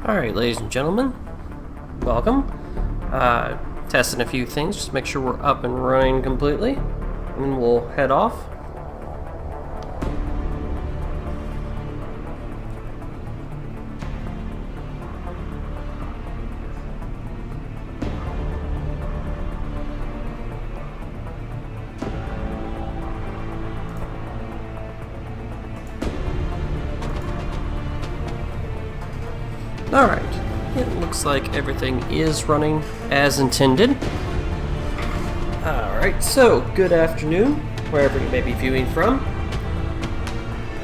Alright, ladies and gentlemen, welcome. Testing a few things, just to make sure we're up and running completely, and then we'll head off. Alright, it looks like everything is running as intended. Alright, so good afternoon, wherever you may be viewing from.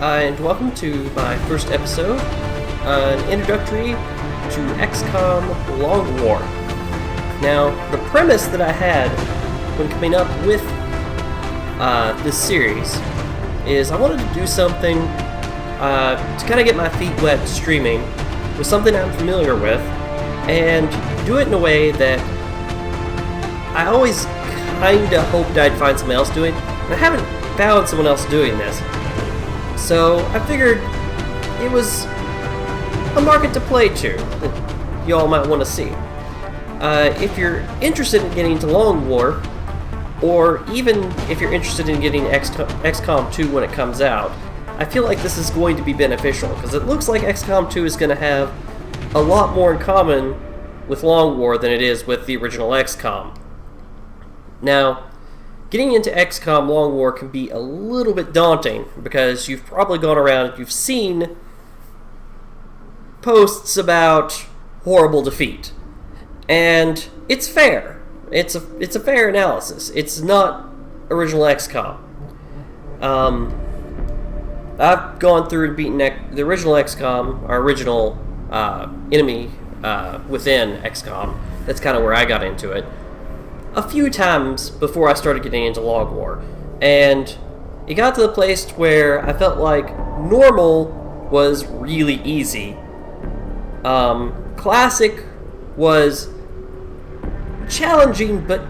And welcome to my first episode, an introductory to XCOM Long War. Now, the premise that I had when coming up with this series is I wanted to do something to kind of get my feet wet streaming with something I'm familiar with, and do it in a way that I always kinda hoped I'd find someone else doing, and I haven't found someone else doing this. So I figured it was a market to play to that y'all might want to see. If you're interested in getting into Long War, or even if you're interested in getting XCOM 2 when it comes out, I feel like this is going to be beneficial, because it looks like XCOM 2 is going to have a lot more in common with Long War than it is with the original XCOM. Now, getting into XCOM Long War can be a little bit daunting, because you've probably gone around and you've seen posts about horrible defeat. And it's fair. It's a fair analysis. It's not original XCOM. I've gone through and beaten the original XCOM, our original enemy within XCOM. That's kind of where I got into it. A few times before I started getting into Long War. And it got to the place where I felt like normal was really easy. Classic was challenging, but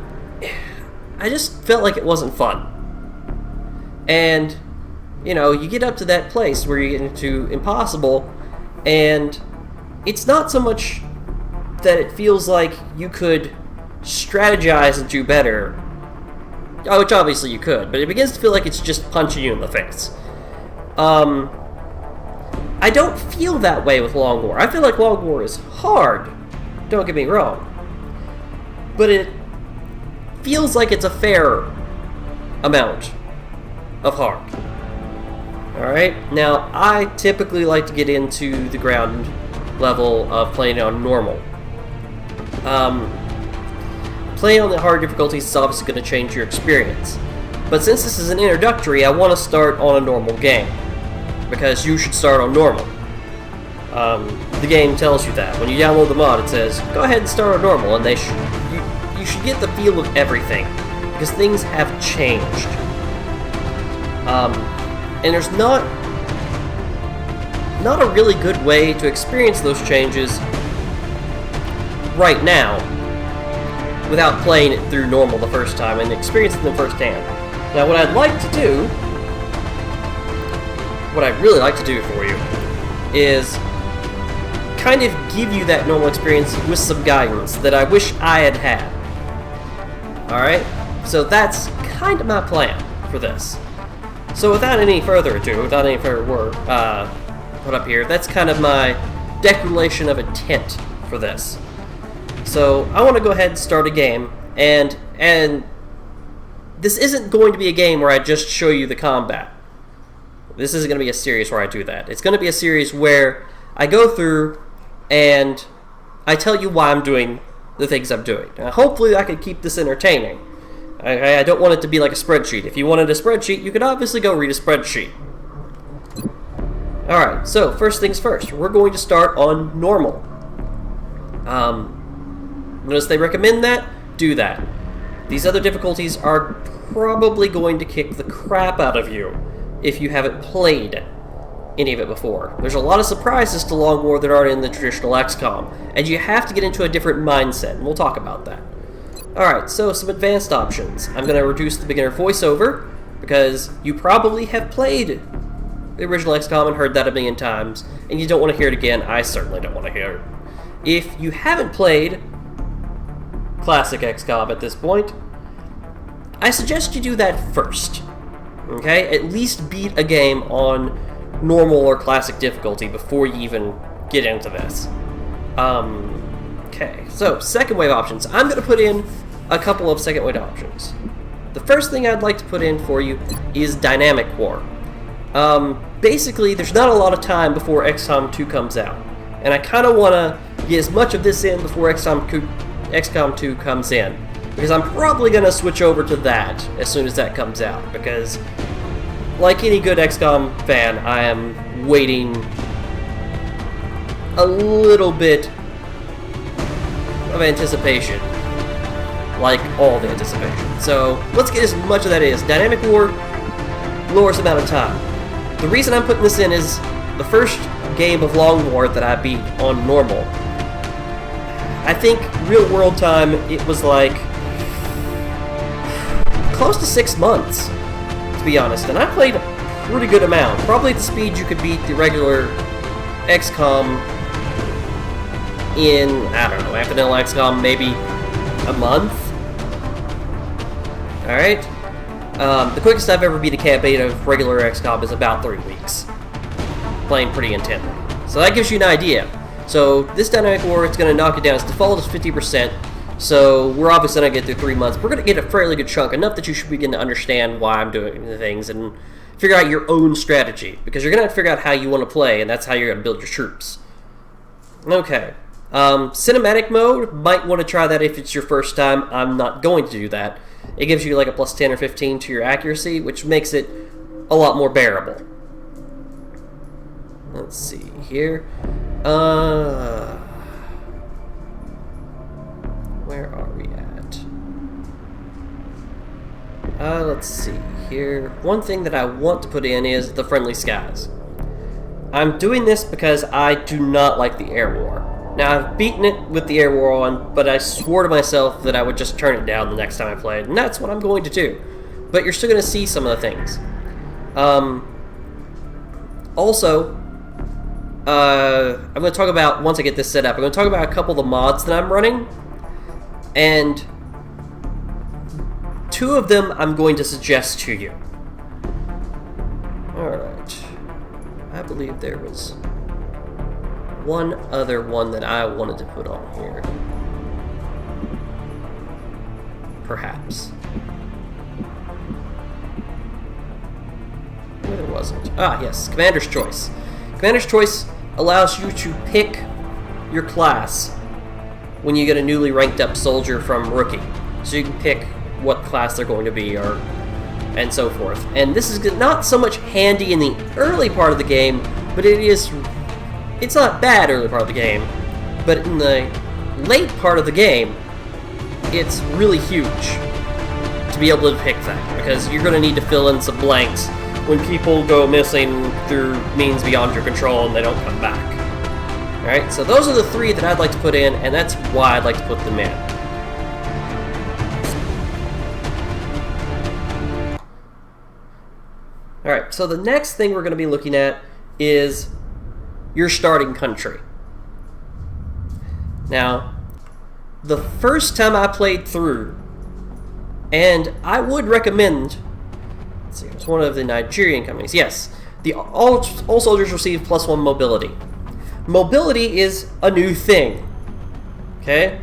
I just felt like it wasn't fun. And you know, you get up to that place where you get into impossible, and it's not so much that it feels like you could strategize and do better, which obviously you could, but it begins to feel like it's just punching you in the face. I don't feel that way with Long War. I feel like Long War is hard, don't get me wrong, but it feels like it's a fair amount of hard. Alright, now I typically like to get into the ground level of playing on normal. Playing on the hard difficulties is obviously going to change your experience. But since this is an introductory, I want to start on a normal game. Because you should start on normal. The game tells you that. When you download the mod, it says, go ahead and start on normal, and you should get the feel of everything. Because things have changed. And there's not a really good way to experience those changes right now without playing it through normal the first time and experiencing them firsthand. Now, what I'd really like to do for you is kind of give you that normal experience with some guidance that I wish I had had. Alright? So that's kind of my plan for this. So without any further ado, without any further word put up here, that's kind of my declaration of intent for this. So I want to go ahead and start a game, and this isn't going to be a game where I just show you the combat. This isn't going to be a series where I do that. It's going to be a series where I go through and I tell you why I'm doing the things I'm doing. Now, hopefully I can keep this entertaining. I don't want it to be like a spreadsheet. If you wanted a spreadsheet, you could obviously go read a spreadsheet. Alright, so first things first. We're going to start on normal. Notice they recommend that? Do that. These other difficulties are probably going to kick the crap out of you if you haven't played any of it before. There's a lot of surprises to Long War that aren't in the traditional XCOM, and you have to get into a different mindset, and we'll talk about that. Alright, so some advanced options. I'm going to reduce the beginner voiceover, because you probably have played the original XCOM and heard that a million times, and you don't want to hear it again. I certainly don't want to hear it. If you haven't played Classic XCOM at this point, I suggest you do that first. Okay? At least beat a game on normal or classic difficulty before you even get into this. Okay, so second wave options. I'm going to put in a couple of second wave options. The first thing I'd like to put in for you is Dynamic War. Basically, there's not a lot of time before XCOM 2 comes out, and I kind of want to get as much of this in before XCOM 2 comes in, because I'm probably going to switch over to that as soon as that comes out, because like any good XCOM fan, I am waiting a little bit of anticipation, like all the anticipation. So let's get as much of that as. Dynamic War, lowest amount of time. The reason I'm putting this in is the first game of Long War that I beat on normal. I think real world time, it was like close to 6 months, to be honest, and I played a pretty good amount. Probably at the speed you could beat the regular XCOM in, I don't know, vanilla XCOM, maybe a month. Alright? The quickest I've ever beat a campaign of regular XCOM is about 3 weeks. Playing pretty intently. So that gives you an idea. So this Dynamic War, it's going to knock it down. Its default is 50%. So we're obviously going to get through 3 months. We're going to get a fairly good chunk, enough that you should begin to understand why I'm doing the things and figure out your own strategy. Because you're going to have to figure out how you want to play, and that's how you're going to build your troops. Okay. Cinematic mode, might want to try that if it's your first time. I'm not going to do that. It gives you like a plus 10 or 15 to your accuracy, which makes it a lot more bearable. Let's see here. Where are we at? Let's see here. One thing that I want to put in is the friendly skies. I'm doing this because I do not like the air war. Now, I've beaten it with the air war on, but I swore to myself that I would just turn it down the next time I played, and that's what I'm going to do. But you're still going to see some of the things. Also, I'm going to talk about, once I get this set up, I'm going to talk about a couple of the mods that I'm running, and 2 of them I'm going to suggest to you. Alright. I believe there was one other one that I wanted to put on here. Perhaps. No, there wasn't. Ah, yes, Commander's Choice. Commander's Choice allows you to pick your class when you get a newly ranked up soldier from Rookie. So you can pick what class they're going to be, or and so forth. And this is not so much handy in the early part of the game, but it's not bad early part of the game, but in the late part of the game, it's really huge to be able to pick that, because you're going to need to fill in some blanks when people go missing through means beyond your control and they don't come back. Alright, so those are the 3 that I'd like to put in, and that's why I'd like to put them in. Alright, so the next thing we're going to be looking at is your starting country. Now, the first time I played through, and I would recommend, let's see, it's one of the Nigerian companies, yes, all soldiers receive +1 mobility. Mobility is a new thing, okay?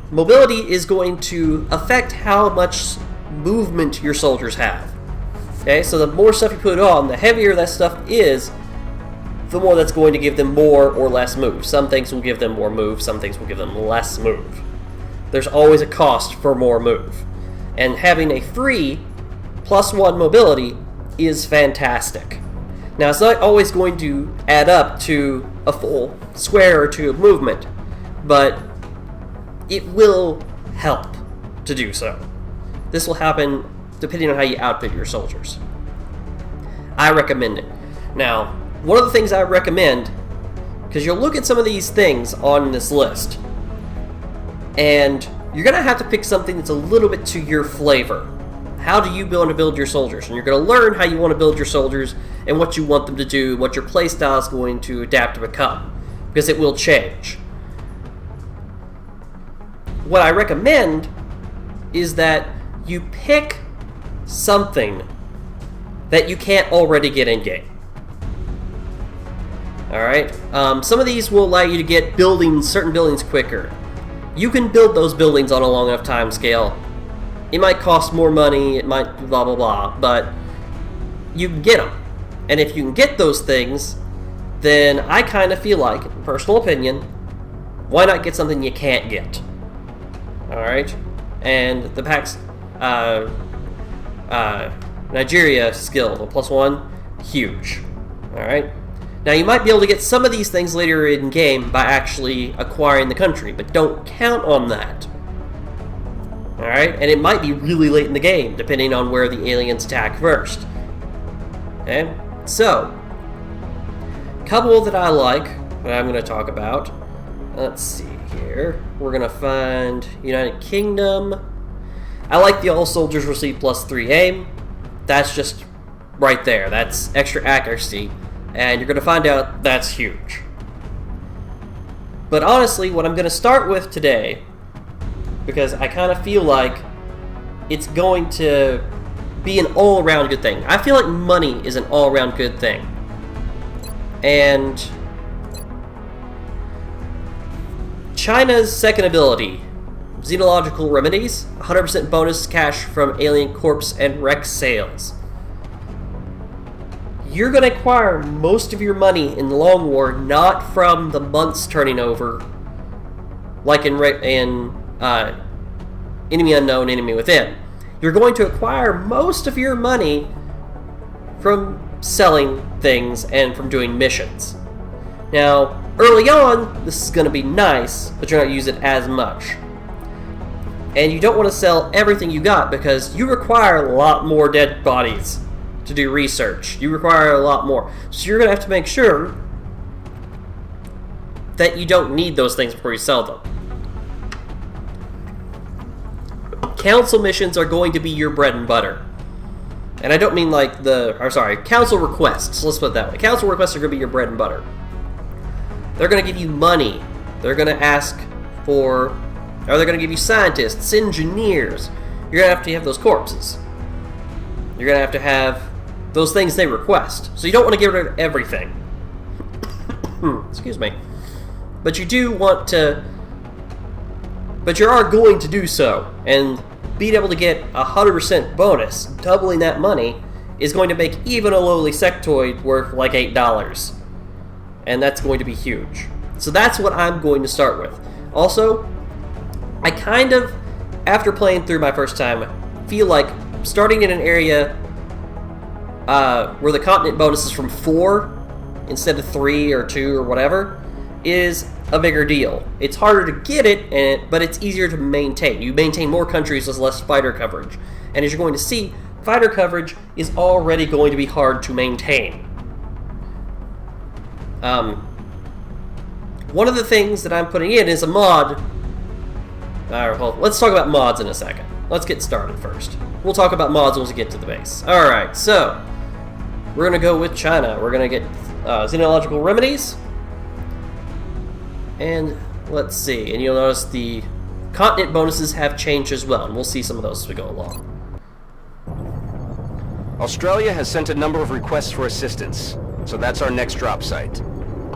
Mobility is going to affect how much movement your soldiers have. Okay, so the more stuff you put on, the heavier that stuff is, the more that's going to give them more or less move. Some things will give them more move, some things will give them less move. There's always a cost for more move. And having a free +1 mobility is fantastic. Now, it's not always going to add up to a full square or 2 of movement, but it will help to do so. This will happen depending on how you outfit your soldiers. I recommend it. Now, one of the things I recommend, because you'll look at some of these things on this list, and you're going to have to pick something that's a little bit to your flavor. How do you want to build your soldiers? And you're going to learn how you want to build your soldiers and what you want them to do, what your playstyle is going to adapt to become, because it will change. what I recommend is that you pick something that you can't already get in-game. Alright? Some of these will allow you to get certain buildings quicker. You can build those buildings on a long enough time scale. It might cost more money, it might blah blah blah, but you can get them. And if you can get those things, then I kind of feel like, personal opinion, why not get something you can't get? Alright? And the PAX Nigeria skill, the +1, huge. Alright? Now you might be able to get some of these things later in game by actually acquiring the country, but don't count on that. Alright? And it might be really late in the game, depending on where the aliens attack first. Okay? So, couple that I like, that I'm going to talk about. Let's see here. We're going to find United Kingdom. I like the all soldiers receive +3 aim. That's just right there. That's extra accuracy. And you're going to find out that's huge. But honestly, what I'm going to start with today, because I kind of feel like it's going to be an all-around good thing. I feel like money is an all-around good thing. And China's second ability, Xenological Remedies, 100% bonus cash from alien corpse and wreck sales. You're going to acquire most of your money in the Long War not from the months turning over, like in Enemy Unknown, Enemy Within. You're going to acquire most of your money from selling things and from doing missions. Now, early on, this is going to be nice, but you're not using it as much. And you don't want to sell everything you got because you require a lot more dead bodies to do research. You require a lot more. So you're going to have to make sure that you don't need those things before you sell them. Council missions are going to be your bread and butter. And I don't mean like council requests. Let's put it that way. Council requests are going to be your bread and butter. They're going to give you money. They're going to ask for, or they're going to give you scientists, engineers. You're going to have those corpses. You're going to have those things they request. So you don't want to get rid of everything. Excuse me. But you do want to, but you are going to do so. And being able to get 100% bonus, doubling that money, is going to make even a lowly sectoid worth like $8. And that's going to be huge. So that's what I'm going to start with. Also, I kind of, after playing through my first time, feel like starting in an area where the continent bonus is from 4 instead of 3 or 2 or whatever is a bigger deal. It's harder to get it, but it's easier to maintain. You maintain more countries with less fighter coverage. And as you're going to see, fighter coverage is already going to be hard to maintain. One of the things that I'm putting in is a mod. Well, let's talk about mods in a second. Let's get started first. We'll talk about mods once we get to the base. Alright, so we're going to go with China. We're going to get Xenological Remedies. And let's see. And you'll notice the continent bonuses have changed as well. And we'll see some of those as we go along. Australia has sent a number of requests for assistance. So that's our next drop site.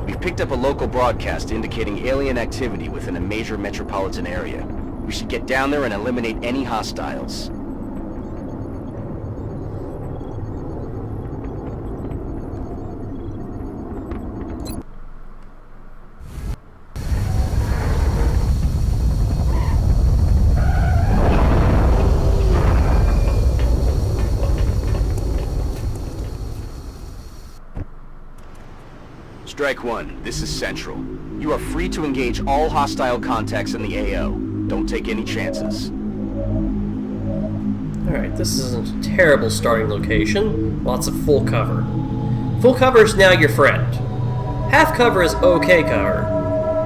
We've picked up a local broadcast indicating alien activity within a major metropolitan area. We should get down there and eliminate any hostiles. Strike 1, this is Central. You are free to engage all hostile contacts in the AO. Don't take any chances. Alright, this is a terrible starting location. Lots of full cover. Full cover is now your friend. Half cover is okay cover,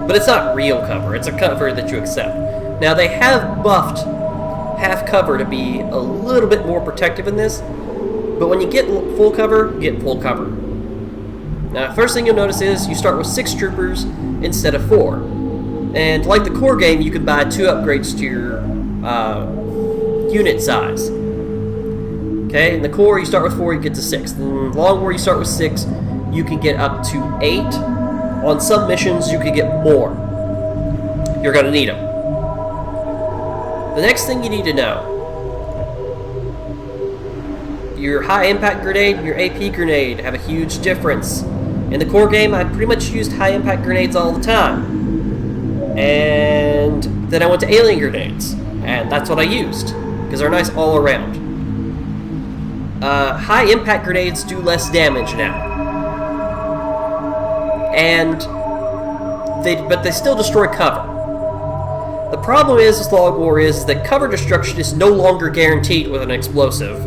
but it's not real cover. It's a cover that you accept. Now, they have buffed half cover to be a little bit more protective in this, but when you get full cover, get full cover. Now, first thing you'll notice is you start with 6 troopers instead of 4. And And like the core game, you can buy 2 upgrades to your unit size. Okay, in the core you start with 4, you get to 6. In long war you start with 6, you can get up to 8. On some missions you can get more. You're going to need them. The next thing you need to know, your high impact grenade and your AP grenade have a huge difference. In the core game I pretty much used high impact grenades all the time. And then I went to alien grenades, and that's what I used, because they're nice all around. High impact grenades do less damage now. But they still destroy cover. The problem is with Log War is that cover destruction is no longer guaranteed with an explosive.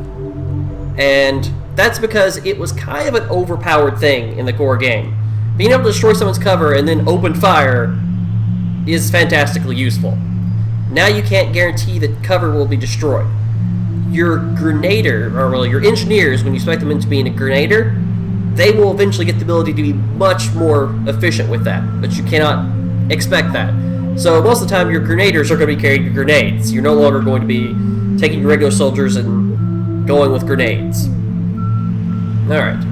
And that's because it was kind of an overpowered thing in the core game. Being able to destroy someone's cover and then open fire is fantastically useful. Now you can't guarantee that cover will be destroyed. Your grenader, or well, your engineers, when you select them into being a grenader, they will eventually get the ability to be much more efficient with that, but you cannot expect that. So most of the time your grenaders are going to be carrying your grenades. You're no longer going to be taking your regular soldiers and going with grenades. Alright,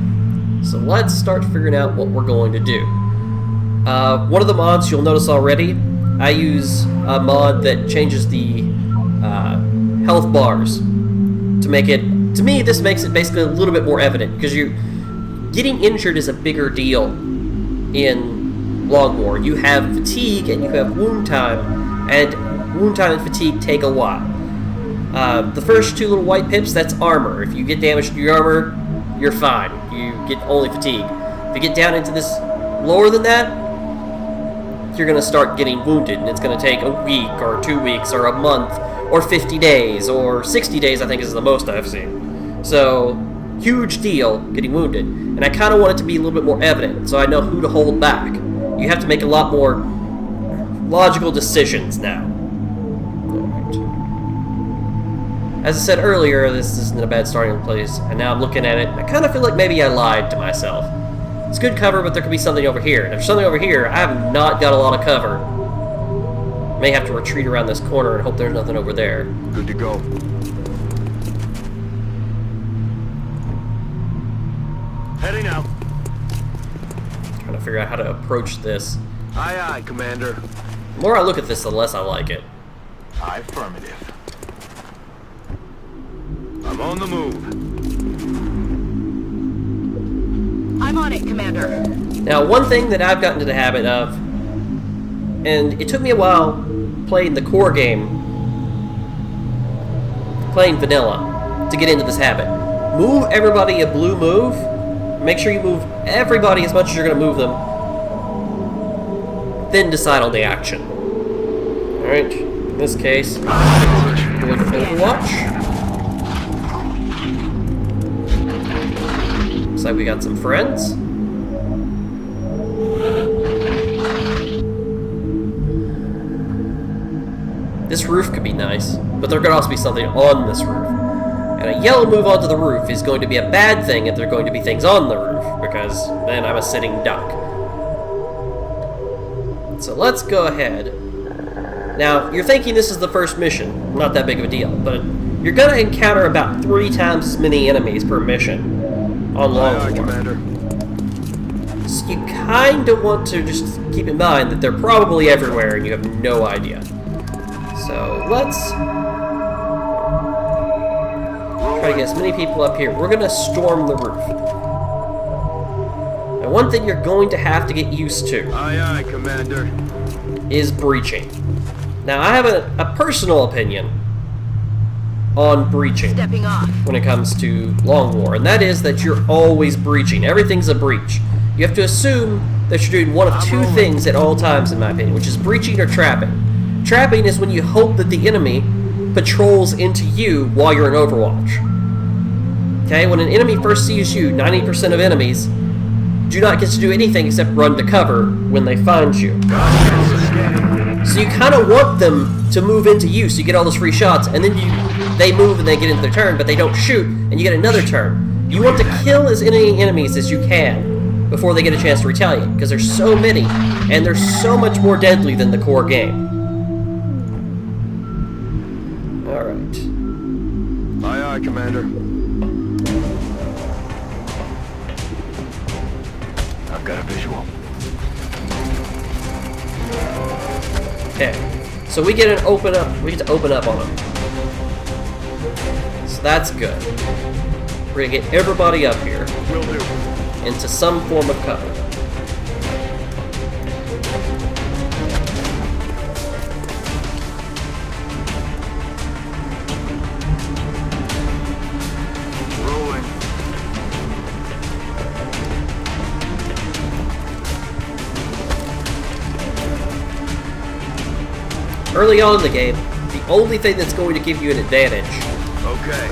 so let's start figuring out what we're going to do. One of the mods you'll notice already, I use a mod that changes the health bars to make it, to me this makes it basically a little bit more evident, because getting injured is a bigger deal in Long War. You have fatigue and you have wound time, and wound time and fatigue take a while. The first 2 little white pips, that's armor. If you get damage to your armor, you're fine. You get only fatigue. If you get down into this lower than that, you're going to start getting wounded, and it's going to take a week or 2 weeks or a month or 50 days or 60 days, I think is the most I've seen. So, huge deal getting wounded. And I kind of want it to be a little bit more evident, so I know who to hold back. You have to make a lot more logical decisions now. Alright. As I said earlier, this isn't a bad starting place, and now I'm looking at it, and I kind of feel like maybe I lied to myself. It's good cover, but there could be something over here. And if there's something over here, I have not got a lot of cover. May have to retreat around this corner and hope there's nothing over there. Good to go. Heading out. Trying to figure out how to approach this. Aye, aye, Commander. The more I look at this, the less I like it. Affirmative. I'm on the move. I'm on it, Commander. Now, one thing that I've gotten into the habit of, and it took me a while playing the core game, playing vanilla, to get into this habit. Move everybody a blue move. Make sure you move everybody as much as you're going to move them. Then decide on the action. Alright, in this case, going for Overwatch. Looks like we got some friends. This roof could be nice, but there could also be something on this roof. And a yellow move onto the roof is going to be a bad thing if there are going to be things on the roof, because then I'm a sitting duck. So let's go ahead. Now, you're thinking this is the first mission. Not that big of a deal, but you're going to encounter about 3 times as many enemies per mission on Long War. Commander. So you kind of want to just keep in mind that they're probably everywhere and you have no idea. So let's try to get as many people up here. We're going to storm the roof. And one thing you're going to have to get used to Aye, aye, Commander. is breaching. Now, I have a personal opinion on breaching Stepping off. when it comes to Long War, and that is that you're always breaching. Everything's a breach. You have to assume that you're doing one of 2 things at all times, in my opinion, which is breaching or trapping. Trapping is when you hope that the enemy patrols into you while you're in Overwatch. Okay, when an enemy first sees you, 90% of enemies do not get to do anything except run to cover when they find you. So you kind of want them to move into you, so you get all those free shots, and then they move and they get into their turn, but they don't shoot, and you get another turn. You want to kill as many enemies as you can before they get a chance to retaliate, because there's so many, and they're so much more deadly than the core game. Alright. Aye, aye, Commander. I've got a visual. Okay. So we get to open up on them. So that's good. We're gonna get everybody up here. Will do. Into some form of cover. Rolling. Early on in the game, the only thing that's going to give you an advantage, Okay.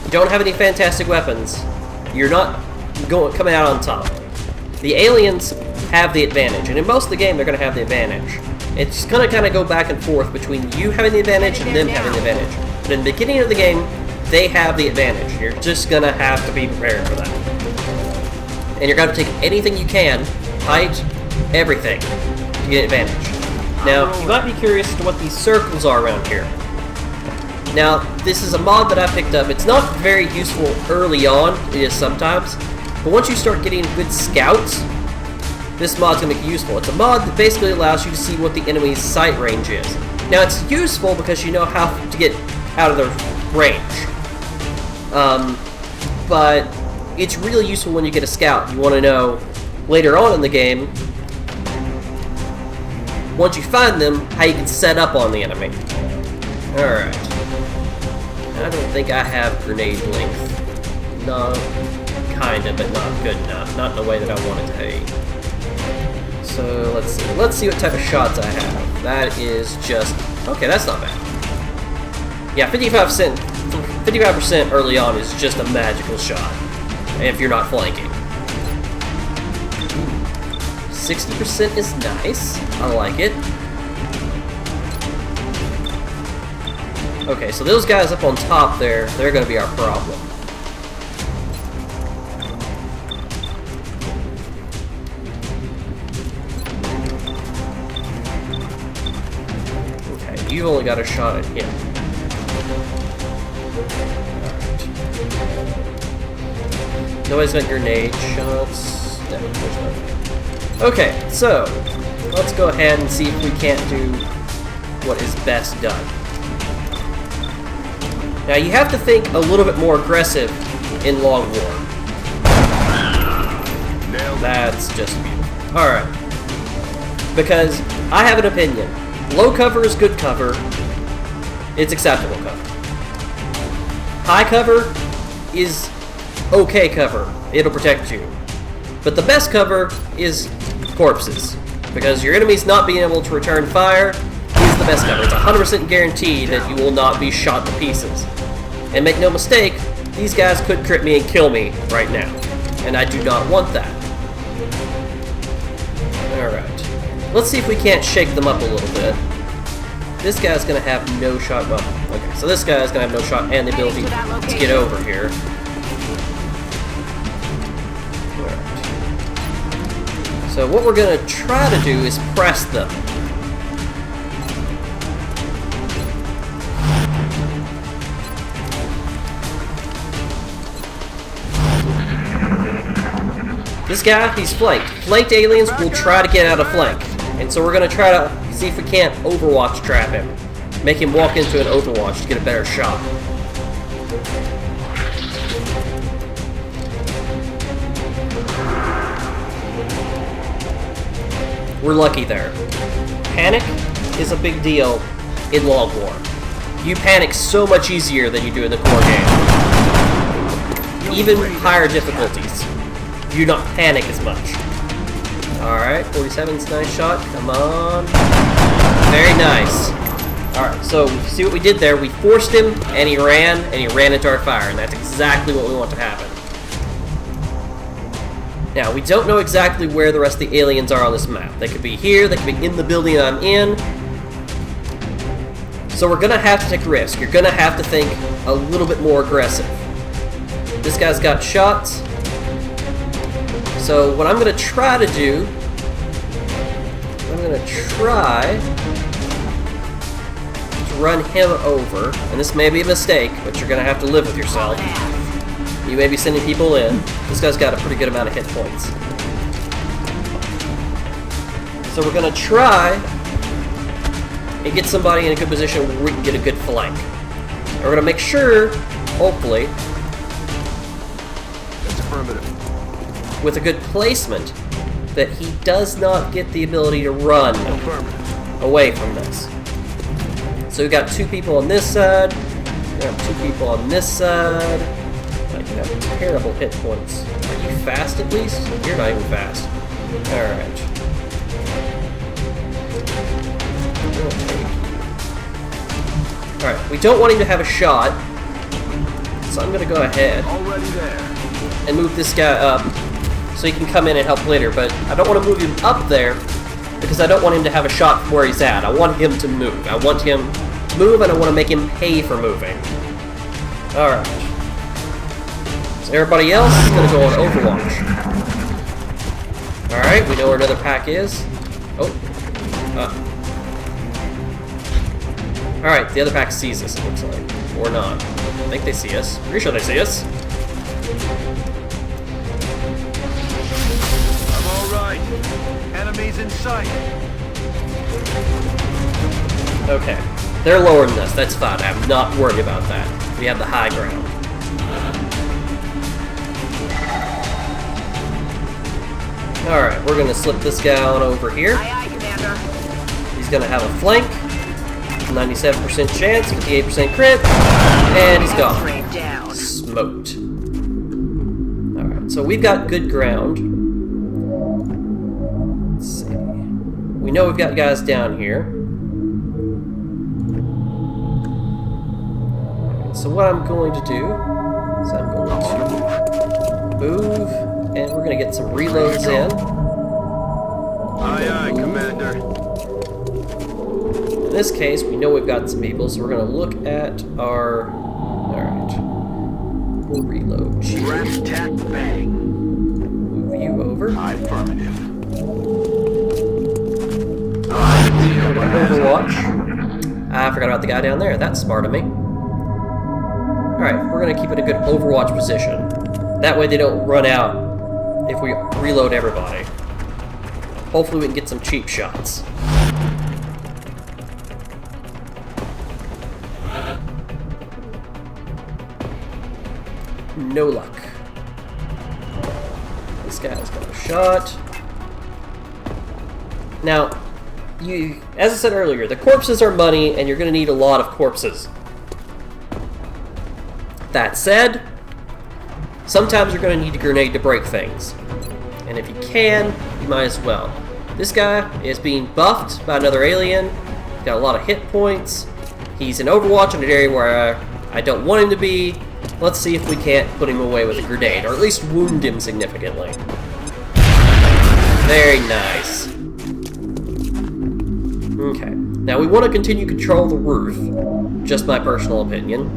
you don't have any fantastic weapons, you're not coming out on top. The aliens have the advantage, and in most of the game they're going to have the advantage. It's going to kind of go back and forth between you having the advantage and them having the advantage. But in the beginning of the game, they have the advantage. You're just going to have to be prepared for that. And you're going to take anything you can, height, everything, to get advantage. Now, you might be curious as to what these circles are around here. Now, this is a mod that I picked up. It's not very useful early on, it is sometimes, but once you start getting good scouts, this mod's going to make it useful. It's a mod that basically allows you to see what the enemy's sight range is. Now, it's useful because you know how to get out of their range. But it's really useful when you get a scout. You want to know, later on in the game, once you find them, how you can set up on the enemy. Alright. I don't think I have grenade length. No, kinda, but not good enough. Not in the way that I want it to be. So, let's see. Let's see what type of shots I have. That is just... okay, that's not bad. Yeah, 55% early on is just a magical shot. If you're not flanking. 60% is nice. I like it. Okay, so those guys up on top there, they're going to be our problem. Okay, you've only got a shot at him. Alright. Nobody's got grenade shots. No, there's none. Okay, so let's go ahead and see if we can't do what is best done. Now you have to think a little bit more aggressive in Long War. That's just beautiful. Alright. Because I have an opinion. Low cover is good cover. It's acceptable cover. High cover is okay cover. It'll protect you. But the best cover is corpses, because your enemy's not being able to return fire is the best cover. It's 100% guaranteed that you will not be shot to pieces. And make no mistake, these guys could crit me and kill me right now, and I do not want that. Alright, let's see if we can't shake them up a little bit. This guy's gonna have no shot. Well, okay, so this guy's gonna have no shot and the ability to get over here. So what we're going to try to do is press them. This guy, he's flanked. Flanked aliens will try to get out of flank. And so we're going to try to see if we can't Overwatch trap him. Make him walk into an Overwatch to get a better shot. We're lucky there. Panic is a big deal in Long War. You panic so much easier than you do in the core game. Even higher difficulties, you do not panic as much. Alright, 47's a nice shot. Come on. Very nice. Alright, so see what we did there? We forced him, and he ran into our fire, and that's exactly what we want to happen. Now, we don't know exactly where the rest of the aliens are on this map. They could be here, they could be in the building I'm in. So we're gonna have to take a risk. You're gonna have to think a little bit more aggressive. This guy's got shots. So what I'm going to try to do, I'm going to try to run him over, and this may be a mistake, but you're going to have to live with yourself. You may be sending people in. This guy's got a pretty good amount of hit points. So we're going to try and get somebody in a good position where we can get a good flank. And we're going to make sure, hopefully, That's affirmative. with a good placement, that he does not get the ability to run Affirmative. away from this. So we've got 2 people on this side, we have 2 people on this side. You have terrible hit points. Are you fast at least? You're not even fast. Alright. Alright, we don't want him to have a shot, so I'm going to go ahead Already there. and move this guy up so he can come in and help later, but I don't want to move him up there because I don't want him to have a shot from where he's at. I want him to move. I want him to move, and I want to make him pay for moving. Alright. So everybody else is going to go on Overwatch. Alright, we know where another pack is. Oh. Alright, the other pack sees us, it looks like. Or not. I think they see us. Pretty sure they see us. I'm alright. Enemies in sight. Okay. They're lower than us. That's fine. I'm not worried about that. We have the high ground. Alright, we're going to slip this guy on over here. Aye, aye, Commander. He's going to have a flank. 97% chance, 58% crit. And he's gone. X-ray down. Smoked. Alright, so we've got good ground. Let's see. We know we've got guys down here. So what I'm going to do is I'm going to move, and we're going to get some reloads in. Aye, aye, Commander. In this case, we know we've got some people, so we're going to look at our... Alright. We'll reload you. Brass tack bang. Move you over. Affirmative. Overwatch. I forgot about the guy down there. That's smart of me. Alright, we're going to keep it a good Overwatch position. That way they don't run out if we reload everybody. Hopefully we can get some cheap shots. No luck. This guy's got a shot. Now, as I said earlier, the corpses are money, and you're going to need a lot of corpses. That said, sometimes you're going to need a grenade to break things. And if you can, you might as well. This guy is being buffed by another alien. He's got a lot of hit points. He's in Overwatch in an area where I don't want him to be. Let's see if we can't put him away with a grenade, or at least wound him significantly. Very nice. Okay. Now we want to continue to control the roof. Just my personal opinion.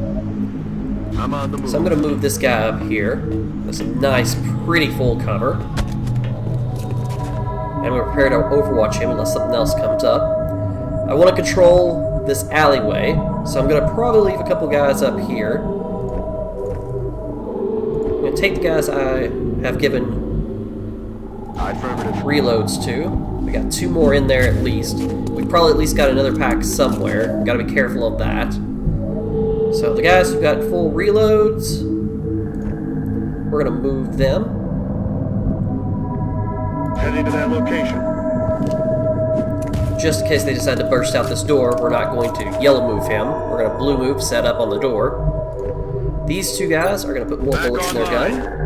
I'm on the move. So I'm going to move this guy up here. With some nice, pretty full cover. And we're prepared to overwatch him unless something else comes up. I want to control this alleyway, so I'm going to probably leave a couple guys up here. I'm going to take the guys I have given Affirmative. reloads to. We got 2 more in there at least. We've probably at least got another pack somewhere. Got to be careful of that. So the guys who've got full reloads, we're going to move them. Heading to that location. Just in case they decide to burst out this door, we're not going to yellow move him. We're going to blue move, set up on the door. These 2 guys are going to put more bullets in their gun.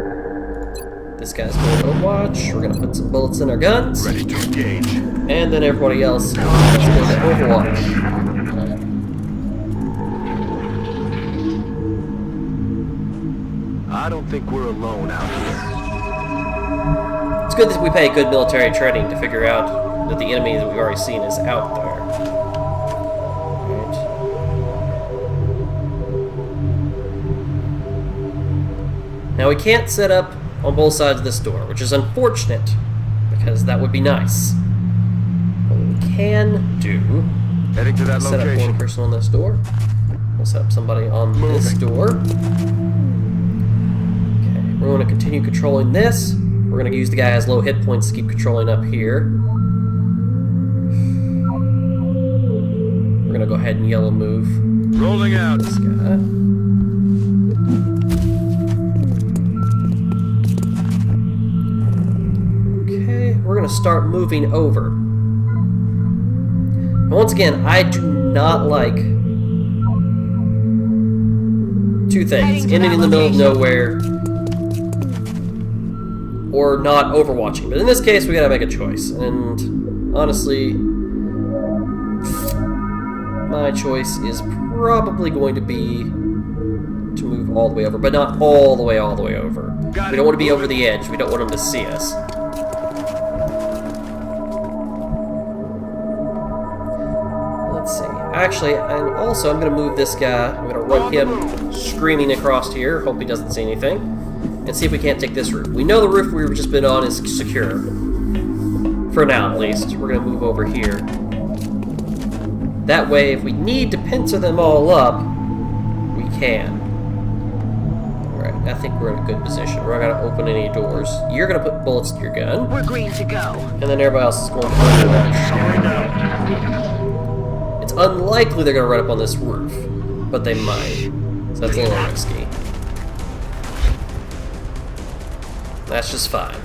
This guy's going to watch. We're going to put some bullets in our guns. Ready to engage. And then everybody else is going to overwatch. I don't think we're alone out here. It's good that we pay good military training to figure out that the enemy that we've already seen is out there. Right. Now we can't set up on both sides of this door, which is unfortunate, because that would be nice. What we can do, Heading to that set up location. one person on this door. We'll set up somebody on this door. Okay, we're going to continue controlling this. We're going to use the guy who has low hit points to keep controlling up here. We're going to go ahead and yellow move Rolling out. this guy. Okay, we're going to start moving over. Now, once again, I do not like two things: ending in the middle of nowhere or not overwatching. But in this case, we gotta make a choice. And honestly, my choice is probably going to be to move all the way over, but not all the way over. We don't want to be over the edge. We don't want them to see us. Let's see. Actually, and also I'm going to move this guy. I'm going to run him screaming across here. Hope he doesn't see anything. And see if we can't take this roof. We know the roof we've just been on is secure. For now, at least. We're going to move over here. That way, if we need to pincer them all up, we can. Alright, I think we're in a good position. We're not going to open any doors. You're going to put bullets to your gun. We're green to go. And then everybody else is going to overwatch. It's unlikely they're going to run up on this roof. But they might. So that's a little risky. That's just fine.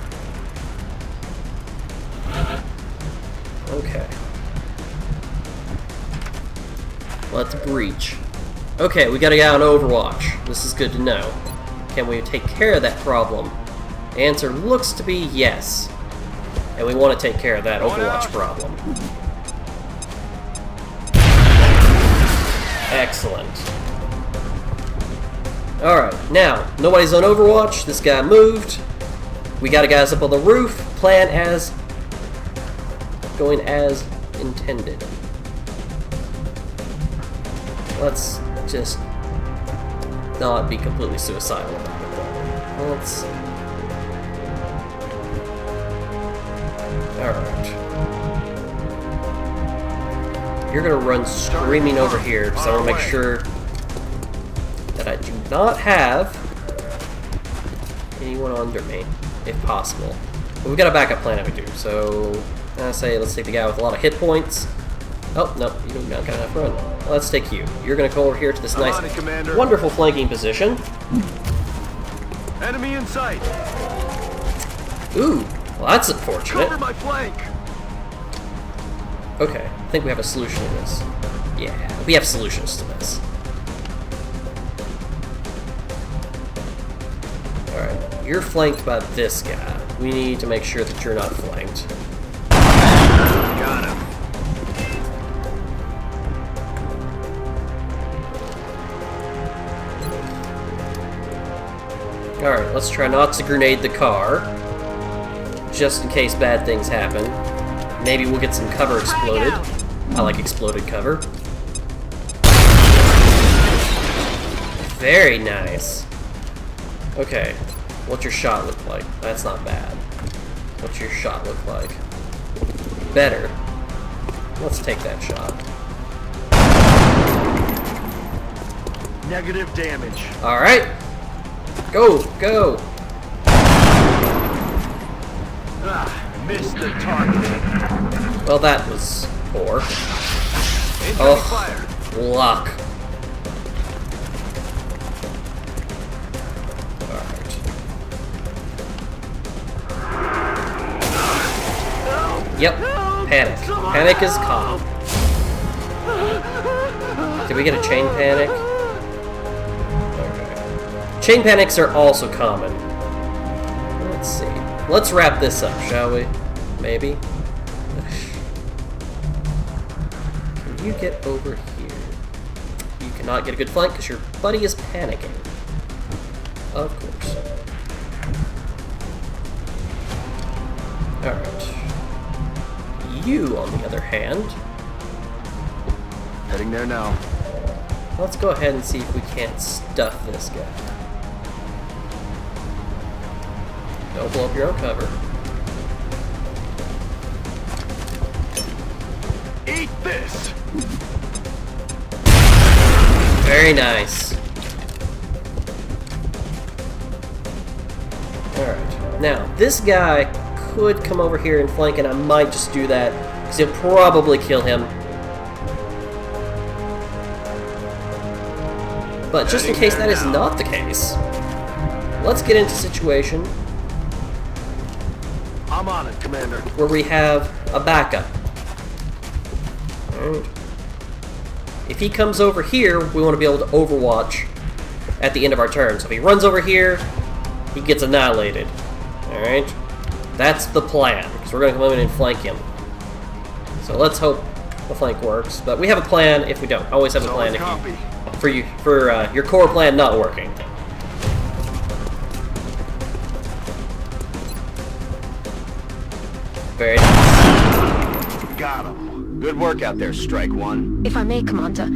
Okay. Let's breach. Okay, we got a guy on Overwatch. This is good to know. Can we take care of that problem? The answer looks to be yes. And we want to take care of that Overwatch problem. Excellent. Alright, now, nobody's on Overwatch. This guy moved. We got a guys up on the roof. Plan as... going as intended. Let's just not be completely suicidal about it, though. Let's... Alright. You're gonna run screaming over here, because I want to make sure that I do not have anyone under me, if possible. But we've got a backup plan if we do, so I say let's take the guy with a lot of hit points. Oh, no, you don't got enough run. Well, let's take you. You're going to go over here to this nice, wonderful flanking position. Enemy in sight. Ooh, well that's unfortunate. Cover my flank. Okay, I think we have a solution to this. Yeah, we have solutions to this. Alright, you're flanked by this guy. We need to make sure that you're not flanked. Got him. Alright, let's try not to grenade the car. Just in case bad things happen. Maybe we'll get some cover exploded. I like exploded cover. Very nice. Okay, what's your shot look like? That's not bad. What's your shot look like? Better. Let's take that shot. Negative damage. Alright. Go, go. Ah, missed the target. Well, that was poor. Incoming fire. Luck. Alright. Yep. Panic. Panic is calm. Did we get a chain panic? Okay. Chain panics are also common. Let's see. Let's wrap this up, shall we? Maybe. Can you get over here? You cannot get a good flank because your buddy is panicking. Of course. Alright. You, on the other hand, Heading there now. let's go ahead and see if we can't stuff this guy. Don't blow up your own cover. Eat this! Very nice. Alright. Now, this guy could come over here and flank, and I might just do that, because he'll probably kill him. But just in case that is not the case, let's get into a situation I'm on it, Commander. where we have a backup. Alright. If he comes over here, we want to be able to overwatch at the end of our turn. So if he runs over here, he gets annihilated. Alright? That's the plan, because we're going to come in and flank him. So let's hope the flank works. But we have a plan if we don't. Always have a plan if Copy. for your core plan not working. Very nice. Got him. Good work out there, Strike One. If I may, Commander,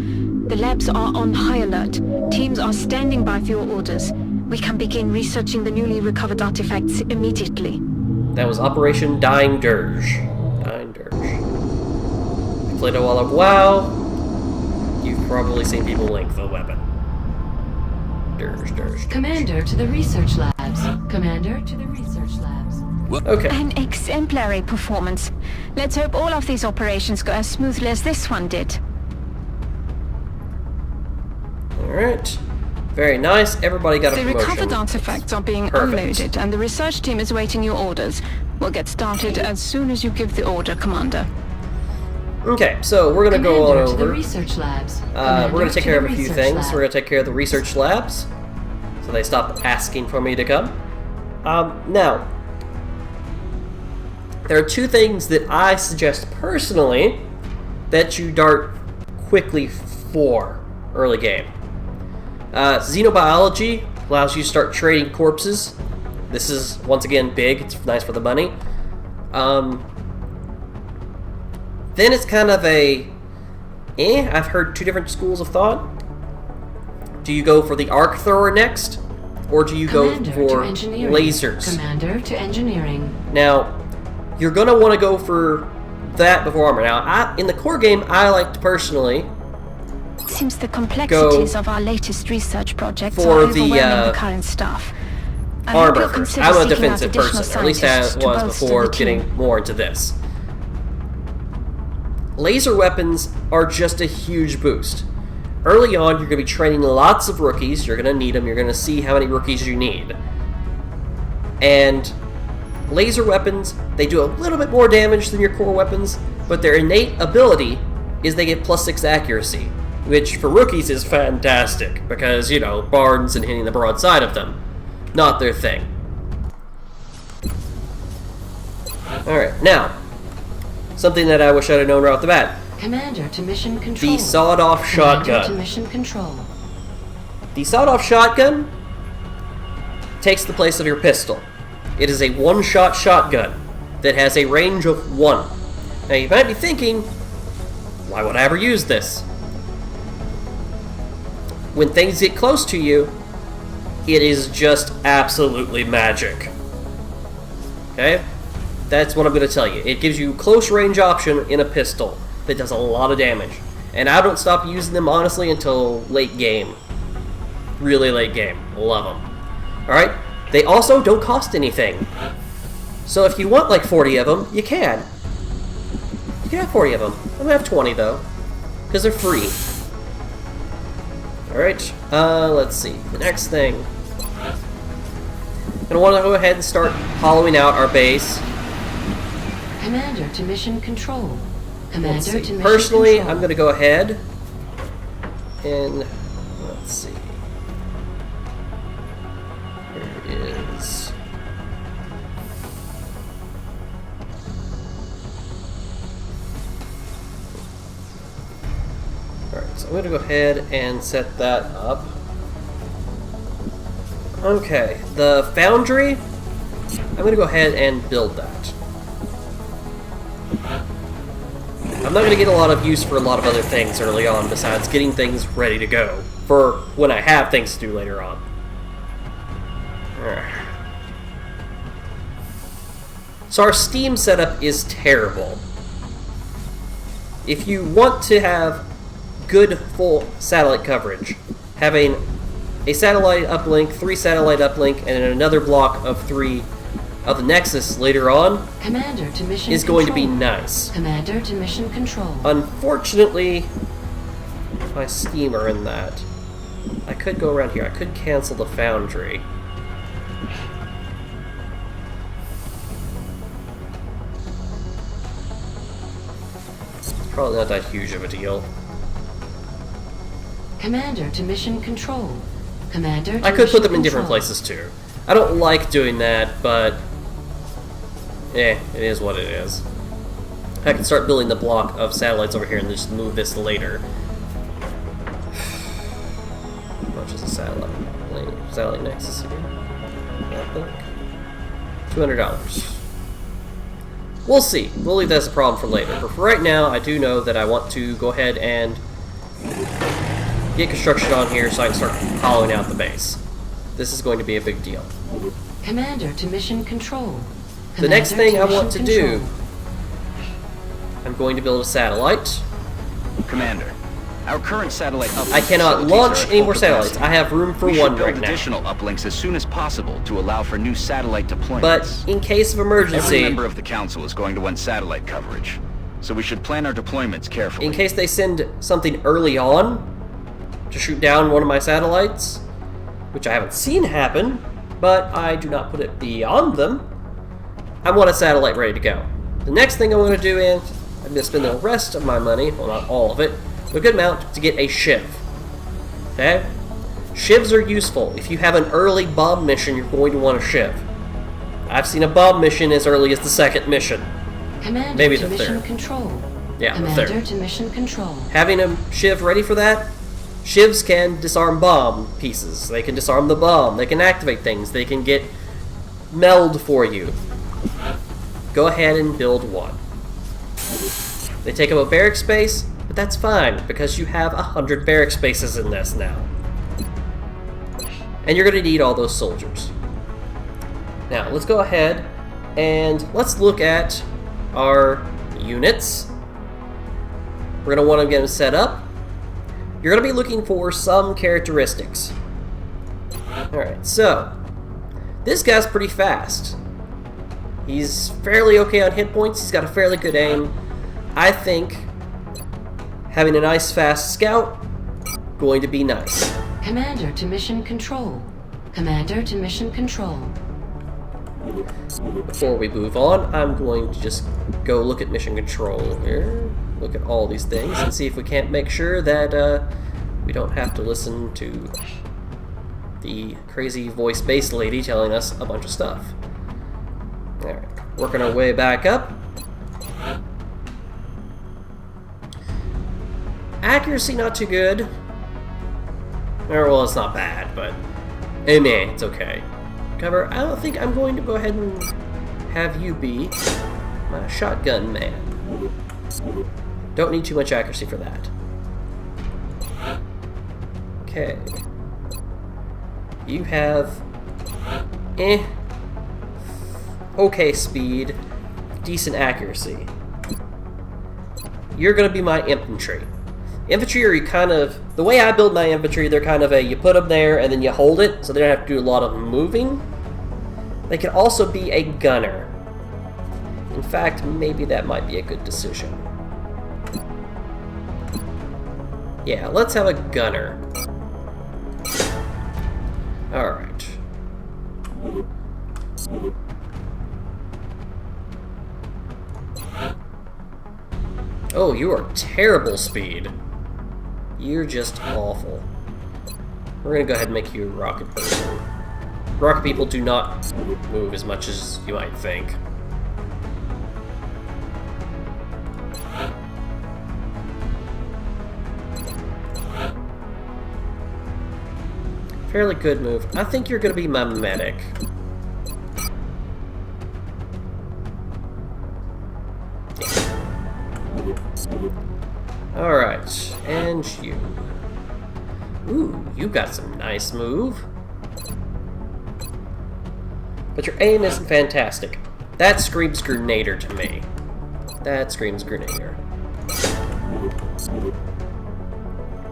the labs are on high alert. Teams are standing by for your orders. We can begin researching the newly recovered artifacts immediately. That was Operation Dying Dirge. Dying Dirge. If you played a while of WoW, you've probably seen people link the weapon. Dirge, dirge, dirge. Commander to the research labs. Commander to the research labs. Okay. An exemplary performance. Let's hope all of these operations go as smoothly as this one did. Alright. Very nice. Everybody got a The promotion. recovered artifacts are being Perfect. unloaded, and the research team is waiting your orders. We'll get started as soon as you give the order, Commander. Okay, so we're going to go on Commander to the over. research labs. We're going to take care of a few research things. lab. We're going to take care of the research labs, so they stop asking for me to come. Now, there are two things that I suggest personally that you dart quickly for early game. Xenobiology allows you to start trading corpses. This is, once again, big. It's nice for the money. Then it's kind of a... I've heard two different schools of thought. Do you go for the arc thrower next? Or do you Commander go for to engineering. lasers? Commander to engineering. Now, you're going to want to go for that before armor. Now, in the core game, I like to personally It seems the complexities of our latest research projects for are the, overwhelming the current staff. I hope armor you'll first. consider I'm a seeking out defensive additional person, or at least I scientists to was bolster before the team. getting more into this. Laser weapons are just a huge boost. Early on, you're going to be training lots of rookies. You're going to need them. You're going to see how many rookies you need. And laser weapons, they do a little bit more damage than your core weapons, but their innate ability is they get +6 accuracy, which for rookies is fantastic, because, you know, bards and hitting the broadside of them, not their thing. Alright, now, something that I wish I'd have known right off the bat. Commander to mission control. The sawed-off Commander to shotgun. mission control. The sawed-off shotgun takes the place of your pistol. It is a one-shot shotgun that has a range of 1. Now, you might be thinking, why would I ever use this? When things get close to you, it is just absolutely magic. Okay? That's what I'm going to tell you. It gives you close range option in a pistol that does a lot of damage. And I don't stop using them, honestly, until late game. Really late game. Love them. Alright? They also don't cost anything. So if you want like 40 of them, you can. You can have 40 of them. I'm going to have 20 though, because they're free. Alright, let's see. The next thing. I'm going to want to go ahead and start hollowing out our base. Commander to mission control. Commander Let's to see. mission Personally, control. I'm going to go ahead and, let's see. Here it is. Alright, so I'm going to go ahead and set that up. Okay, the foundry, I'm going to go ahead and build that. I'm not going to get a lot of use for a lot of other things early on besides getting things ready to go for when I have things to do later on. So our Steam setup is terrible. If you want to have good full satellite coverage, having a satellite uplink, 3 satellite uplink, and another block of 3 of the Nexus later on Commander to mission is control. going to be nice. Commander to mission control. Unfortunately, my Steam are in that. I could go around here. I could cancel the Foundry. It's probably not that huge of a deal. Commander to mission control. Commander to I could put them in mission different control. places too. I don't like doing that, but it is what it is. I can start building the block of satellites over here and just move this later. How much is a satellite? Satellite Nexus again? I think $200. We'll see. We'll leave that as a problem for later. But for right now, I do know that I want to go ahead and get construction on here so I can start hollowing out the base. This is going to be a big deal. Commander to mission control. The next Commander thing I want to mission do, control. I'm going to build a satellite. Commander, our current satellite uplink I cannot facilities launch are at any full more satellites. capacity. I have room for We should one build right now. additional uplinks as soon as possible to allow for new satellite deployments. But in case of Every emergency, member of the council is going to want satellite coverage, so we should plan our deployments carefully. in case they send something early on to shoot down one of my satellites, which I haven't seen happen, but I do not put it beyond them, I want a satellite ready to go. The next thing I want to do is, I'm going to spend the rest of my money, well not all of it, but a good amount, to get a Shiv. Okay? Shivs are useful. If you have an early bomb mission, you're going to want a Shiv. I've seen a bomb mission as early as the 2nd mission. Commander Maybe to the mission 3rd. control. Yeah, the Commander 3rd. to mission control. Having a Shiv ready for that, Shivs can disarm bomb pieces. They can disarm the bomb. They can activate things. They can get meld for you. Go ahead and build one. They take up a barrack space, but that's fine, because you have 100 barrack spaces in this now. And you're going to need all those soldiers. Now, let's go ahead and let's look at our units. We're going to want to get them set up. You're going to be looking for some characteristics. Alright, so this guy's pretty fast. He's fairly okay on hit points. He's got a fairly good aim. I think having a nice fast scout going to be nice. Commander to mission control. Commander to mission control. Before we move on, I'm going to just go look at mission control here. Look at all these things and see if we can't make sure that we don't have to listen to the crazy voice-based lady telling us a bunch of stuff. Alright, working our way back up. Accuracy not too good. Or, well, it's not bad, but meh, it's okay. Cover, I don't think I'm going to go ahead and have you be my shotgun man. Don't need too much accuracy for that. Okay. You have okay speed, decent accuracy. You're gonna be my infantry. Infantry are kind of, the way I build my infantry, they're kind of a, you put them there and then you hold it, so they don't have to do a lot of moving. They can also be a gunner. In fact, maybe that might be a good decision. Yeah, let's have a gunner. Alright. Oh, you are terrible speed. You're just awful. We're gonna go ahead and make you a rocket person. Rocket people do not move as much as you might think. Fairly good move. I think you're gonna be my medic. Alright, and you. Ooh, you got some nice move. But your aim isn't fantastic. That screams Grenader to me. That screams Grenader.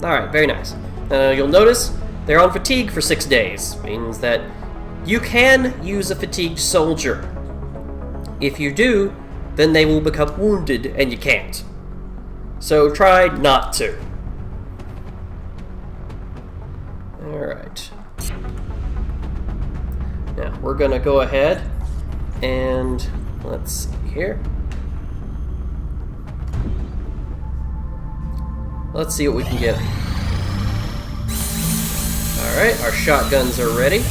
Alright, very nice. You'll notice they're on fatigue for 6 days. Means that you can use a fatigued soldier. If you do, then they will become wounded and you can't. So try not to. Alright. Now, we're gonna go ahead and let's see here. Let's see what we can get. Alright, our shotguns are ready.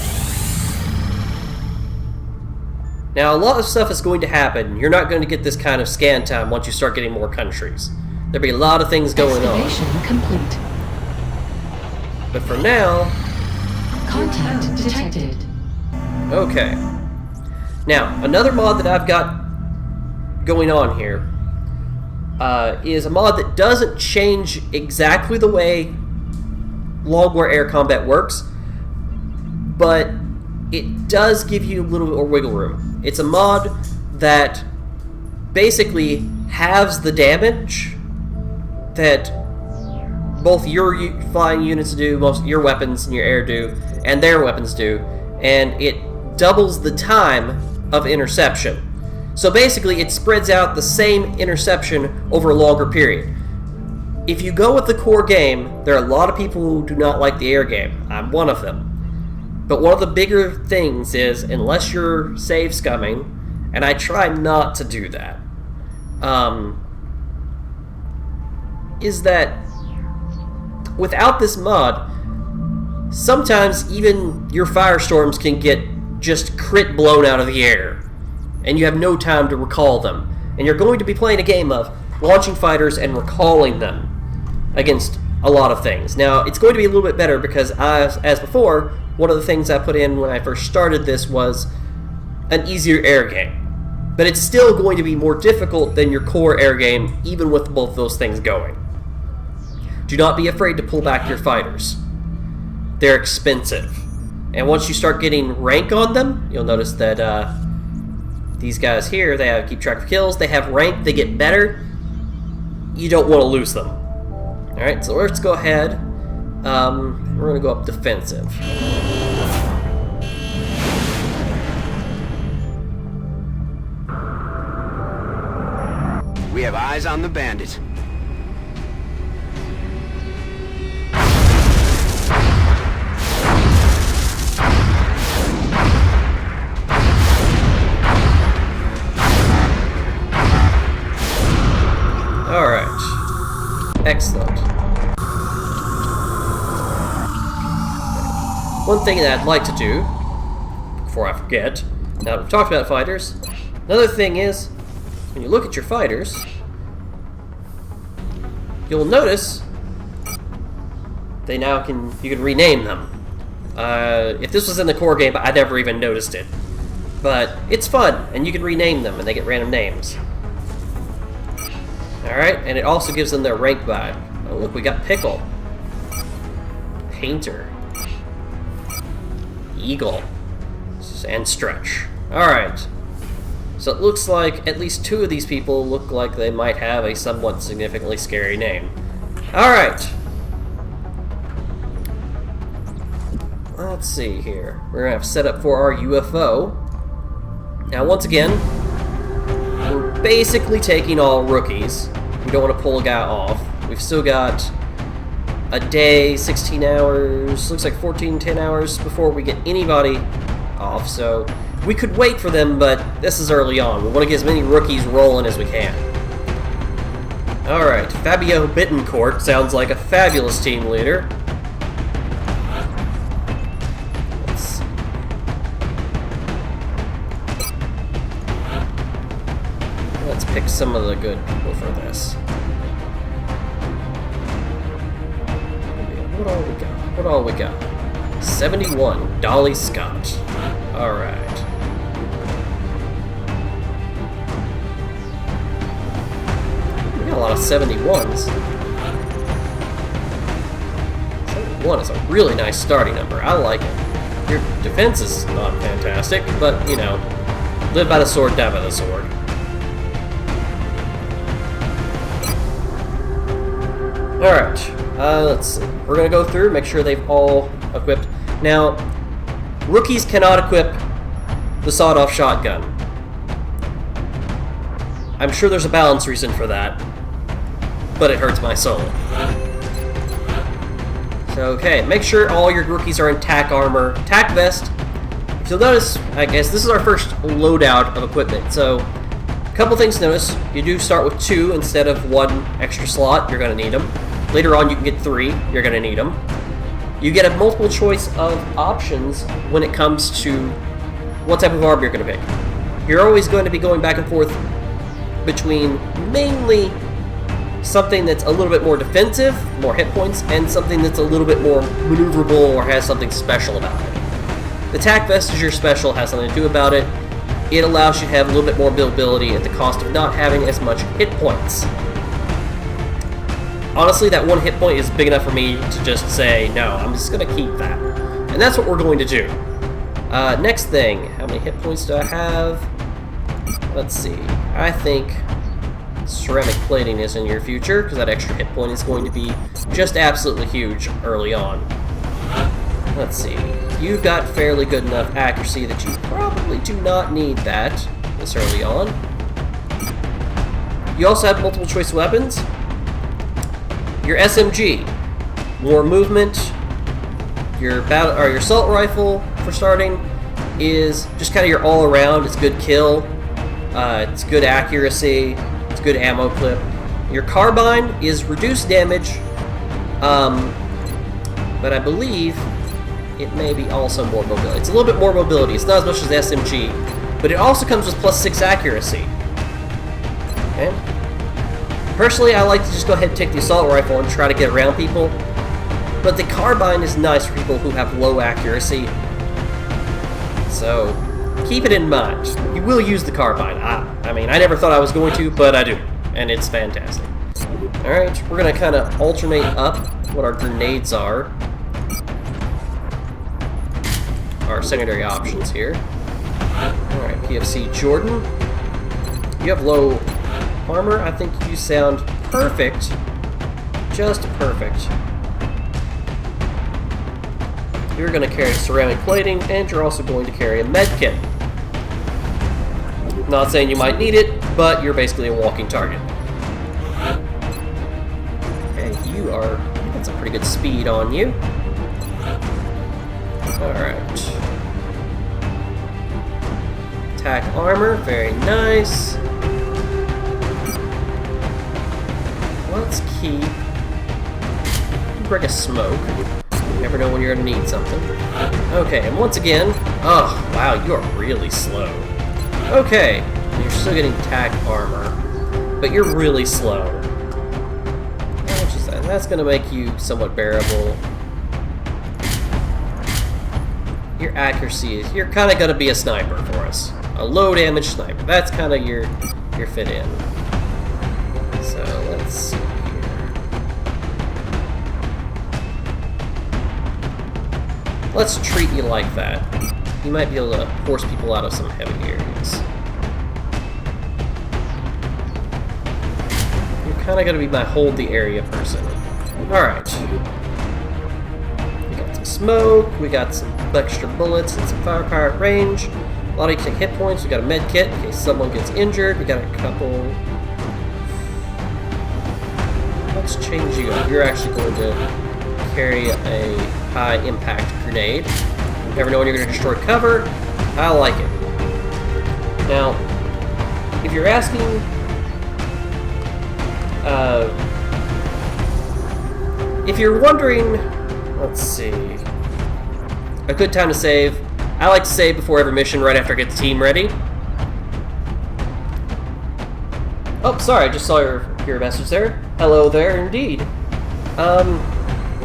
Now, a lot of stuff is going to happen. You're not going to get this kind of scan time once you start getting more countries. There'll be a lot of things going on. Excavation complete. But for now... Contact detected. Okay. Now, another mod that I've got going on here is a mod that doesn't change exactly the way long war air combat works, but it does give you a little bit more wiggle room. It's a mod that basically halves the damage that both your flying units do, most your weapons and your air do, and their weapons do, and it doubles the time of interception. So basically, it spreads out the same interception over a longer period. If you go with the core game, there are a lot of people who do not like the air game. I'm one of them. But one of the bigger things is, unless you're save scumming, and I try not to do that, is that without this mod, sometimes even your firestorms can get just crit blown out of the air, and you have no time to recall them. And you're going to be playing a game of launching fighters and recalling them against a lot of things. Now, it's going to be a little bit better because, as before, one of the things I put in when I first started this was an easier air game. But it's still going to be more difficult than your core air game, even with both those things going. Do not be afraid to pull back your fighters. They're expensive. And once you start getting rank on them, you'll notice that these guys here, they have keep track of kills, they have rank, they get better. You don't want to lose them. Alright, so let's go ahead. We're going to go up defensive. We have eyes on the bandit. Alright. Excellent. One thing that I'd like to do, before I forget, now that we've talked about fighters, another thing is, when you look at your fighters, you'll notice they now you can rename them. If this was in the core game, I never even noticed it. But it's fun, and you can rename them, and they get random names. Alright, and it also gives them their rank vibe. Oh, look, we got Pickle. Painter. Eagle. And Stretch. Alright. So it looks like at least 2 of these people look like they might have a somewhat significantly scary name. Alright. Let's see here. We're going to have set up for our UFO. Now, once again, we're basically taking all rookies. We don't want to pull a guy off. We've still got a day, 16 hours, looks like 14, 10 hours before we get anybody off, so we could wait for them, but this is early on. We want to get as many rookies rolling as we can. Alright, Fabio Bittencourt sounds like a fabulous team leader. Let's see. Let's pick some of the good people for this. What all we got? What all we got? 71, Dolly Scott. Alright. We got a lot of 71s. 71 is a really nice starting number. I like it. Your defense is not fantastic, but, you know, Live by the sword, die by the sword. Alright, let's see. We're going to go through, make sure they've all equipped. Now, rookies cannot equip the sawed-off shotgun. I'm sure there's a balance reason for that, but it hurts my soul. So, okay, make sure all your rookies are in tack armor, tack vest. If you'll notice, I guess this is our first loadout of equipment, so a couple things to notice. You do start with 2 instead of 1 extra slot. You're going to need them. Later on, you can get 3. You're going to need them. You get a multiple choice of options when it comes to what type of armor you're going to pick. You're always going to be going back and forth between mainly something that's a little bit more defensive, more hit points, and something that's a little bit more maneuverable or has something special about it. The tack vest is your special, has something to do about it. It allows you to have a little bit more buildability at the cost of not having as much hit points. Honestly, that 1 hit point is big enough for me to just say, no, I'm just going to keep that. And that's what we're going to do. Next thing, how many hit points do I have? Let's see. I think ceramic plating is in your future, because that extra hit point is going to be just absolutely huge early on. Let's see. You've got fairly good enough accuracy that you probably do not need that this early on. You also have multiple choice weapons. Your SMG, more movement. Your assault rifle, for starting, is just kind of your all-around. It's good kill. It's good accuracy. It's good ammo clip. Your carbine is reduced damage, but I believe it may be also more mobility. It's a little bit more mobility. It's not as much as the SMG, but it also comes with +6 accuracy. Okay. Personally, I like to just go ahead and take the assault rifle and try to get around people, but the carbine is nice for people who have low accuracy. So keep it in mind. You will use the carbine. I mean, I never thought I was going to, but I do, and it's fantastic. Alright, we're going to kind of alternate up what our grenades are. Our secondary options here. Alright, PFC Jordan. You have low armor. I think you sound perfect. Just perfect. You're going to carry ceramic plating, and you're also going to carry a med kit. Not saying you might need it, but you're basically a walking target. Okay, you got some pretty good speed on you. Alright. Attack armor, very nice. Let's keep... bring a smoke. You never know when you're going to need something. Okay, and once again... oh, wow, you are really slow. Okay, you're still getting tack armor, but you're really slow. How much is that? That's going to make you somewhat bearable. Your accuracy is... you're kind of going to be a sniper for us. A low damage sniper. That's kind of your fit in. So, let's see here. Let's treat you like that. You might be able to force people out of some heavy areas. You're kind of going to be my hold the area person. Alright. We got some smoke, we got some extra bullets and some firepower at range. A lot of you take hit points. We got a med kit in case someone gets injured. We got a couple. Let's change you up. You're actually going to carry a high impact grenade. You never know when you're going to destroy cover. I like it. Now, if you're asking, if you're wondering, let's see, a good time to save. I like to save before every mission, right after I get the team ready. Oh, sorry, I just saw your message there. Hello there, indeed.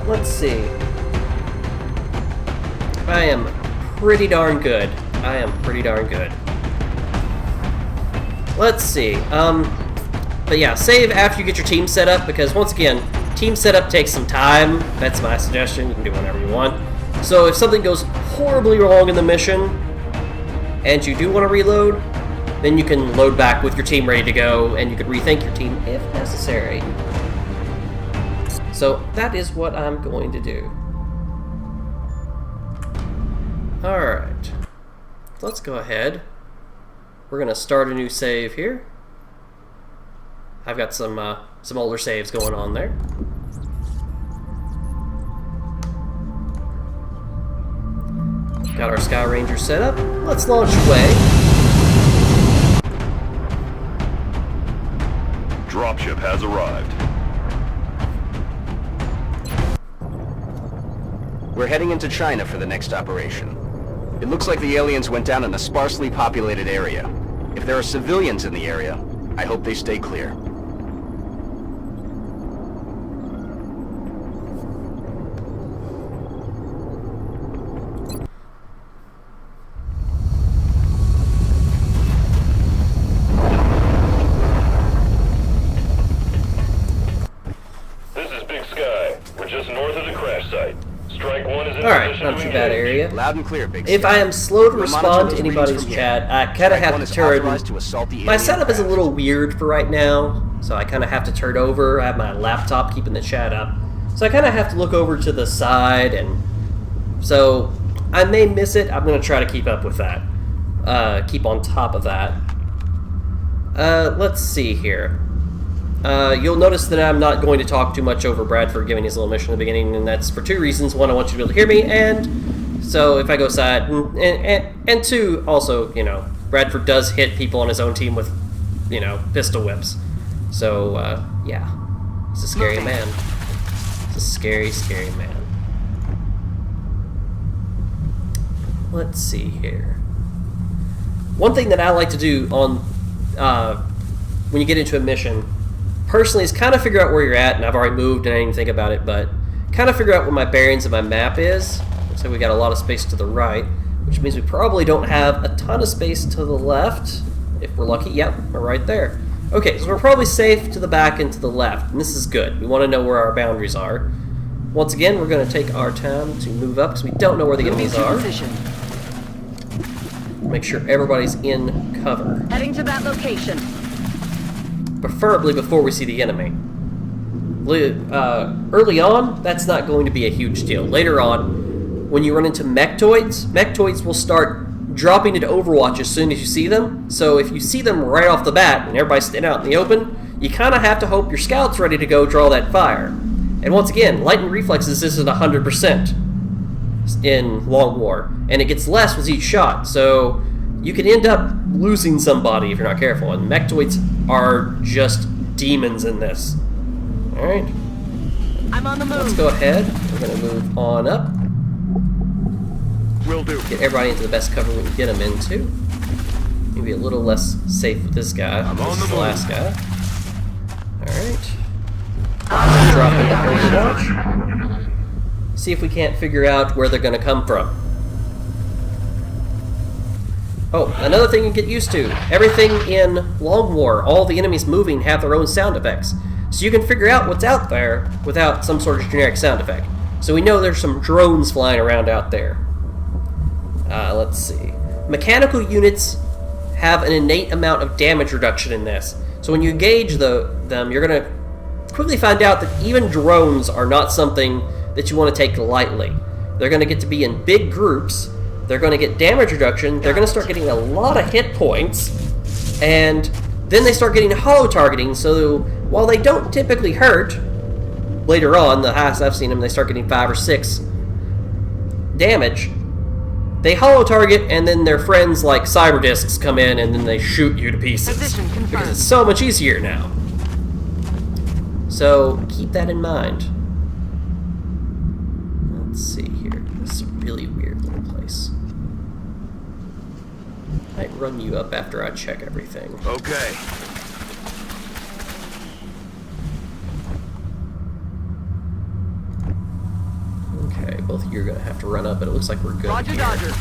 Let's see. I am pretty darn good. I am pretty darn good. Let's see. But yeah, save after you get your team set up, because once again, team setup takes some time. That's my suggestion. You can do whatever you want. So if something goes horribly wrong in the mission, and you do want to reload, then you can load back with your team ready to go, and you can rethink your team if necessary. So that is what I'm going to do. Alright. Let's go ahead. We're going to start a new save here. I've got some older saves going on there. Got our Sky Ranger set up. Let's launch away. Dropship has arrived. We're heading into China for the next operation. It looks like the aliens went down in a sparsely populated area. If there are civilians in the area, I hope they stay clear. This is Big Sky. We're just north of the crash site. Strike 1 is in Alright, position not to too bad engage. area. Loud and clear, Big If Sky. I am slow to We'll monitor respond to those anybody's readings from chat, here. I kind of Strike have 1 to is turn. authorized to assault the My alien setup is a craft. little weird for right now, so I kind of have to turn over. I have my laptop keeping the chat up, so I kind of have to look over to the side, and so I may miss it. I'm going to try to keep up with that, keep on top of that. Let's see here. You'll notice that I'm not going to talk too much over Bradford giving his little mission in the beginning, and that's for two reasons. One, I want you to be able to hear me, and so if I go side, and two, also, you know, Bradford does hit people on his own team with, you know, pistol whips. So, yeah. He's a scary man. He's a scary, scary man. Let's see here. One thing that I like to do on, when you get into a mission, personally, is kind of figure out where you're at, and I've already moved and I didn't even think about it, but kind of figure out where my bearings of my map is. Looks like we got a lot of space to the right, which means we probably don't have a ton of space to the left. If we're lucky, yep, we're right there. Okay, so we're probably safe to the back and to the left, and this is good. We want to know where our boundaries are. Once again, we're going to take our time to move up, because we don't know where the enemies are. Make sure everybody's in cover. Heading to that location. Preferably before we see the enemy. Early on, that's not going to be a huge deal. Later on, when you run into mechtoids will start dropping into Overwatch as soon as you see them. So if you see them right off the bat and everybody's standing out in the open, you kind of have to hope your scout's ready to go draw that fire. And once again, lightning reflexes isn't 100% in Long War, and it gets less with each shot. So you can end up losing somebody if you're not careful, and mechtoids are just demons in this. Alright. I'm on the move. Let's go ahead. We're going to move on up. Will do. Get everybody into the best cover we can get them into. Maybe a little less safe with this guy. This is the last guy. Alright. Drop into Overwatch. See if we can't figure out where they're going to come from. Oh, another thing you get used to. Everything in Long War, all the enemies moving have their own sound effects. So you can figure out what's out there without some sort of generic sound effect. So we know there's some drones flying around out there. Let's see. Mechanical units have an innate amount of damage reduction in this. So when you engage them, you're going to quickly find out that even drones are not something that you want to take lightly. They're going to get to be in big groups. They're going to get damage reduction. They're going to start getting a lot of hit points. And then they start getting hollow targeting. So while they don't typically hurt, later on, the highest I've seen them, they start getting 5 or 6 damage. They hollow target, and then their friends like cyber discs come in, and then they shoot you to pieces. Because it's so much easier now. So keep that in mind. Let's see here. This is a really weird little place. I might run you up after I check everything. Okay. Okay, both of you are going to have to run up, but it looks like we're good. Roger, here. Dodger.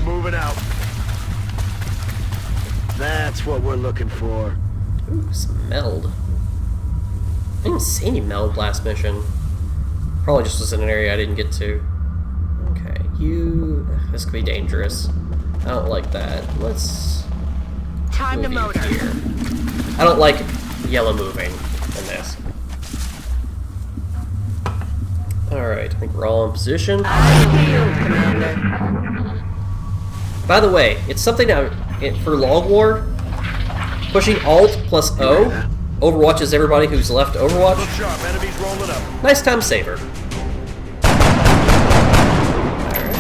Moving out. That's what we're looking for. Ooh, some meld. I didn't see any meld last mission. Probably just was in an area I didn't get to. Okay. This could be dangerous. I don't like that. Let's Time to move you motor. here. I don't like yellow moving in this. Alright, I think we're all in position. Commander. By the way, it's something now for Long War, pushing Alt plus O overwatches everybody who's left Overwatch. Look sharp, enemies rolling up. Nice time saver.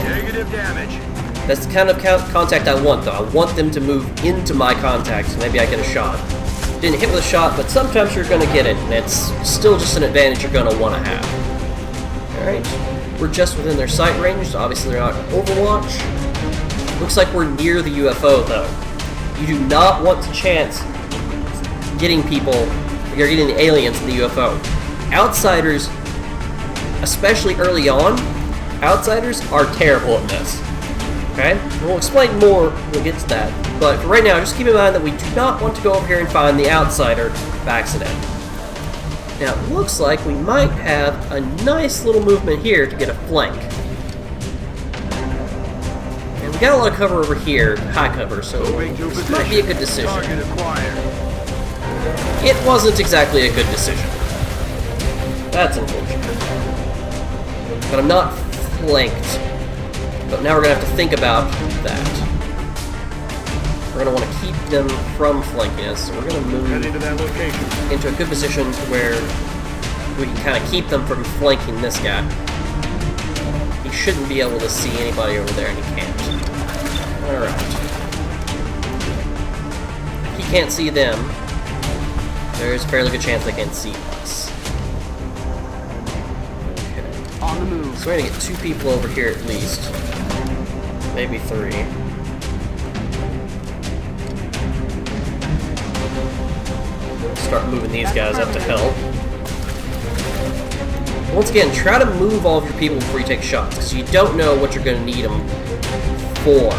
Negative damage. That's the kind of contact I want, though. I want them to move into my contact, so maybe I get a shot. Didn't hit with a shot, but sometimes you're going to get it, and it's still just an advantage you're going to want to have. Alright, we're just within their sight range, so obviously they're not Overwatch. Looks like we're near the UFO, though. You do not want to chance getting you're getting the aliens in the UFO. Outsiders, especially early on, outsiders are terrible at this. Okay? And we'll explain more when we get to that. But for right now, just keep in mind that we do not want to go over here and find the outsider by accident. Now, it looks like we might have a nice little movement here to get a flank. And we got a lot of cover over here, high cover, so this might be a good decision. Target acquired. It wasn't exactly a good decision. That's unfortunate. But I'm not flanked. But now we're going to have to think about that. We're going to want to keep them from flanking us, so we're going to move Head into that location. into a good position where we can kind of keep them from flanking this guy. He shouldn't be able to see anybody over there, and he can't. Alright. If he can't see them, there's a fairly good chance they can't see us. Okay. On the move. So we're going to get 2 people over here at least. Maybe 3. Start moving these guys up to help. Once again, try to move all of your people before you take shots, because you don't know what you're going to need them for.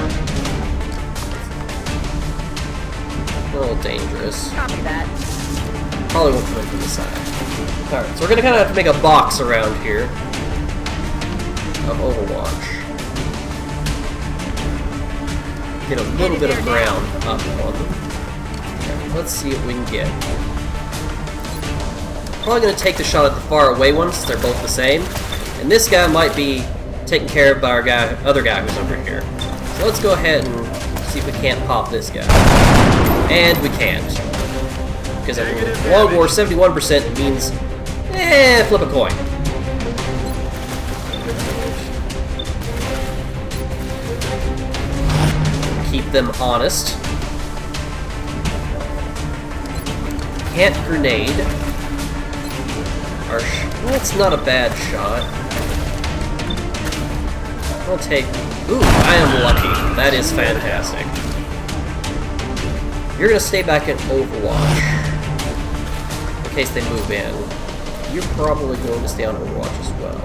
A little dangerous. Copy that. Probably won't come in from the side. Alright, so we're going to kind of have to make a box around here of Overwatch. Get a little bit of ground up on them. Okay, let's see what we can get. Probably going to take the shot at the far away ones, since they're both the same. And this guy might be taken care of by our other guy who's over here. So let's go ahead and see if we can't pop this guy. And we can't. Because in Long War, 71% means, flip a coin. Keep them honest. Can't grenade. That's not a bad shot. I'll take... Ooh, I am lucky. That is fantastic. You're going to stay back in Overwatch. In case they move in. You're probably going to stay on Overwatch as well.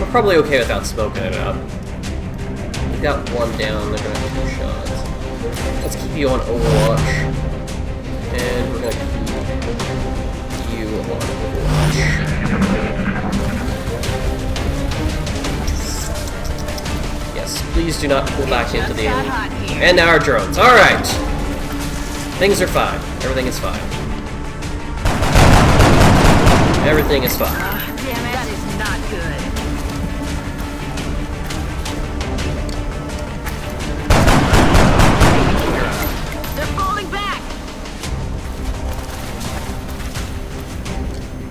We're probably okay without smoking it up. We've got 1 down, they're going to have 2 shots. Let's keep you on Overwatch. And we're going to keep you on Overwatch. Yes, please do not pull back into the enemy. And now our drones. Alright! Things are fine. Everything is fine. Everything is fine. Damn it. That is not good. They're falling back.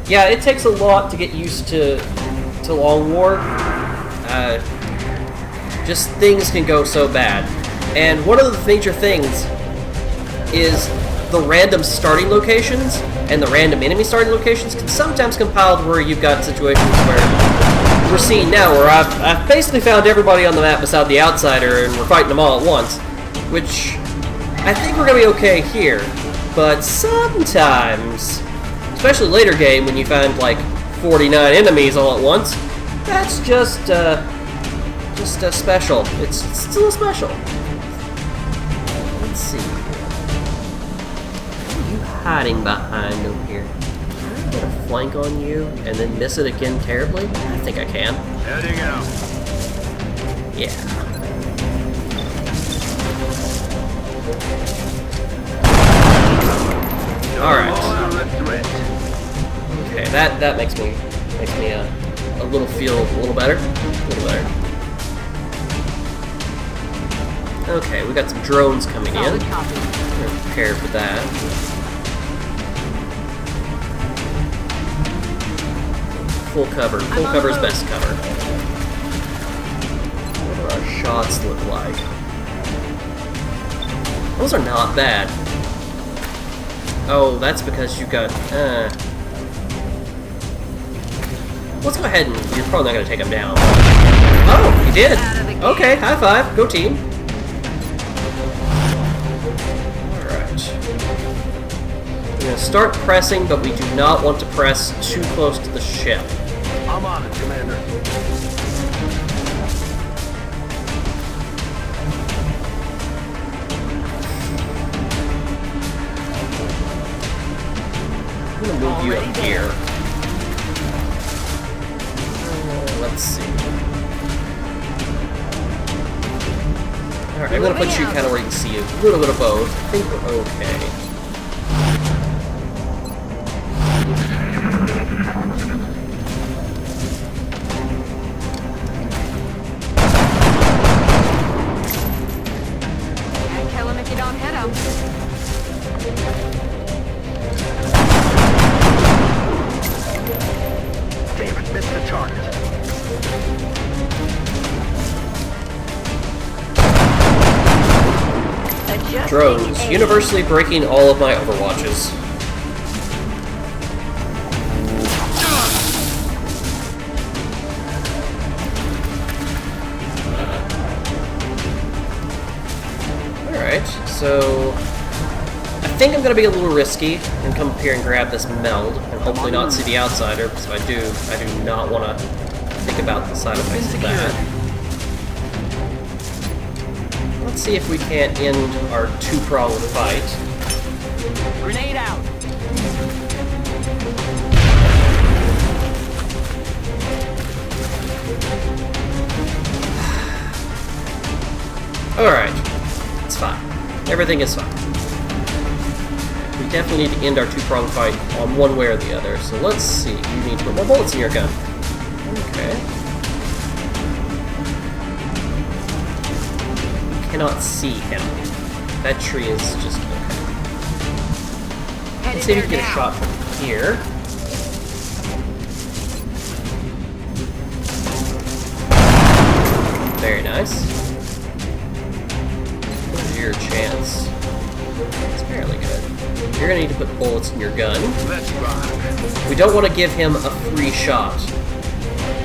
Yeah, it takes a lot to get used to Long War. Just things can go so bad. And one of the major things is the random starting locations and the random enemy starting locations can sometimes compile to where you've got situations where we're seeing now where I've basically found everybody on the map beside the outsider and we're fighting them all at once, which I think we're going to be okay here. But sometimes, especially later game when you find like 49 enemies all at once, that's just special. It's still special. Let's see. What are you hiding behind over here? Put a flank on you and then miss it again terribly? I think I can. Heading out. Yeah. Alright. Okay, that makes me a little feel a little better. A little better. Okay, we got some drones coming in. Solid copy. We're prepared for that. Full cover. Full cover is best cover. What do our shots look like? Those are not bad. Oh, that's because you got... Let's go ahead and... You're probably not going to take him down. Oh, you did! Okay, high five. Go team. Alright. We're going to start pressing, but we do not want to press too close to the ship. I'm on it, Commander. I'm going to move you up here. Let's see. Alright, I'm going to put you kind of where you can see a little bit of both. I think we're okay. Can't kill him if you don't hit him. Damn it, missed the target. Drones, universally breaking all of my overwatches. Alright, so I think I'm going to be a little risky and come up here and grab this meld and hopefully not see the outsider, because if I do not want to think about the side effects of that. Let's see if we can't end our two-pronged fight. Grenade out. Alright. It's fine. Everything is fine. We definitely need to end our two-pronged fight on one way or the other, so let's see. You need to put more bullets in your gun. Okay. Cannot see him. That tree is just okay. Let's see if we can get a shot from here. Very nice. What is your chance? It's fairly good. You're gonna need to put bullets in your gun. Let's rock. We don't want to give him a free shot.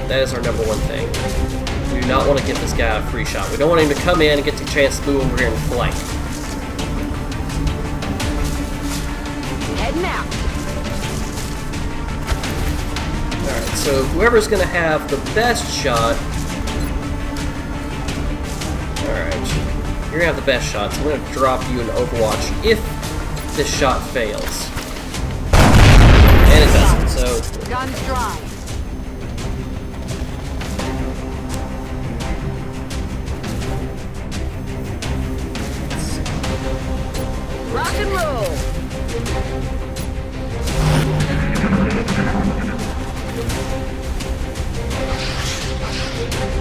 That is our number one thing. We do not want to give this guy a free shot. We don't want him to come in and get the chance to move over here and flank. Heading out. Alright, so whoever's going to have the best shot... Alright, you're going to have the best shot, so I'm going to drop you in Overwatch if this shot fails. And it doesn't, so... Guns dry. Rock and roll.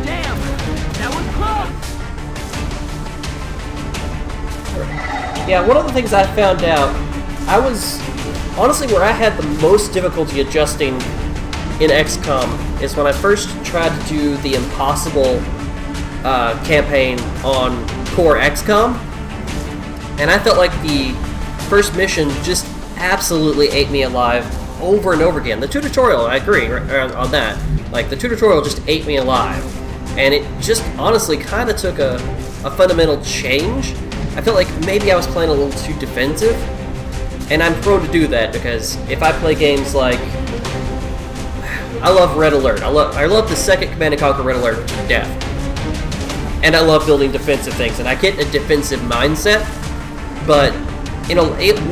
Damn, that was close. Yeah, one of the things I found out, I was... Honestly, where I had the most difficulty adjusting in XCOM is when I first tried to do the impossible campaign on core XCOM. And I felt like the first mission just absolutely ate me alive over and over again. The tutorial, I agree on that. Like, the tutorial just ate me alive. And it just honestly kind of took a fundamental change. I felt like maybe I was playing a little too defensive. And I'm prone to do that because if I play games like... I love Red Alert. I love the second Command & Conquer Red Alert to death. And I love building defensive things. And I get a defensive mindset. But in a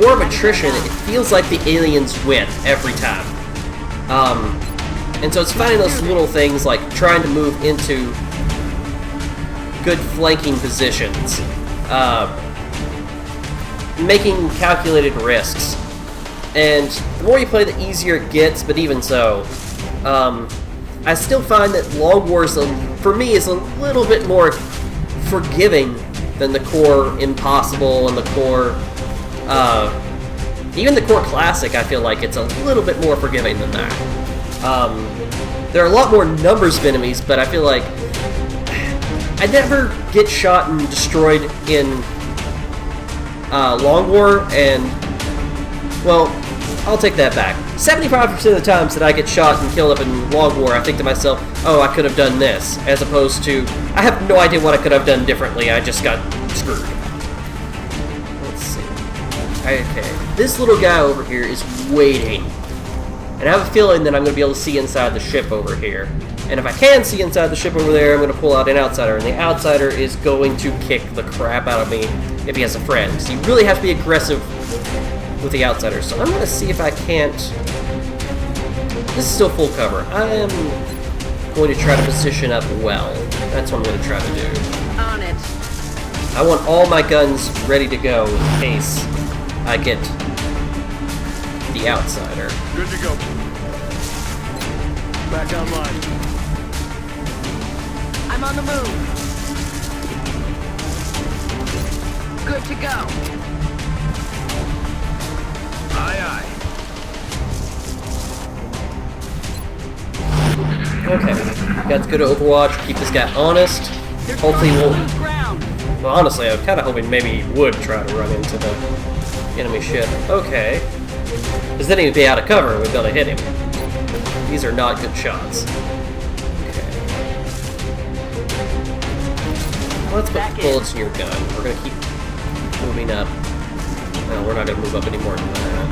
war of attrition, it feels like the aliens win every time. And so it's finding those little things like trying to move into good flanking positions, making calculated risks. And the more you play, the easier it gets, but even so, I still find that Long Wars, for me, is a little bit more forgiving than the core Impossible and the core, even the core Classic. I feel like it's a little bit more forgiving than that. There are a lot more numbers of enemies, but I feel like I never get shot and destroyed in Long War, and, well, I'll take that back. 75% of the times that I get shot and killed up in Long War, I think to myself, oh, I could have done this, as opposed to, I have no idea what I could have done differently, I just got screwed. Let's see. Okay, this little guy over here is waiting. And I have a feeling that I'm going to be able to see inside the ship over here. And if I can see inside the ship over there, I'm going to pull out an outsider. And the outsider is going to kick the crap out of me if he has a friend. So you really have to be aggressive with the outsider. So I'm going to see if I can't... This is still full cover. I am going to try to position up well. That's what I'm going to try to do. On it. I want all my guns ready to go in case I get the outsider. Good to go. Back online. I'm on the move. Good to go. Aye, aye. Okay, got to go to Overwatch, keep this guy honest. Hopefully he won't... Ground. Well, honestly, I was kind of hoping maybe he would try to run into the enemy ship. Okay. Because then he'd be out of cover and we'd be able to hit him. These are not good shots. Okay. Let's put bullets in your gun. We're going to keep moving up. No, we're not going to move up any more than that.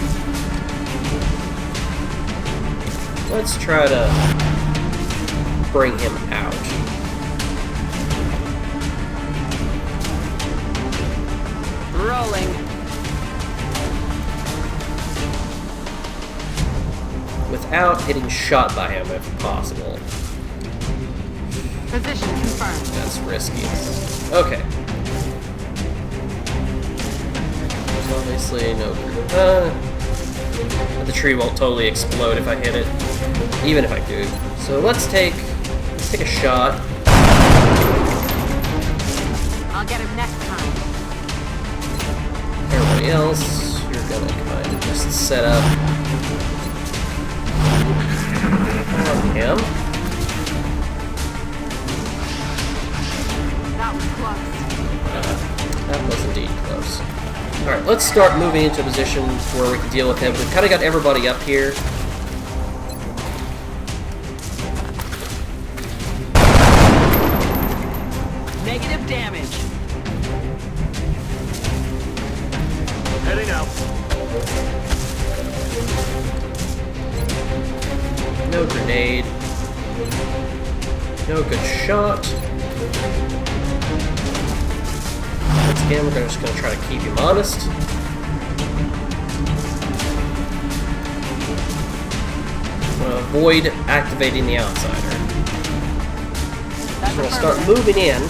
Let's try to bring him out. Rolling. Without getting shot by him, if possible. Position confirmed. That's risky. Okay. Obviously, no. But the tree won't totally explode if I hit it, even if I do. So let's take a shot. I'll get him next time. Everybody else, you're gonna kind of just set up on him. That was close. That was indeed close. Alright, let's start moving into a position where we can deal with him. We've kind of got everybody up here. Negative damage. Heading out. No grenade. No good shot. Once again, we're just going to try to keep him honest. Avoid activating the outsider. So we're going to start moving in.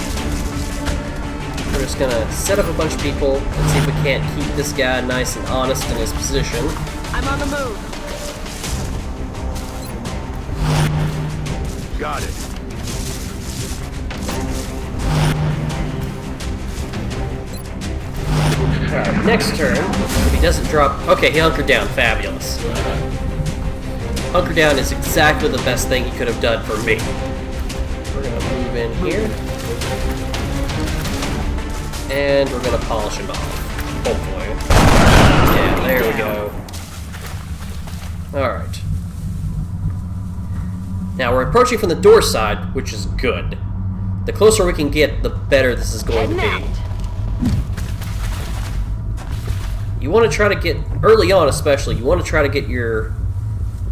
We're just going to set up a bunch of people and see if we can't keep this guy nice and honest in his position. I'm on the move. Got it. Alright, next turn, if he doesn't drop... Okay, he hunkered down. Fabulous. Hunker down is exactly the best thing he could have done for me. We're going to move in here. And we're going to polish him off. Hopefully. Yeah, there we go. Alright. Now, we're approaching from the door side, which is good. The closer we can get, the better this is going to be. You want to try to get, early on especially, you want to try to get your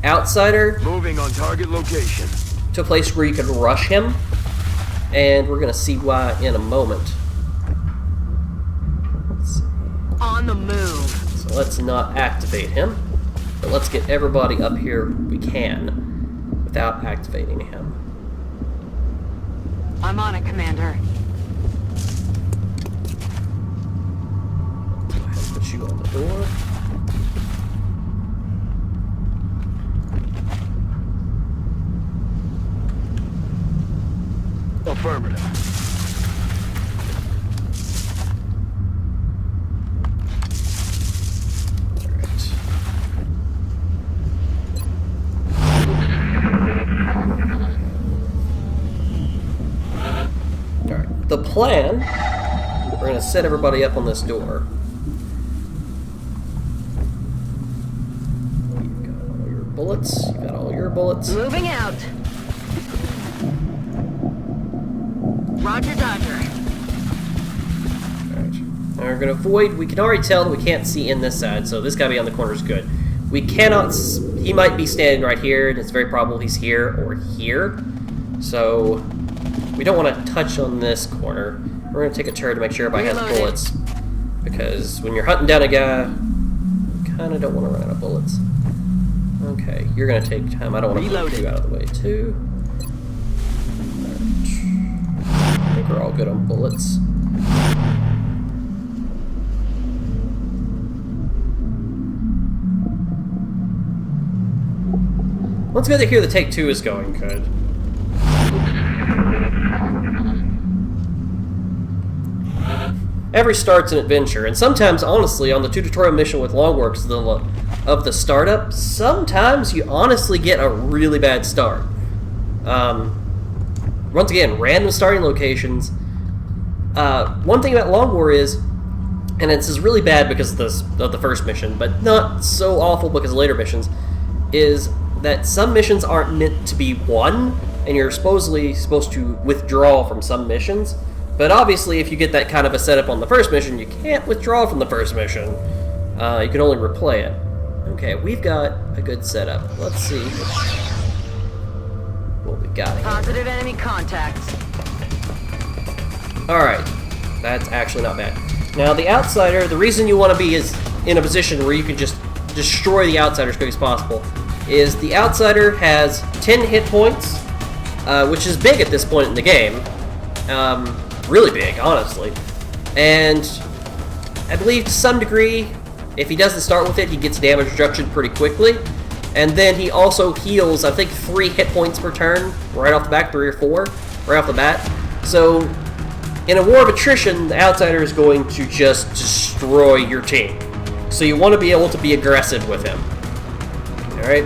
outsider Moving on target location. to a place where you can rush him. And we're going to see why in a moment. On the move. So let's not activate him. But let's get everybody up here we can without activating him. I'm on it, Commander. Go ahead and put you on the door. Affirmative. Alright, the plan, we're going to set everybody up on this door. You've got all your bullets, you've got all your bullets. Moving out. Roger, Dodger. Alright, now we're going to avoid, we can already tell that we can't see in this side, so this guy be on the corner is good. We cannot, he might be standing right here, and it's very probable he's here or here. So, we don't want to touch on this corner. We're going to take a turn to make sure everybody has Reloaded. bullets. Because when you're hunting down a guy, you kind of don't want to run out of bullets. Okay, you're going to take time. I don't want to move you out of the way, too. Alright. I think we're all good on bullets. Let's go to hear the take two is going good. Every start's an adventure, and sometimes, honestly, on the tutorial mission with Longworks of the startup, sometimes you honestly get a really bad start. Once again, random starting locations. One thing about Long War is, and this is really bad because of the first mission, but not so awful because of later missions, is that some missions aren't meant to be won, and you're supposedly supposed to withdraw from some missions. But obviously, if you get that kind of a setup on the first mission, you can't withdraw from the first mission. You can only replay it. Okay, we've got a good setup. Let's see what we got here. Positive enemy contact. Alright, that's actually not bad. Now, the Outsider, the reason you want to be is in a position where you can just destroy the Outsider as quick as possible, is the Outsider has 10 hit points, which is big at this point in the game. Really big, honestly. And I believe to some degree, if he doesn't start with it, he gets damage reduction pretty quickly. And then he also heals, I think, 3 hit points per turn, right off the bat, 3 or 4, right off the bat. So, in a war of attrition, the Outsider is going to just destroy your team. So you want to be able to be aggressive with him. Alright?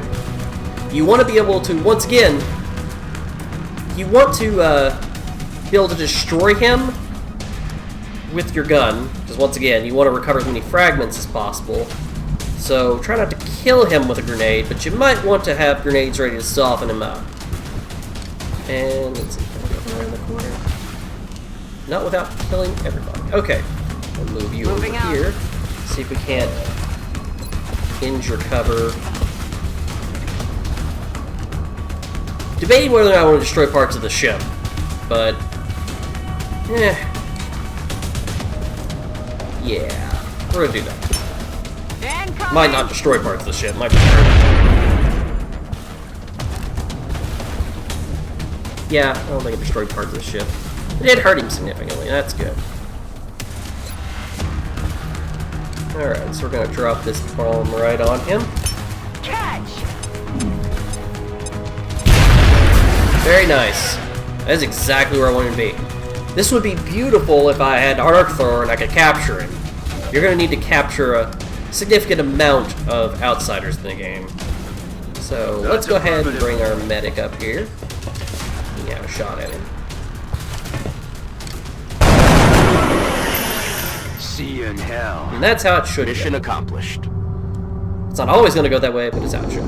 You want to be able to, once again, you want to be able to destroy him with your gun, because once again, you want to recover as many fragments as possible. So try not to kill him with a grenade, but you might want to have grenades ready to soften him up. And let's see, can I go around the corner? Not without killing everybody. Okay, we'll move you Moving over out. here. See if we can't injure cover. Debating whether or not I want to destroy parts of the ship, but yeah, we're gonna do that. Incoming. Might not destroy parts of the ship, might be hurt. Yeah, I don't think it destroyed parts of the ship. It did hurt him significantly, that's good. Alright, so we're gonna drop this bomb right on him. Catch. Very nice. That's exactly where I wanted to be. This would be beautiful if I had Arc Thrower and I could capture him. You're going to need to capture a significant amount of Outsiders in the game. So let's go ahead and bring our medic up here. We have a shot at him. See you in hell. And that's how it should Mission go. accomplished. It's not always going to go that way, but it's how it should.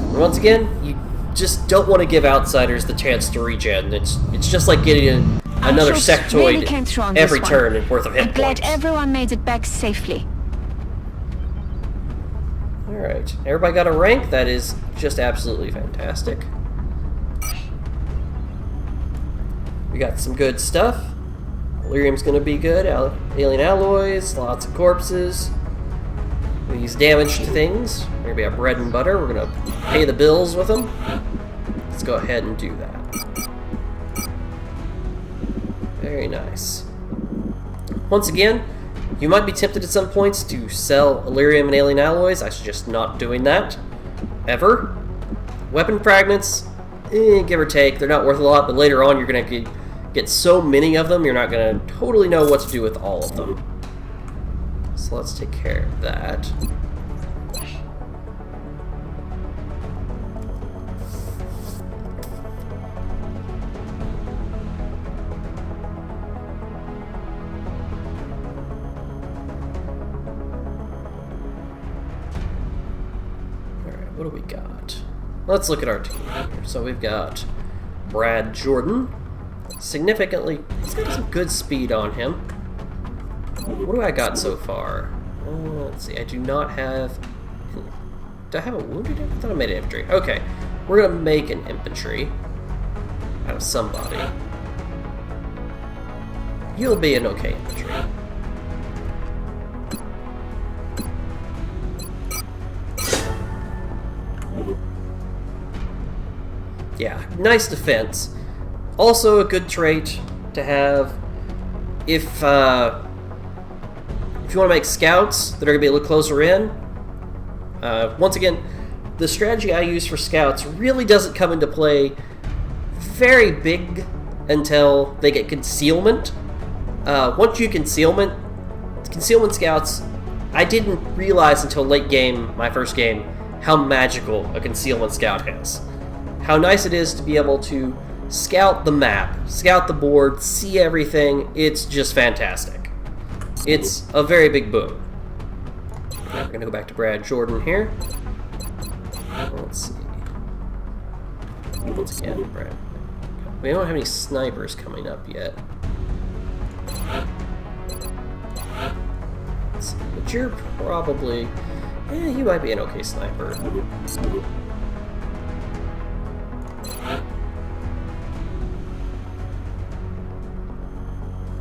And once again, you just don't want to give Outsiders the chance to regen. It's just like getting another Our troops really came through on sectoid every this turn and worth of hit I'm glad points. everyone made it back safely. Alright, everybody got a rank? That is just absolutely fantastic. We got some good stuff. Lyrium's gonna be good. Alien alloys, lots of corpses. These damage to things are gonna be our bread and butter. We're gonna pay the bills with them. Let's go ahead and do that. Very nice. Once again, you might be tempted at some points to sell Illyrium and alien alloys. I suggest not doing that. Ever. Weapon fragments, give or take, they're not worth a lot, but later on you're going to get so many of them, you're not going to totally know what to do with all of them. So let's take care of that. Alright, what do we got? Let's look at our team here. So we've got Brad Jordan. Significantly, he's got some good speed on him. What do I got so far? Let's see, I do not have... Do I have a wounded? I thought I made an infantry. Okay, we're going to make an infantry out of somebody. You'll be an okay infantry. Yeah, nice defense. Also a good trait to have if you want to make scouts that are going to be a little closer in. Once again, the strategy I use for scouts really doesn't come into play very big until they get concealment. Once you concealment scouts, I didn't realize until late game, my first game, how magical a concealment scout is. How nice it is to be able to scout the map, scout the board, see everything. It's just fantastic. It's a very big boon. We're going to go back to Brad Jordan here. Let's see. Once again, Brad. We don't have any snipers coming up yet. Let's see. But you're probably... you might be an okay sniper.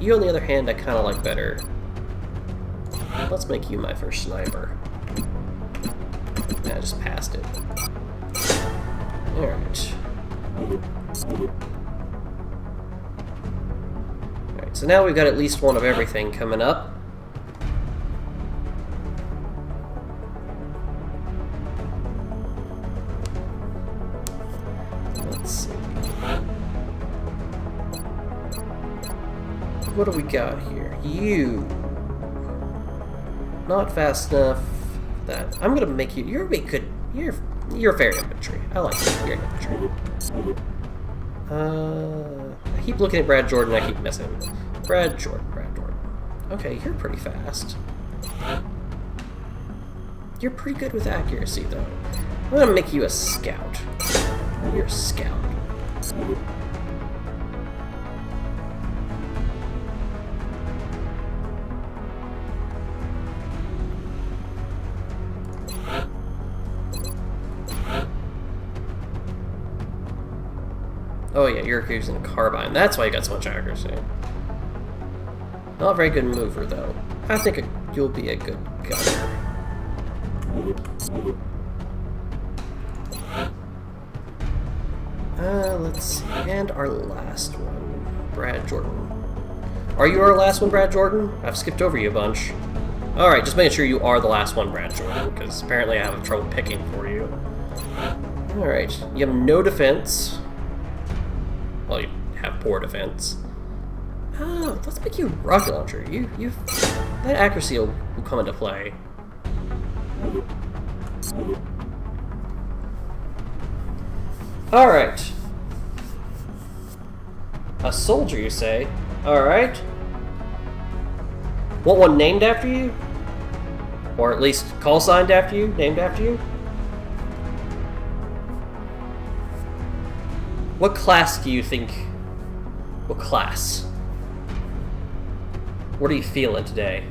You, on the other hand, I kind of like better. Let's make you my first sniper. Yeah, I just passed it. Alright. Alright, so now we've got at least one of everything coming up. Let's see. What do we got here? You. Not fast enough. That I'm gonna make you. You're a good. You're fair infantry. I like you. You're an infantry. I keep looking at Brad Jordan. I keep missing him. Brad Jordan. Okay, you're pretty fast. You're pretty good with accuracy, though. I'm gonna make you a scout. You're a scout. Oh yeah, you're using a carbine. That's why you got so much accuracy. Not a very good mover, though. I think you'll be a good gunner. Let's see. And our last one, Brad Jordan. Are you our last one, Brad Jordan? I've skipped over you a bunch. Alright, just making sure you are the last one, Brad Jordan, because apparently I have trouble picking for you. Alright, you have no defense. Well, you have poor defense. Let's make you a rocket launcher. That accuracy will come into play. Alright. A soldier, you say? Alright. Want one named after you? Or at least call signed after you? Named after you? What class do you think? What class? What are you feeling today?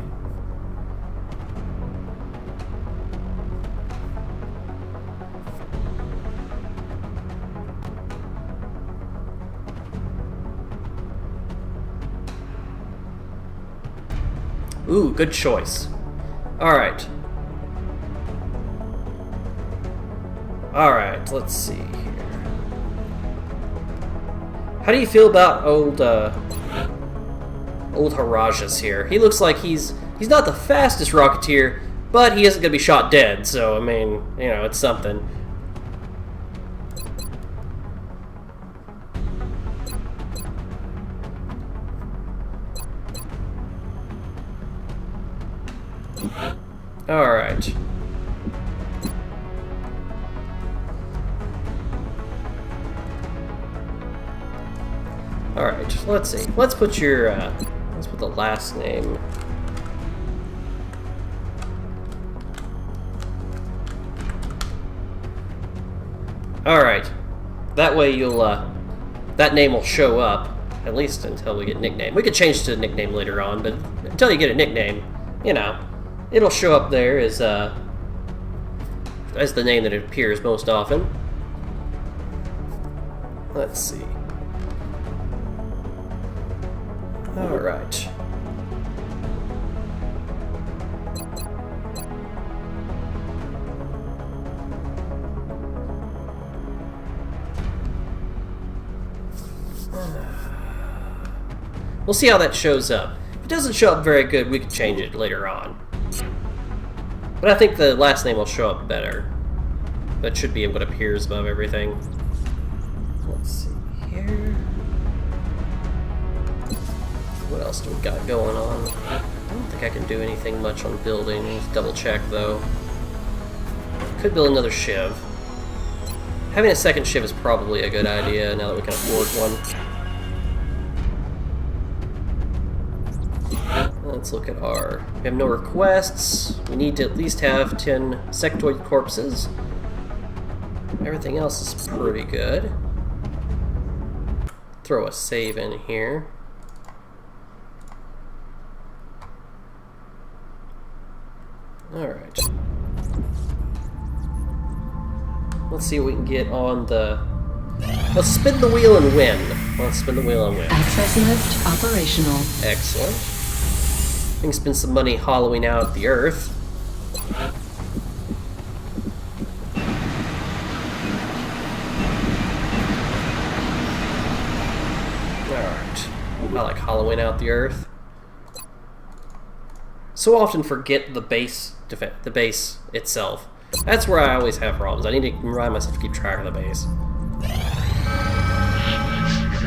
Ooh, good choice. Alright. Alright, let's see here. How do you feel about old Harajas here? He looks like he's not the fastest Rocketeer, but he isn't going to be shot dead, so, I mean, you know, it's something. Alright. Alright, let's see. Let's put your, let's put the last name. Alright. That way you'll, that name will show up, at least until we get a nickname. We could change it to a nickname later on, but until you get a nickname, you know, it'll show up there as the name that appears most often. Let's see. Alright. We'll see how that shows up. If it doesn't show up very good, we can change it later on. But I think the last name will show up better. That should be what appears above everything. Let's see here. What else do we got going on? I don't think I can do anything much on building. Let's double check though. Could build another shiv. Having a second shiv is probably a good idea now that we can afford one. Let's look at our... We have no requests. We need to at least have 10 sectoid corpses. Everything else is pretty good. Throw a save in here. Alright. Let's see what we can get on the... Let's spin the wheel and win. Let's spin the wheel and win. Access lift operational. Excellent. We can spend some money hollowing out the Earth. Alright. I like hollowing out the Earth. So often forget the base itself. That's where I always have problems. I need to remind myself to keep track of the base.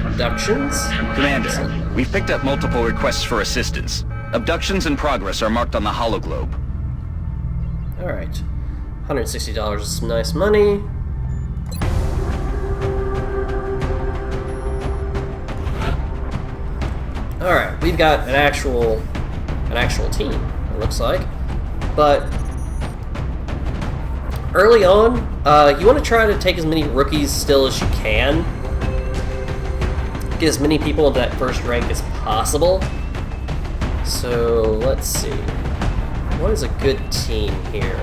Abductions? Commander, we've picked up multiple requests for assistance. Abductions in progress are marked on the hologlobe. Alright. $160 is some nice money. Alright, we've got an actual team, it looks like. But early on, you want to try to take as many rookies still as you can. Get as many people into that first rank as possible. So, let's see. What is a good team here?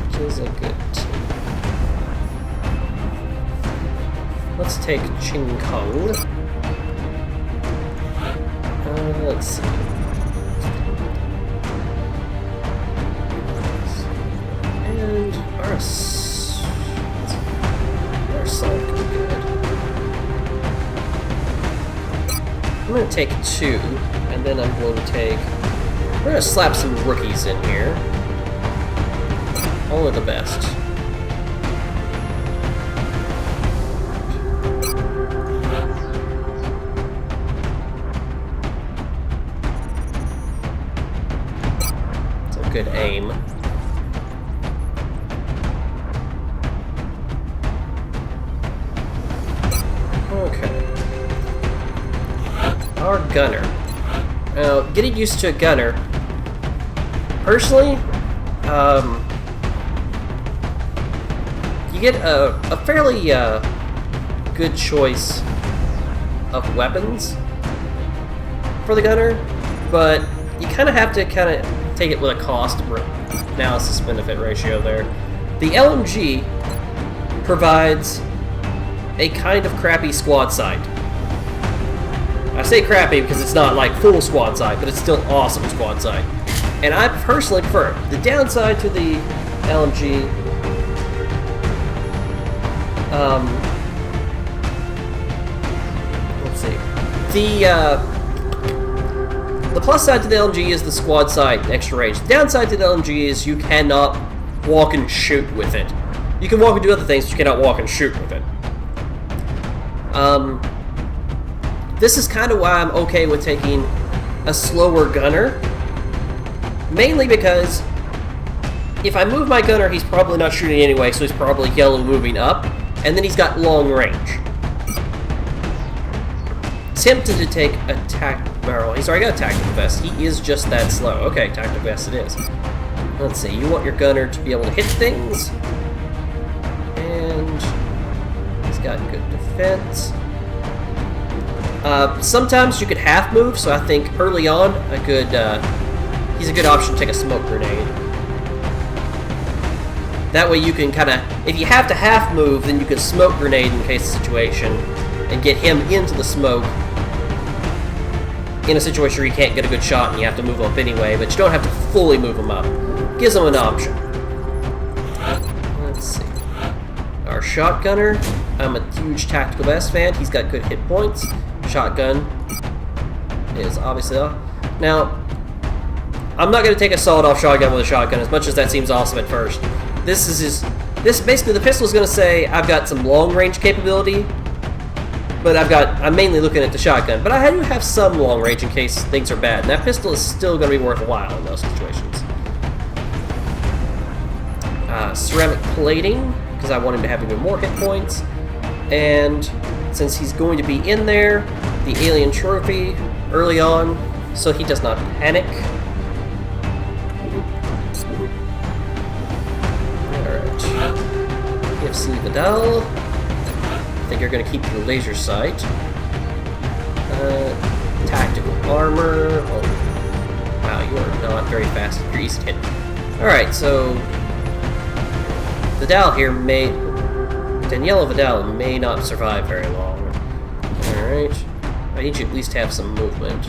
Which is a good team? Let's take Ching Kong. Let's see. And our salt could be good. I'm going to take 2, and then I'm going to take... We're going to slap some rookies in here. All of the best. It's a good aim. Okay. Our gunner. Now, getting used to a gunner. Personally, you get a fairly good choice of weapons for the gunner, but you kind of have to take it with a cost analysis-benefit ratio there. The LMG provides a kind of crappy squad sight. I say crappy because it's not like full squad sight, but it's still awesome squad sight. And I personally prefer it. The downside to the LMG, let's see. The plus side to the LMG is the squad sight extra range. The downside to the LMG is you cannot walk and shoot with it. You can walk and do other things, but you cannot walk and shoot with it. This is kind of why I'm okay with taking a slower gunner. Mainly because if I move my gunner, he's probably not shooting anyway, so he's probably yellow moving up, and then he's got long range. Tempted to take a barrel. He's already got a tactical vest. He is just that slow. Okay, tactical vest it is. Let's see. You want your gunner to be able to hit things, and he's got good defense. Sometimes you could half move, so I think early on he's a good option to take a smoke grenade. That way you can kind of, if you have to half move, then you can smoke grenade in case of situation and get him into the smoke in a situation where you can't get a good shot and you have to move up anyway, but you don't have to fully move him up. Gives him an option. Let's see. Our shotgunner, I'm a huge tactical vest fan. He's got good hit points. Shotgun is obviously off. Now, I'm not going to take a sawed-off shotgun with a shotgun, as much as that seems awesome at first. This basically, the pistol is going to say I've got some long-range capability, but I'm mainly looking at the shotgun. But I do have some long range in case things are bad, and that pistol is still going to be worthwhile in those situations. Ceramic plating, because I want him to have even more hit points, and since he's going to be in there, the alien trophy early on, so he does not panic. Alright. FC Vidal. I think you're going to keep your laser sight. Tactical armor. Oh. Wow, you are not very fast. You're easy to hit. Alright, so Vidal here Daniela Vidal may not survive very long. Alright. I need you to at least have some movement.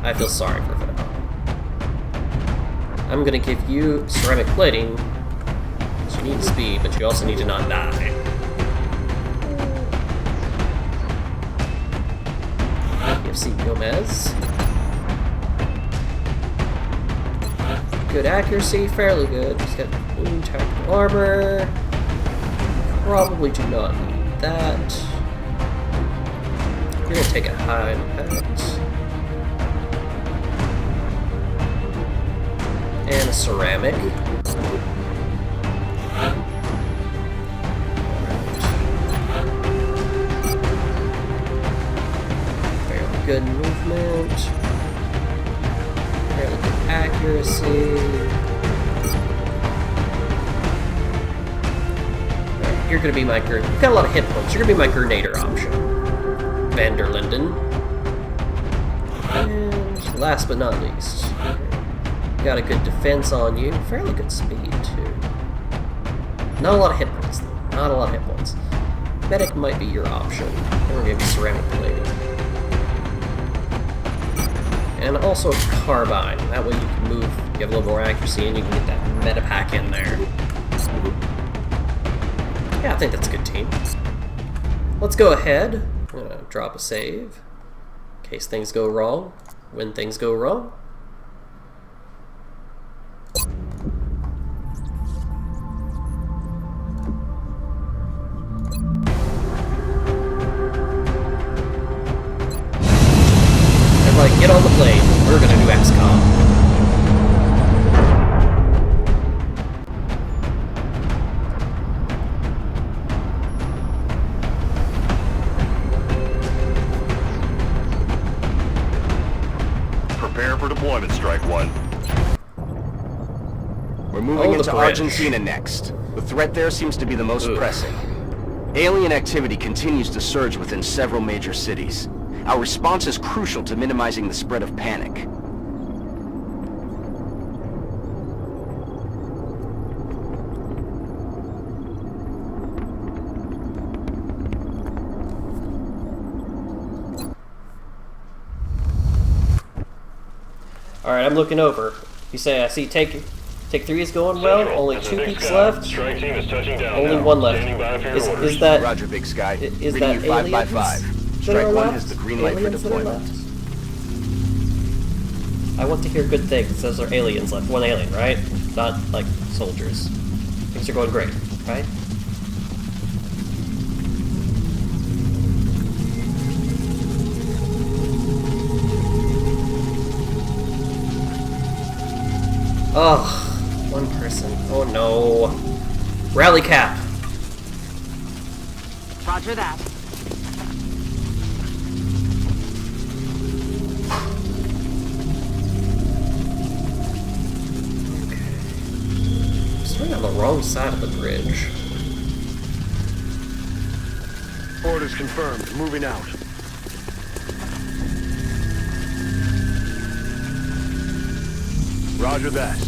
I feel sorry for Vidal. I'm gonna give you ceramic plating. So you need speed, but you also need to not die. UFC Gomez. Good accuracy, fairly good. He's got tactical armor. Probably do not need that. You're gonna take a high impact. And a ceramic. Fairly good movement. Fairly good accuracy. You're going to be my you've got a lot of hit points. You're going to be my Grenader option. Vanderlinden. And last but not least, got a good defense on you. Fairly good speed, too. Not a lot of hit points, though. Not a lot of hit points. Medic might be your option. And we're going to be ceramic plating. And also a carbine. That way you can move, you have a little more accuracy, and you can get that meta pack in there. Yeah, I think that's a good team. Let's go ahead. I'm going to drop a save in case things go wrong. When things go wrong. Everybody get on the plane. We're going to do XCOM. Prepare for deployment, Strike One. We're moving into bridge. Argentina next. The threat there seems to be the most pressing. Alien activity continues to surge within several major cities. Our response is crucial to minimizing the spread of panic. Alright, I'm looking over. You say I see take 3 is going well, Central, only this is 2 Big peeps Sky. left. Strike team is touching down Only now. 1 left. Standing by for your orders. Is that Roger, Big Sky. is Reading that you 5 by aliens 5. that Strike are 1 left? has the green light for Aliens that are deployment. left? I want to hear good things. Those are aliens left. 1 alien, right? Not like soldiers. Things are going great, right? Ugh, 1 person. Oh no. Rally cap. Roger that. I'm starting on the wrong side of the bridge. Orders confirmed. Moving out. Roger that.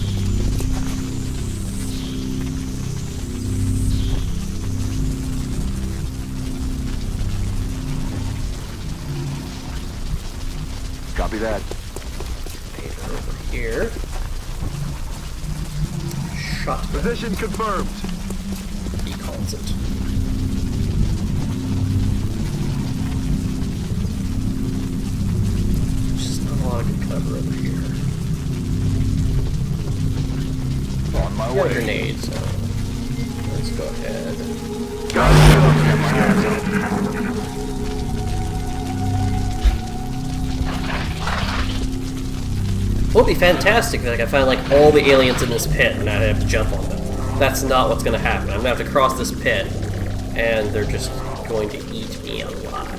Copy that. Over here. Shot. Position confirmed. He calls it. Just not a lot of good cover over here. On my Got a way. grenade, so let's go ahead. Got it. Get my hands up. It would be fantastic if I could find like all the aliens in this pit and I'd have to jump on them. That's not what's going to happen. I'm going to have to cross this pit and they're just going to eat me alive.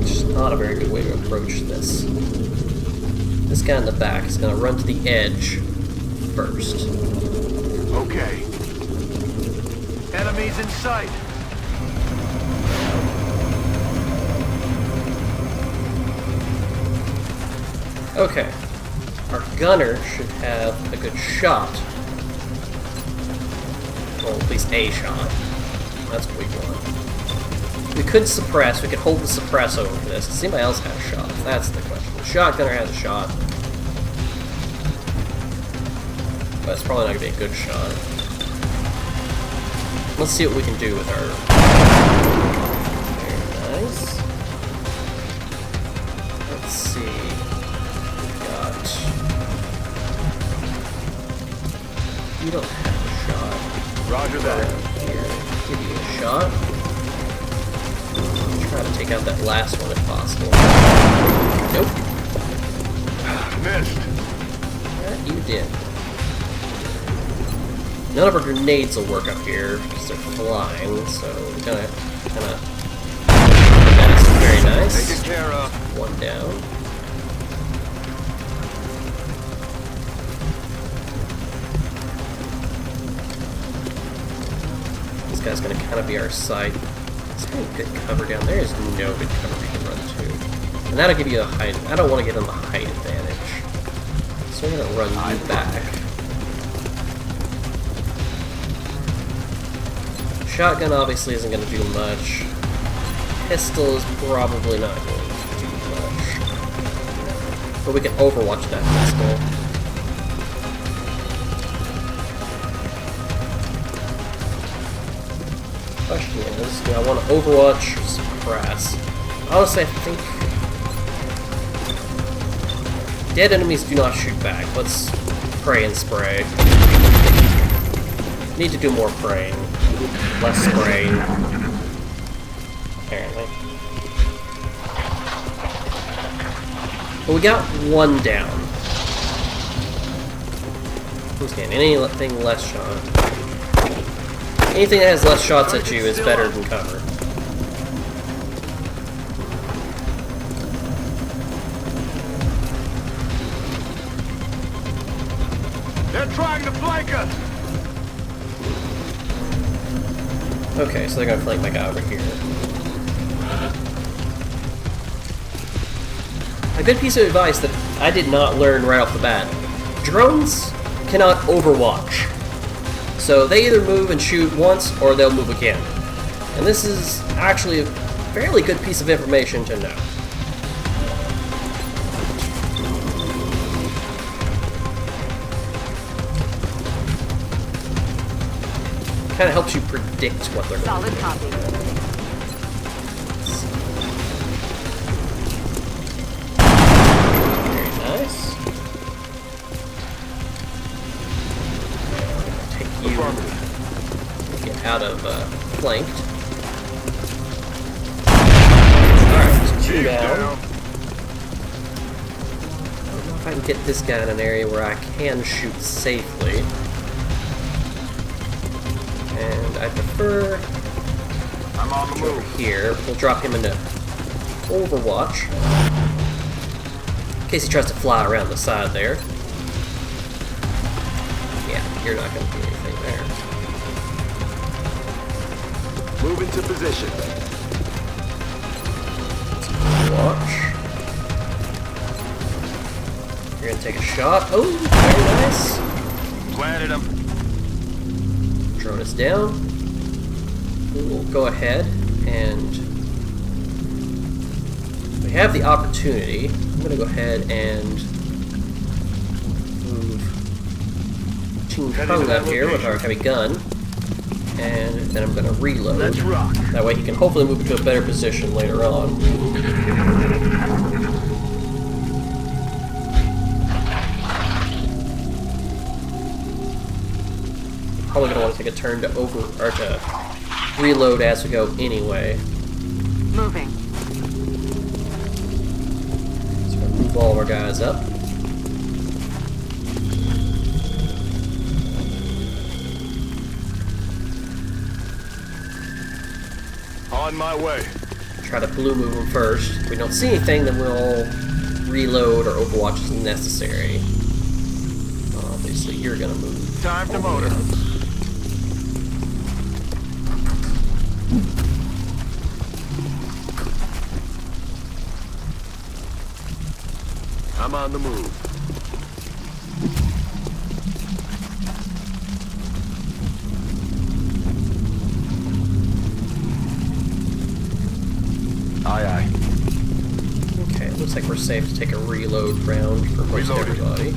It's just not a very good way to approach this. This guy in the back is going to run to the edge first. Okay. Enemies in sight. Okay. Our gunner should have a good shot. Well, at least a shot. That's what we want. We could suppress. We could hold the suppress over this. Does anybody else have shots? That's the question. The shotgunner has a shot. But it's probably not going to be a good shot. Let's see what we can do with our... Very nice. Let's see. You don't have a shot. Roger that. Here, give you a shot. Try to take out that last one if possible. Nope. Missed. Yeah, you did. None of our grenades will work up here because they're flying, so we're gonna kinda... That's very nice. Taken care of. 1 down. This guy's gonna kind of be our side. Is there any good cover down there? There's no good cover we can run to. And that'll give you a height. I don't want to give them a height advantage. So we're gonna run you back. Shotgun obviously isn't gonna do much. Pistol is probably not going to do much. But we can overwatch that pistol. Question is, do I want to overwatch or suppress? Honestly, I think dead enemies do not shoot back. Let's pray and spray. Need to do more praying, less spraying. Apparently, but we got 1 down. Who's getting anything less shot? Anything that has less shots at you is better than cover. They're trying to flank us. Okay, so they're gonna flank my guy over here. A good piece of advice that I did not learn right off the bat. Drones cannot overwatch. So they either move and shoot once, or they'll move again. And this is actually fairly good piece of information to know. Kind of helps you predict what they're going to do. Solid copy. Very nice. Take you. Get out of flanked. Alright, 2 down. I don't know if I can get this guy in an area where I can shoot safely. And I prefer I'm on the over move. here. We'll drop him into Overwatch. In case he tries to fly around the side there. Yeah, you're not going to do anything there. Move into position. Watch. You're going to take a shot. Oh, very nice. Planted him. Drone is down. We'll go ahead and we have the opportunity. I'm going to go ahead and move Ching Kong up here with our heavy gun, and then I'm going to reload. Let's rock. That way he can hopefully move into a better position later on. Probably going to want to take a turn to to reload as we go anyway. Moving. So we're going to move all of our guys up. On my way. Try to blue move them first. If we don't see anything, then we'll reload or Overwatch as necessary. Obviously, you're going to move. Time to motor. I'm on the move. Aye, aye. Okay, looks like we're safe to take a reload round for most Reloaded. everybody.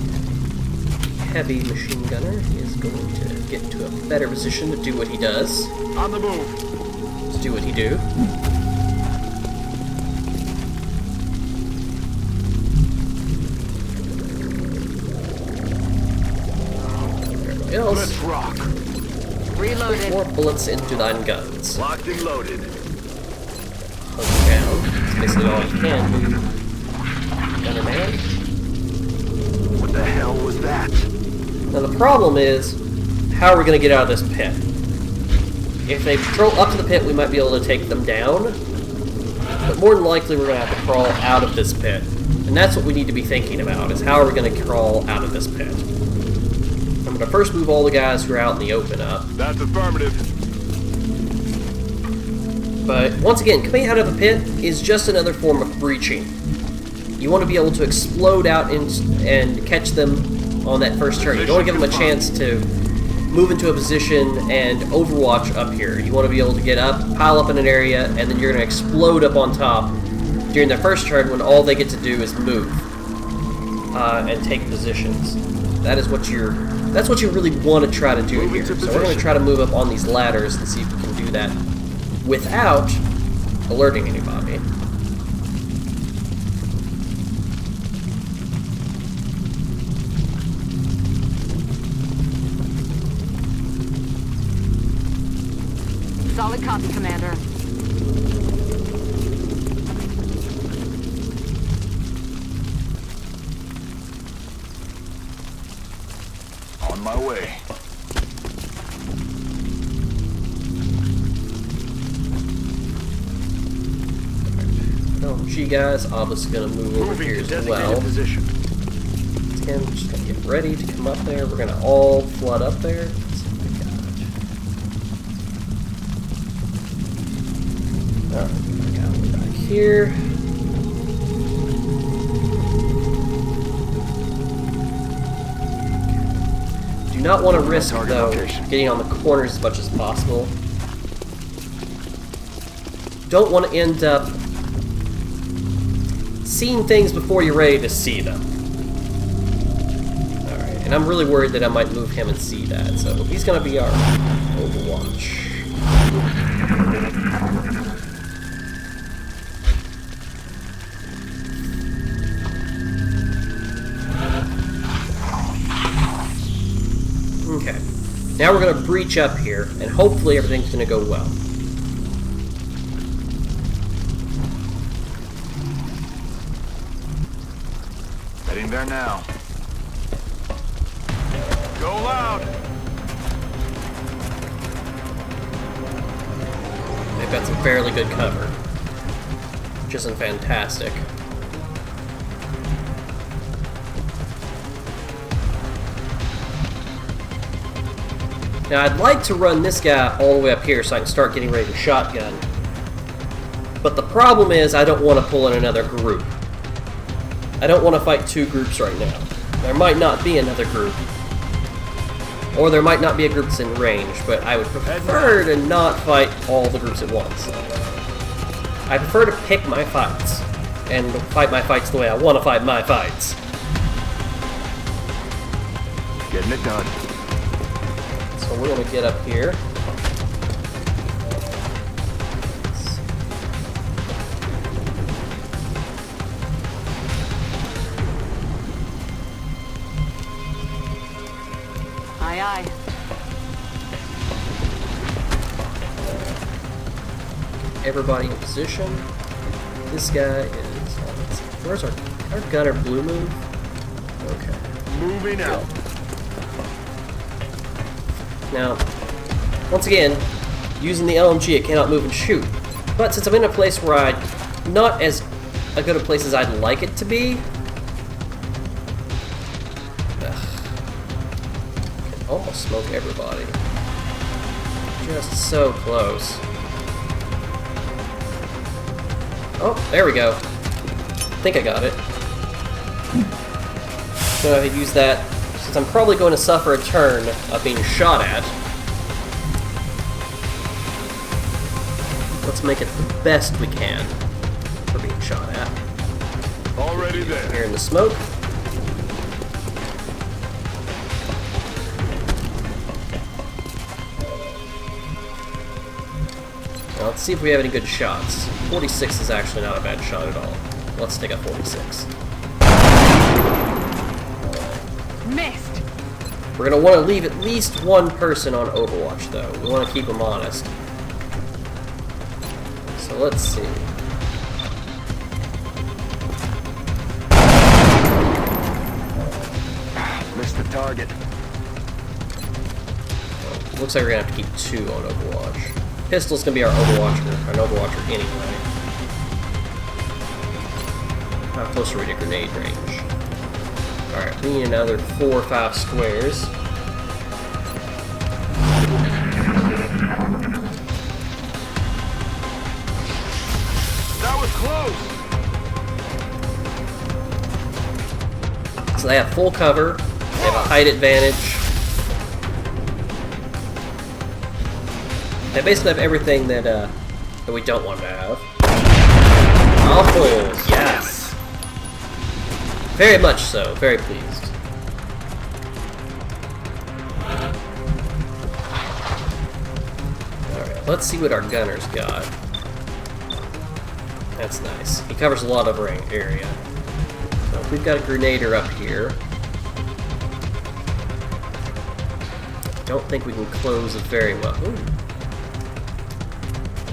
Heavy machine gunner is going to get into a better position to do what he does. On the move. Let's do what he do. Everybody else. Let's rock. Reloaded. More bullets into thine guns. Locked and loaded. Hunker down. That's basically all you can do. Gunner man. What the hell was that? Now the problem is, how are we going to get out of this pit? If they patrol up to the pit, we might be able to take them down. But more than likely, we're going to have to crawl out of this pit. And that's what we need to be thinking about, is how are we going to crawl out of this pit? I'm going to first move all the guys who are out in the open up. That's affirmative. But once again, coming out of a pit is just another form of breaching. You want to be able to explode out and catch them on that first turn. You don't want to give them a chance to move into a position and Overwatch up here. You want to be able to get up, pile up in an area, and then you're going to explode up on top during their first turn when all they get to do is move and take positions. That's what you really want to try to do Move here. into So we're going to position. try to move up on these ladders and see if we can do that without alerting anybody. Solid copy, Commander. On my way. LMG guys, obviously going to move over Moving here to as designated well. position. Again, just going to get ready to come up there. We're going to all flood up there. Let's see what we got. Alright, I got one back here. Do not want to risk, target though, location. getting on the corners as much as possible. don't want to end up seeing things before you're ready to see them. Alright, and I'm really worried that I might move him and see that, so he's going to be our Overwatch. Okay, now we're going to breach up here, and hopefully everything's going to go well. Heading there now. Go loud! They've got some fairly good cover, which isn't fantastic. Now, I'd like to run this guy all the way up here so I can start getting ready to shotgun. But the problem is I don't want to pull in another group. I don't want to fight two groups right now. There might not be another group. Or there might not be a group that's in range, but I would prefer to not fight all the groups at once. I prefer to pick my fights, and fight my fights the way I want to fight my fights. Getting it done. So we're going to get up here. Aye, aye. Everybody in position. This guy is... let's see, where's our gunner blue move? Okay. Moving out. Now, once again, using the LMG, it cannot move and shoot. But since I'm in a place where I'm not as good a place as I'd like it to be, can almost smoke everybody. Just so close. Oh, there we go. I think I got it. So I use that. Since I'm probably going to suffer a turn of being shot at, let's make it the best we can for being shot at. Already there. Here in the smoke. Now let's see if we have any good shots. 46 is actually not a bad shot at all. Let's take a 46. Missed. We're going to want to leave at least one person on Overwatch, though. We want to keep them honest. So let's see. Missed the target. Well, looks like we're going to have to keep two on Overwatch. Pistol's going to be our Overwatcher anyway. How close are we to grenade range? Alright, we need another 4 or 5 squares. That was close! So they have full cover, they have a height advantage. They basically have everything that we don't want to have. Oh, yes! Very much so, very pleased. Alright, let's see what our gunner's got. That's nice. He covers a lot of our area. So we've got a grenader up here. Don't think we can close it very well. Ooh.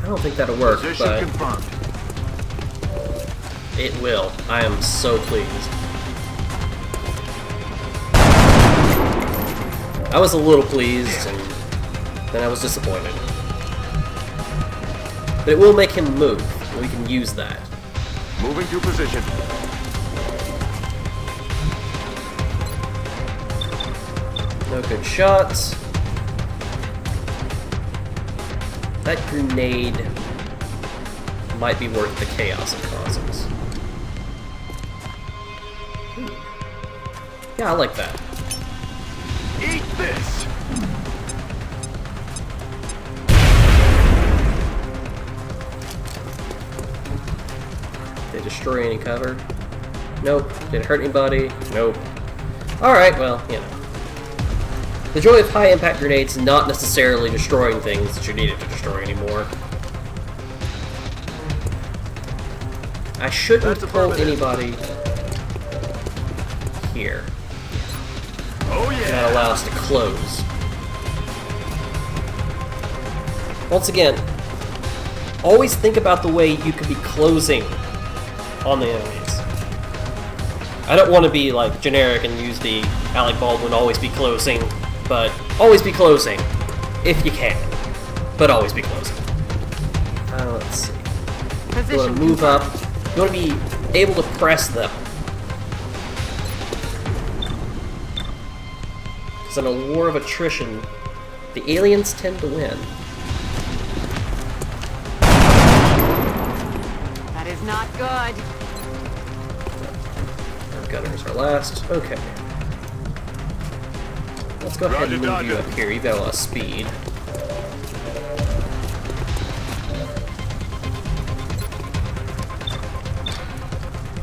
I don't think that'll work, Position but confirmed. it will. I am so pleased. I was a little pleased, and then I was disappointed. But it will make him move, and we can use that. Moving to position. No good shots. That grenade might be worth the chaos it causes. Yeah, I like that. Eat this! it destroy any cover? Nope. Did it hurt anybody? Nope. Alright, well, you know. The joy of high-impact grenades not necessarily destroying things that you need it to destroy anymore. I shouldn't pull anybody here. Oh yeah. That allows us to close. Once again, always think about the way you could be closing on the enemies. I don't want to be like generic and use the Alec Baldwin always be closing, but always be closing if you can. But always be closing. Let's see. You want to move up. You want to be able to press them. Because in a war of attrition, the aliens tend to win. That is not good. Our gunners are last. Okay. Let's go ahead and move you up here. You've got a lot of speed.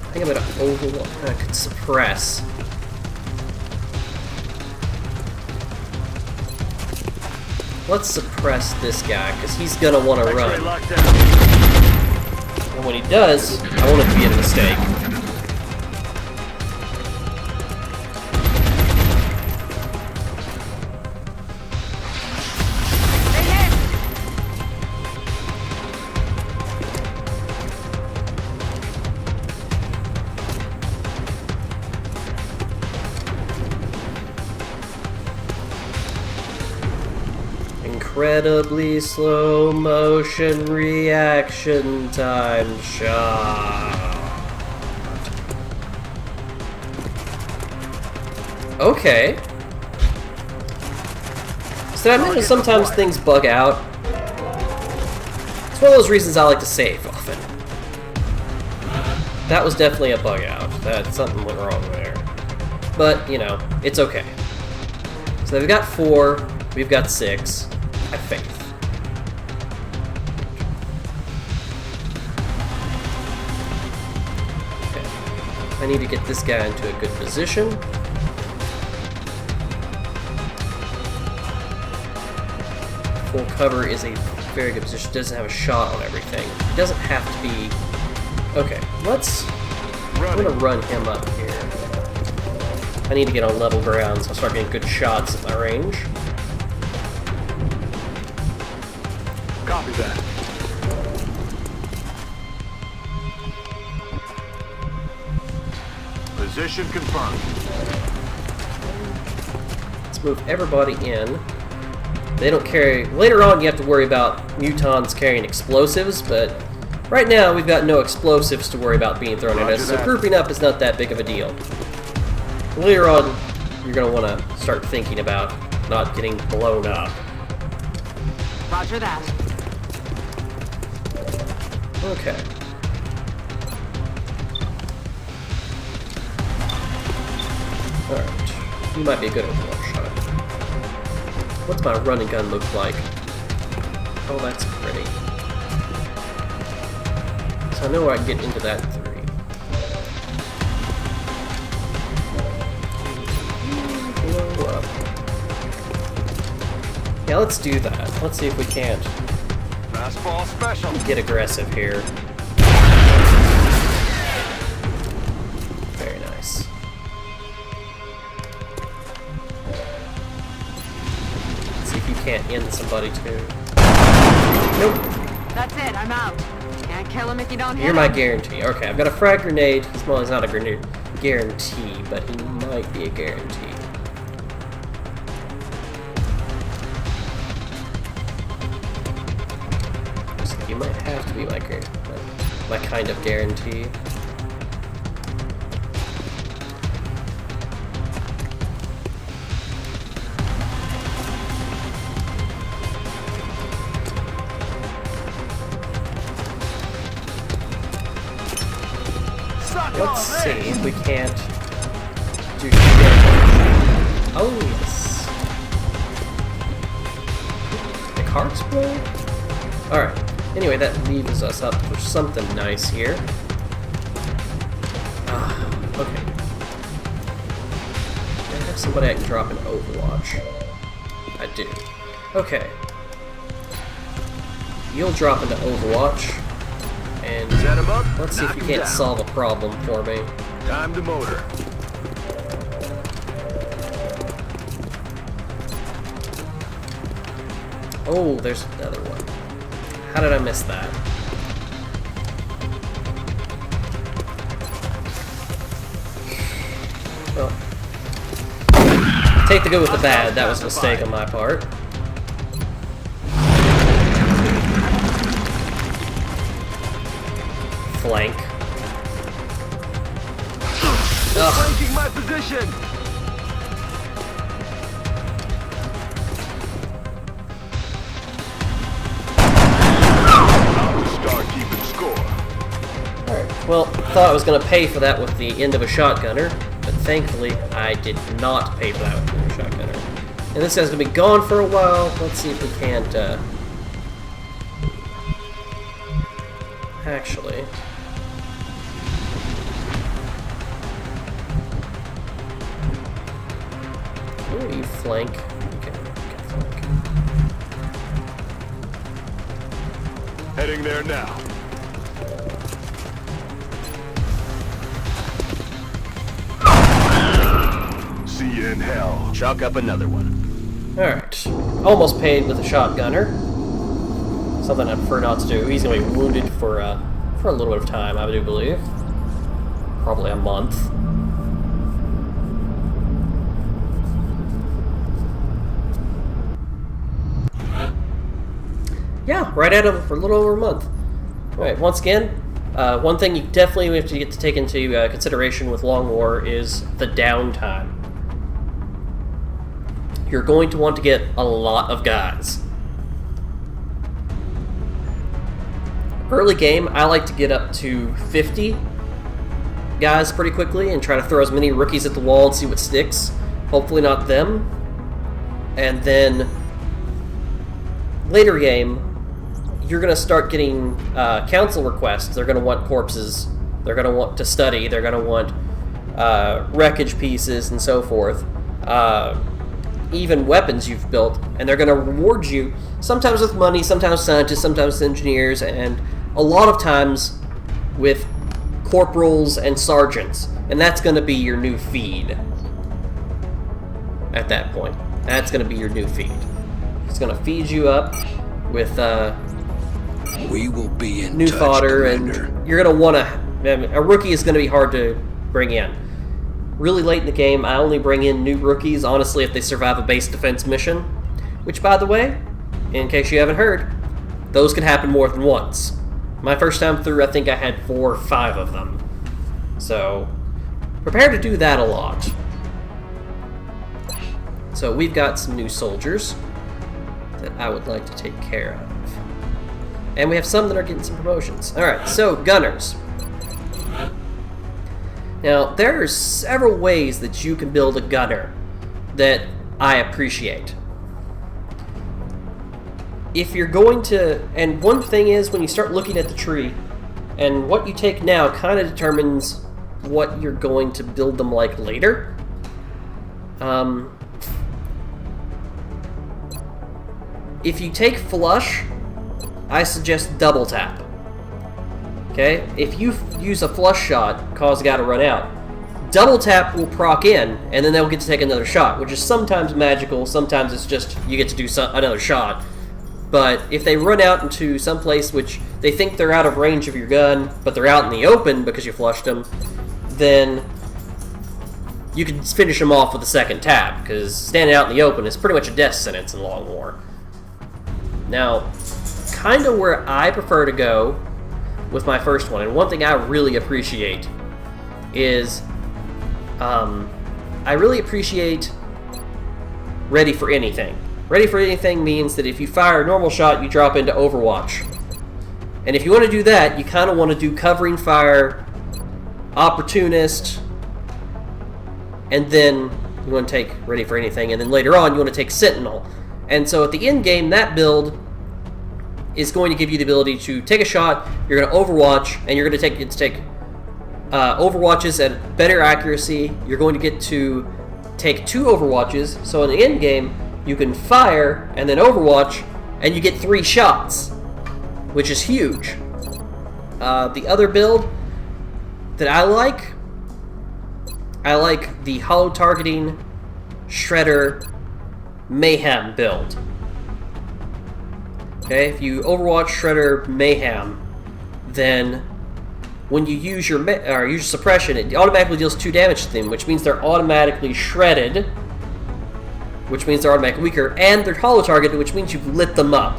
I think I'm gonna overlook. I could suppress. Let's suppress this guy, because he's gonna want to run. And when he does, I want it to be a mistake. Incredibly slow motion reaction time shot. Okay. So I mentioned sometimes things bug out. It's one of those reasons I like to save often. That was definitely a bug out. Something went wrong there. But, you know, it's okay. So they've got 4, we've got 6. I have faith. Okay. I need to get this guy into a good position. Full cover is a very good position. Doesn't have a shot on everything. It doesn't have to be... Okay, I'm gonna run him up here. I need to get on level ground so I'll start getting good shots at my range. Copy that. Position confirmed. Let's move everybody in. They don't carry... Later on you have to worry about mutons carrying explosives, but right now we've got no explosives to worry about being thrown at us, so grouping up is not that big of a deal. Later on, you're going to want to start thinking about not getting blown up. Roger that. Okay. Alright. You might be a good overwatch shot. What's my run and gun look like? Oh, that's pretty. So I know I can get into that 3. Blow up. Yeah, let's do that. Let's see if we can't Fastball special. get aggressive here. Very nice. Let's see if you can't end somebody too. Nope. That's it, I'm out. Can't kill him if you don't hit You're him. my guarantee. Okay, I've got a frag grenade. Well, he's not a grenade guarantee, but he might be a guarantee. So you might have to be my kind of guarantee. Let's see if we can't do damage. Oh, yes. The car explode? Alright. Anyway, that leaves us up for something nice here. Okay. I have somebody I can drop in Overwatch. I do. Okay. You'll drop into Overwatch, and Set him up. let's see if you can't solve a problem for me. Time to motor. Oh, there's another one. How did I miss that? Well, take the good with the bad. That was a mistake on my part. Flank. Ugh. Flanking my position. I'll start keeping score. Alright, well, thought I was going to pay for that with the end of a shotgunner, but thankfully I did not pay for that with the end of a shotgunner. And this guy's going to be gone for a while. Let's see if we can't, actually... Ooh, you flank. Okay, flank. Heading there now. See you in hell. Chalk up another one. Alright. Almost paid with a shotgunner. Something I prefer not to do. He's going to be wounded for a little bit of time, I do believe. Probably a month. Yeah, right at him for a little over a month. Alright, once again, one thing you definitely have to take into consideration with Long War is the downtime. You're going to want to get a lot of guys. Early game, I like to get up to 50 guys pretty quickly and try to throw as many rookies at the wall and see what sticks. Hopefully not them. And then later game, you're going to start getting council requests. They're going to want corpses. They're going to want to study. They're going to want wreckage pieces and so forth. Even weapons you've built. And they're going to reward you, sometimes with money, sometimes scientists, sometimes engineers, and a lot of times with corporals and sergeants. And that's going to be your new feed. At that point. That's going to be your new feed. It's going to feed you up with we will be in new touch, fodder, Commander. and you're going to want to... A rookie is going to be hard to bring in. Really late in the game, I only bring in new rookies, honestly, if they survive a base defense mission. Which, by the way, in case you haven't heard, those can happen more than once. My first time through, I think I had 4 or 5 of them. So, prepare to do that a lot. So, we've got some new soldiers that I would like to take care of. And we have some that are getting some promotions. Alright, so, gunners. Now, there are several ways that you can build a gunner that I appreciate. If you're going to... And one thing is, when you start looking at the tree, and what you take now kind of determines what you're going to build them like later. If you take flush, I suggest double tap. Okay? If you use a flush shot, cause a guy to run out, double tap will proc in, and then they'll get to take another shot, which is sometimes magical, sometimes it's just you get to do another shot. But if they run out into some place which they think they're out of range of your gun, but they're out in the open because you flushed them, then you can finish them off with a second tap, because standing out in the open is pretty much a death sentence in Long War. Now, kind of where I prefer to go with my first one, and one thing I really appreciate is I really appreciate ready for anything. Ready for anything means that if you fire a normal shot, you drop into Overwatch. And if you want to do that, you kind of want to do covering fire, opportunist, and then you want to take ready for anything, and then later on you want to take sentinel. And so at the end game, that build is going to give you the ability to take a shot, you're going to Overwatch, and you're going to take Overwatches at better accuracy. You're going to get to take 2 Overwatches, so in the end game, you can fire and then Overwatch, and you get 3 shots, which is huge. The other build that I like the hollow targeting Shredder Mayhem build. Okay, if you Overwatch Shredder Mayhem, then when you use your suppression, it automatically deals 2 damage to them, which means they're automatically shredded, which means they're automatically weaker, and they're hollow targeted, which means you've lit them up.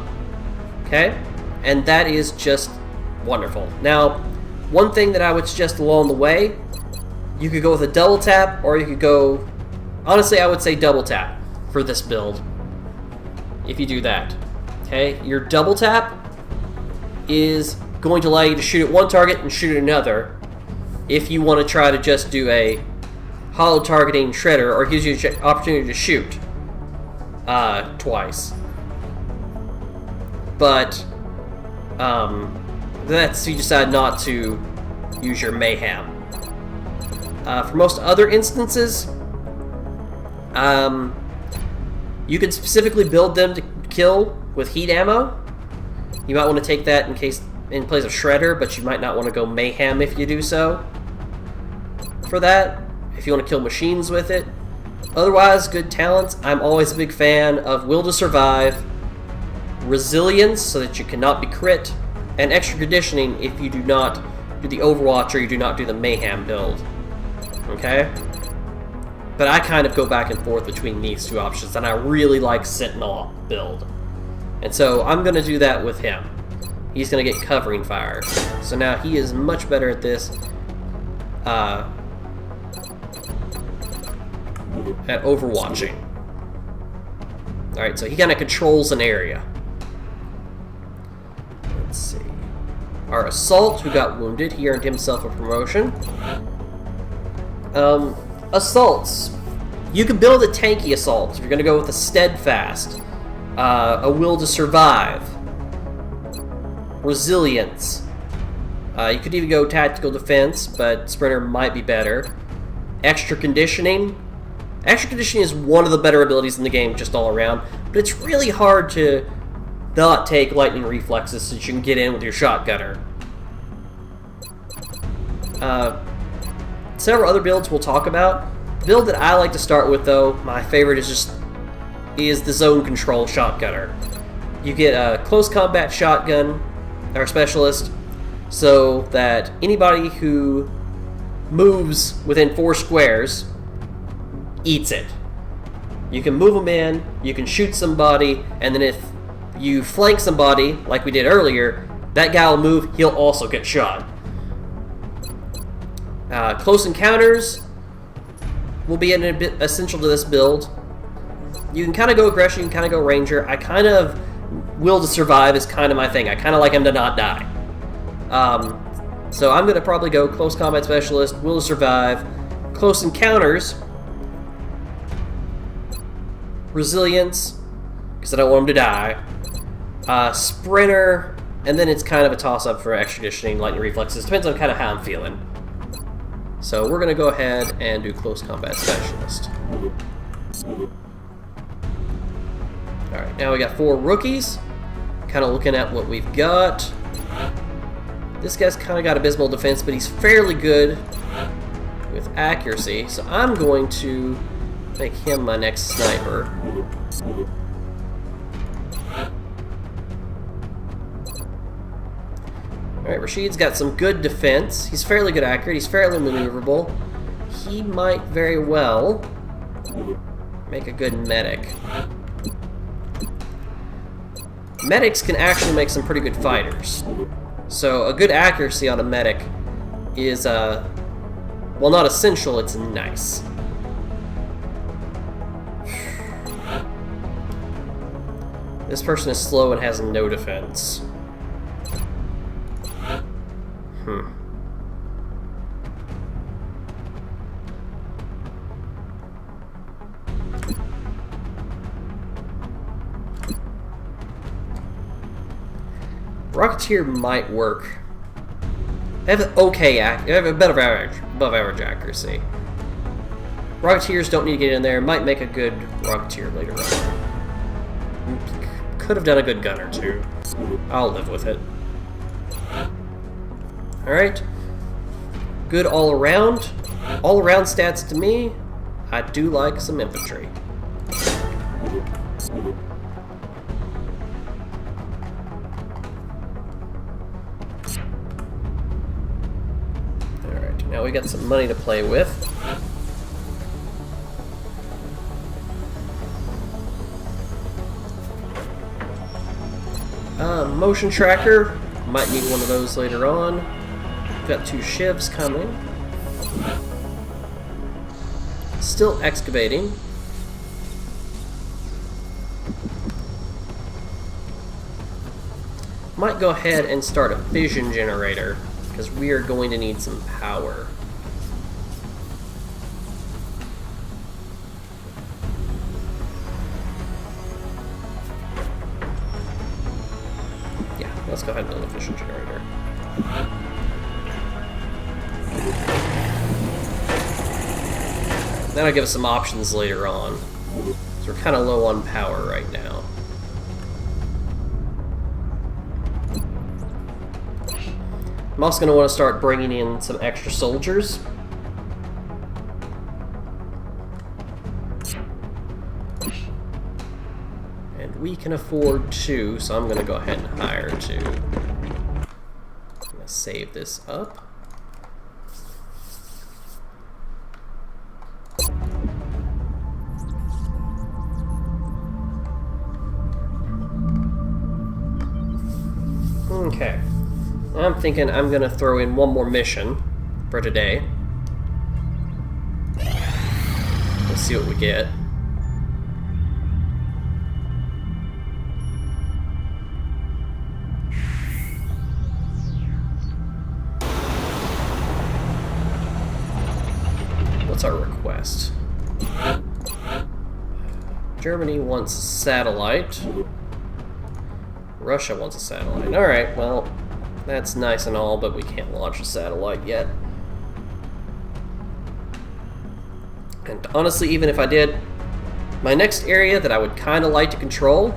Okay? And that is just wonderful. Now, one thing that I would suggest along the way, you could go with a double tap, or you could go... Honestly, I would say double tap for this build, if you do that. Okay? Your double tap is going to allow you to shoot at one target and shoot at another if you want to try to just do a hollow targeting shredder, or it gives you an opportunity to shoot twice. But that's you decide not to use your mayhem. For most other instances, you can specifically build them to kill with heat ammo. You might want to take that in place of Shredder, but you might not want to go Mayhem if you do so. For that, if you want to kill machines with it. Otherwise, good talents. I'm always a big fan of Will to Survive, Resilience, so that you cannot be crit, and Extra Conditioning if you do not do the Overwatch or you do not do the Mayhem build. Okay? But I kind of go back and forth between these 2 options, and I really like Sentinel build. And so I'm going to do that with him. He's going to get covering fire. So now he is much better at this. At overwatching. Alright, so he kind of controls an area. Let's see. Our Assault, who got wounded, he earned himself a promotion. Assaults. You can build a tanky assault if you're going to go with a Steadfast, a Will to Survive, Resilience. You could even go Tactical Defense, but Sprinter might be better. Extra Conditioning. Extra Conditioning is one of the better abilities in the game just all around, but it's really hard to not take Lightning Reflexes so you can get in with your shotgunner. Several other builds we'll talk about. The build that I like to start with, though, my favorite is the Zone Control Shotgunner. You get a Close Combat Shotgun, or Specialist, so that anybody who moves within 4 squares eats it. You can move them in, you can shoot somebody, and then if you flank somebody, like we did earlier, that guy will move, he'll also get shot. Close Encounters will be a bit essential to this build. You can kind of go Aggression, you can kind of go Ranger. I kind of... Will to Survive is kind of my thing. I kind of like him to not die. So I'm going to probably go Close Combat Specialist, Will to Survive, Close Encounters, Resilience, because I don't want him to die, Sprinter, and then it's kind of a toss-up for Extra Conditioning, Lightning Reflexes. Depends on kind of how I'm feeling. So we're going to go ahead and do Close Combat Specialist. Alright, now we got 4 rookies. Kind of looking at what we've got. This guy's kind of got abysmal defense, but he's fairly good with accuracy. So I'm going to make him my next sniper. Alright, Rashid's got some good defense. He's fairly good accurate. He's fairly maneuverable. He might very well make a good medic. Medics can actually make some pretty good fighters. So a good accuracy on a medic is, well, not essential, it's nice. This person is slow and has no defense. Rocketeer might work They have okay, they have above average accuracy. Rocketeers don't need to get in there. Might make a good Rocketeer later on. Could have done a good gunner too. I'll live with it. Alright. Good all around. All around stats to me. I do like some infantry. Alright, now we got some money to play with. Motion tracker. Might need one of those later on. Got 2 shivs coming. Still excavating. Might go ahead and start a fission generator, because we are going to need some power. Yeah, let's go ahead and build a fission generator. That'll give us some options later on. So we're kind of low on power right now. I'm also going to want to start bringing in some extra soldiers. And we can afford 2, so I'm going to go ahead and hire 2. I'm going to save this up. Okay. I'm thinking I'm going to throw in one more mission for today. Let's see what we get. What's our request? Germany wants a satellite. Russia wants a satellite. Alright, well, that's nice and all, but we can't launch a satellite yet. And honestly, even if I did, my next area that I would kind of like to control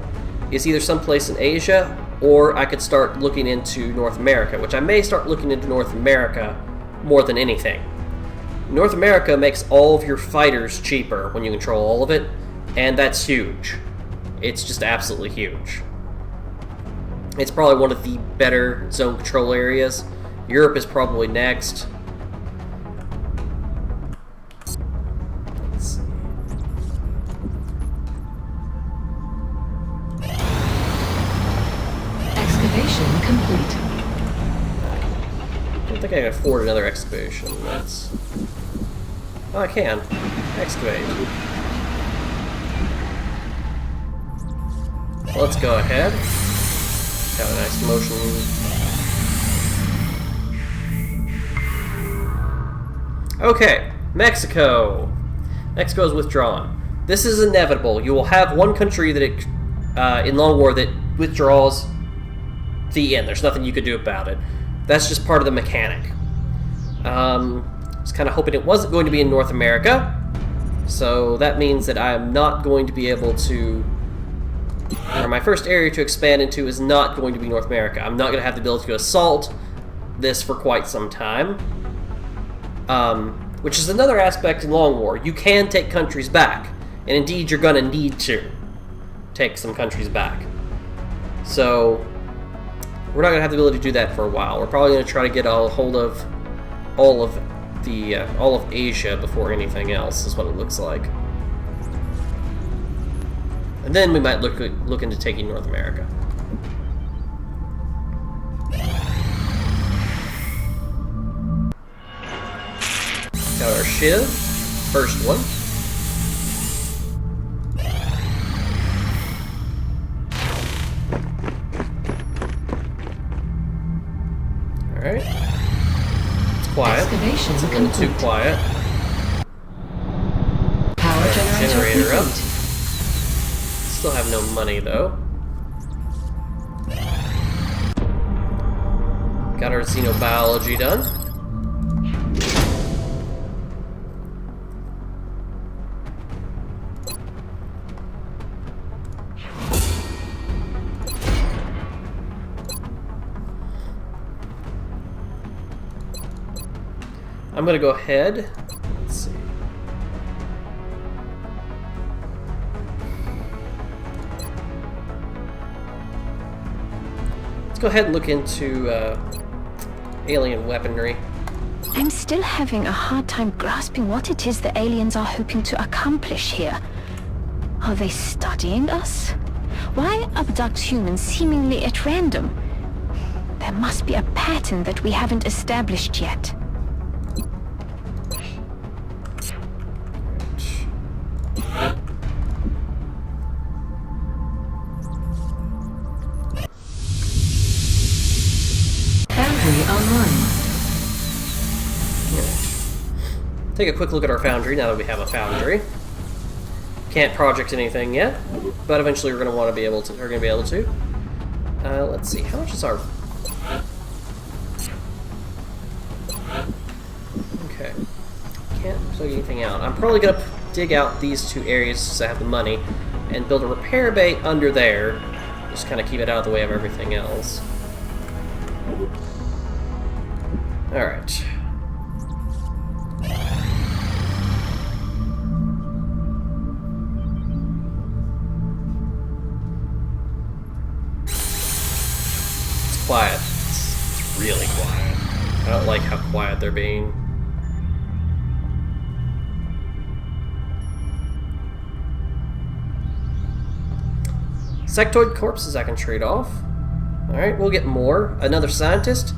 is either someplace in Asia, or I could start looking into North America, which I may start looking into North America more than anything. North America makes all of your fighters cheaper when you control all of it, and that's huge. It's just absolutely huge. It's probably one of the better zone control areas. Europe is probably next. Let's see. Excavation complete. I don't think I can afford another excavation. That's... Oh, I can. Excavate. Let's go ahead. Got a nice motion. Okay, Mexico. Mexico is withdrawn. This is inevitable. You will have one country that in long war that withdraws. The end. There's nothing you could do about it. That's just part of the mechanic. I was kind of hoping it wasn't going to be in North America, so that means that I am not going to be able to. Or my first area to expand into is not going to be North America. I'm not going to have the ability to assault this for quite some time. Which is another aspect in Long War. You can take countries back. And indeed, you're going to need to take some countries back. So, we're not going to have the ability to do that for a while. We're probably going to try to get a hold of all of Asia before anything else, is what it looks like. And then we might look into taking North America. Got our Shiv, first one. Alright. It's quiet. Excavation It's a little too quiet. Power generator Generator up. complete. Still have no money though. Got our xenobiology done. I'm gonna go ahead. Let's see. Let's go ahead and look into alien weaponry. I'm still having a hard time grasping what it is the aliens are hoping to accomplish here. Are they studying us? Why abduct humans seemingly at random? There must be a pattern that we haven't established yet. Foundry online. Take a quick look at our foundry now that we have a foundry. Can't project anything yet, but eventually we're going to want to be able to. We're going to be able to. Let's see. How much is our? Okay. Can't plug anything out. I'm probably going to dig out these two areas since I have the money, and build a repair bay under there. Just kind of keep it out of the way of everything else. All right. Quiet. It's really quiet. I don't like how quiet they're being. Sectoid corpses I can trade off. Alright, we'll get more. Another scientist?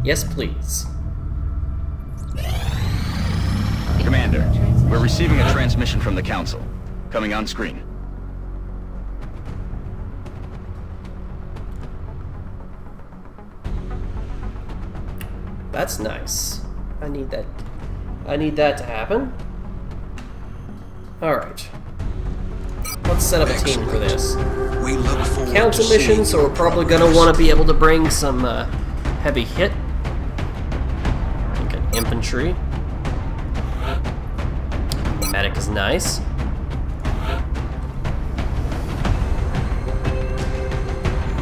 Yes, please. Commander, we're receiving a transmission from the Council. Coming on screen. That's nice. I need that. I need that to happen. Alright. Let's set up a team for this. We look forward Council to mission, so we're probably going to want to be able to bring some heavy hit. Like an infantry. Medic is nice.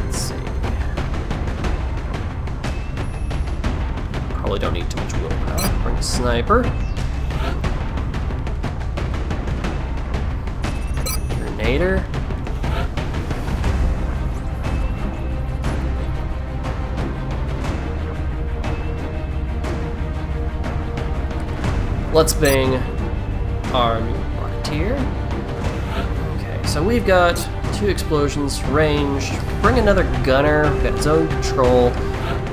Let's see. Probably don't need too much willpower. Bring a sniper. Grenader. Let's bang our new Rocketeer. Okay, so we've got 2 explosions, ranged. Bring another gunner. We've got zone control.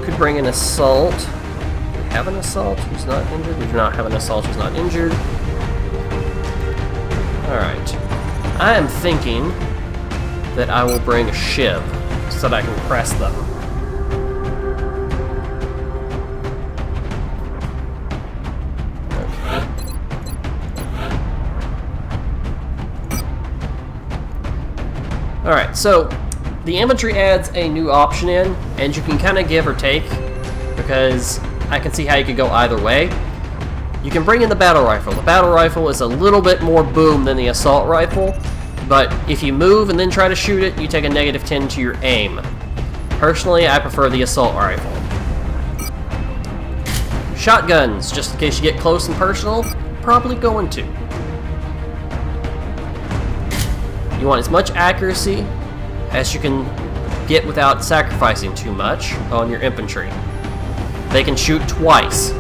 Could bring an assault. We have an assault who's not injured. We do not have an assault who's not injured. Alright. I am thinking that I will bring a shiv so that I can press them. Alright, so the infantry adds a new option in, and you can kind of give or take, because I can see how you could go either way. You can bring in the battle rifle. The battle rifle is a little bit more boom than the assault rifle, but if you move and then try to shoot it, you take a -10 to your aim. Personally, I prefer the assault rifle. Shotguns, just in case you get close and personal, probably going to. You want as much accuracy as you can get without sacrificing too much on your infantry. They can shoot twice,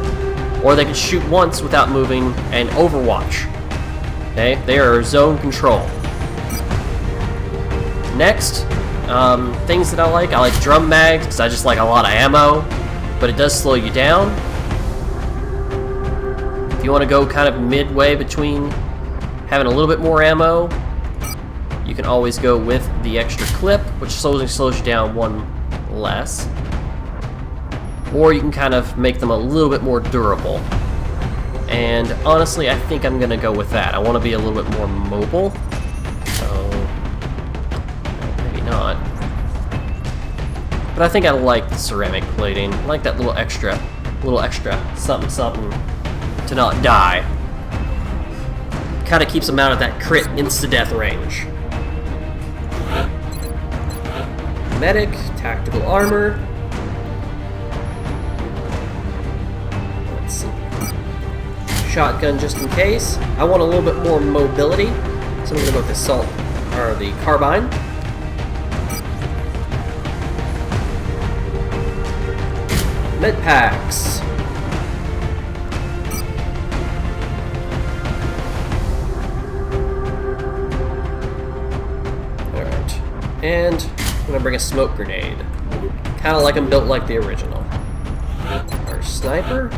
or they can shoot once without moving and overwatch. Okay, they are zone control. Next, things that I like drum mags, because I just like a lot of ammo, but it does slow you down. If you want to go kind of midway between having a little bit more ammo, you can always go with the extra clip, which slows you down 1 less. Or you can kind of make them a little bit more durable. And honestly, I think I'm going to go with that. I want to be a little bit more mobile. So, maybe not. But But I think I like the ceramic plating. I like that little extra something something to not die. Kind of keeps them out of that crit insta-death range. Medic, tactical armor. Let's see. Shotgun just in case. I want a little bit more mobility, so I'm gonna go with the assault or the carbine. Med packs. Alright. And I'm gonna bring a smoke grenade. Kinda like them built like the original. Our sniper.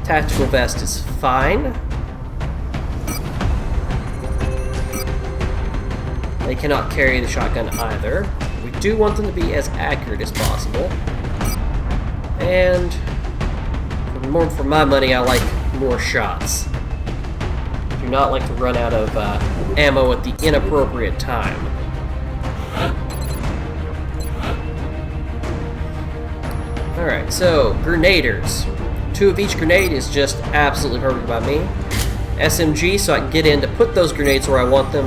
Tactical vest is fine. They cannot carry the shotgun either. We do want them to be as accurate as possible. And for my money, I like more shots. Do not like to run out of ammo at the inappropriate time. Alright, so grenaders. 2 of each grenade is just absolutely perfect by me. SMG, so I can get in to put those grenades where I want them.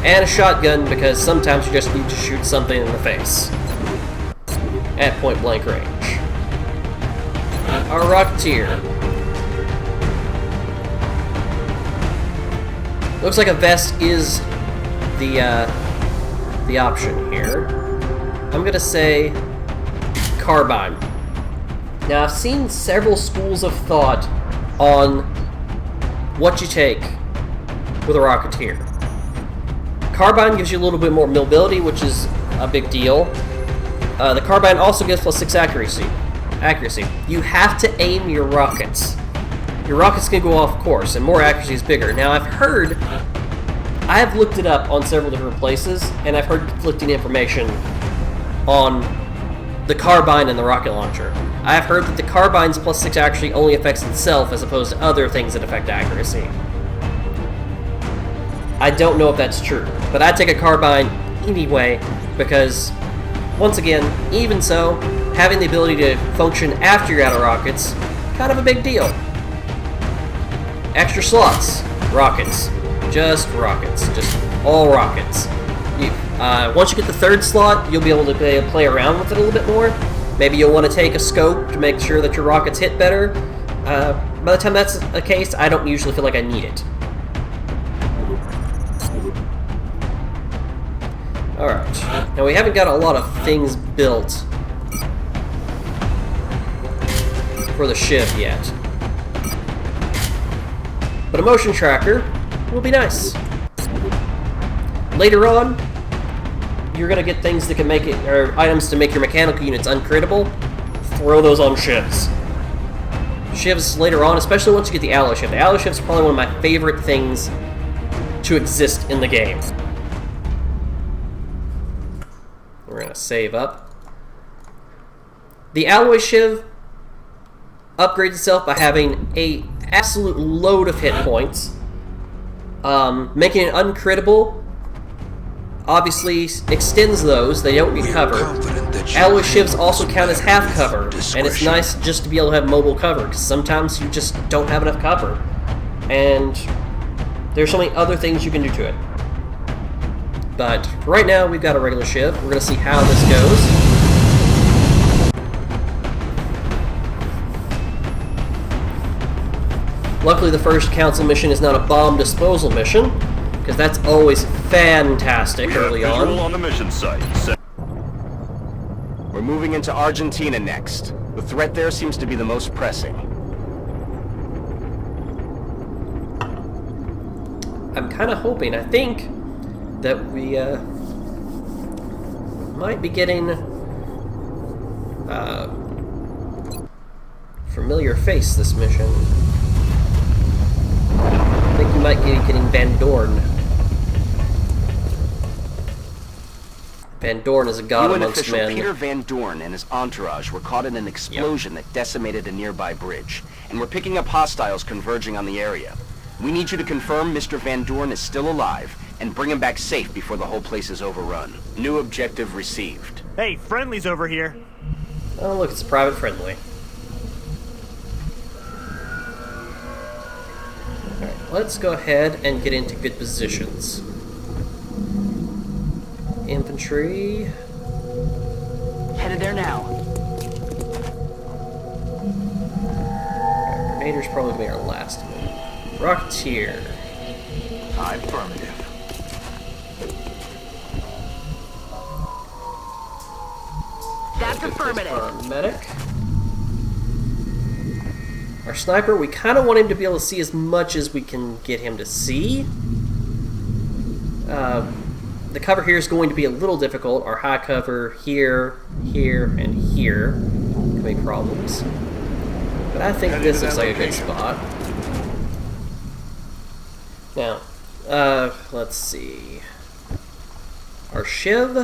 And a shotgun, because sometimes you just need to shoot something in the face at point blank range. Our Rocketeer. Looks like a vest is the option here. I'm gonna say carbine. Now I've seen several schools of thought on what you take with a Rocketeer. Carbine gives you a little bit more mobility, which is a big deal. The carbine also gives +6 accuracy. You have to aim your rockets. Your rockets can go off course, and more accuracy is bigger. Now, I have looked it up on several different places, and I've heard conflicting information on the carbine and the rocket launcher. I've heard that the carbine's +6 accuracy only affects itself as opposed to other things that affect accuracy. I don't know if that's true, but I take a carbine anyway because, once again, even so, having the ability to function after you're out of rockets, kind of a big deal. Extra slots, rockets. Just rockets. Just all rockets. Once you get the 3rd slot, you'll be able to play around with it a little bit more. Maybe you'll want to take a scope to make sure that your rockets hit better. By the time that's the case, I don't usually feel like I need it. Alright. Now we haven't got a lot of things built for the Shiv yet. But a motion tracker will be nice. Later on, you're gonna get things that can make it, or items to make your mechanical units uncrittable. Throw those on Shivs. Shivs later on, especially once you get the Alloy Shiv. The Alloy Shiv is probably one of my favorite things to exist in the game. We're gonna save up. The Alloy Shiv upgrades itself by having an absolute load of hit points, making it uncrittable. Obviously extends those, they don't recover. Alloy Shivs also count as half cover, and it's nice just to be able to have mobile cover, because sometimes you just don't have enough cover. And there's so many other things you can do to it. But right now we've got a regular Shiv. We're going to see how this goes. Luckily the first council mission is not a bomb disposal mission, because that's always fantastic early on. The mission site. We're moving into Argentina next. The threat there seems to be the most pressing. I'm kind of hoping, I think, that we might be getting familiar face this mission. I think we might be getting Van Dorn. Van Dorn is a god amongst men. Peter Van Dorn and his entourage were caught in an explosion that decimated a nearby bridge, and we're picking up hostiles converging on the area. We need you to confirm Mr. Van Doorn is still alive and bring him back safe before the whole place is overrun. New objective received. Hey, friendly's over here. Oh, look, it's private friendly. Alright, let's go ahead and get into good positions. Infantry. Headed there now. Grenadier's probably gonna be our last move. Rocketeer. Affirmative. That's affirmative. Our medic. Our sniper, we kind of want him to be able to see as much as we can get him to see. The cover here is going to be a little difficult. Our high cover here, here, and here can be problems. But I think this looks like a good spot. Now, let's see. Our Shiv. Go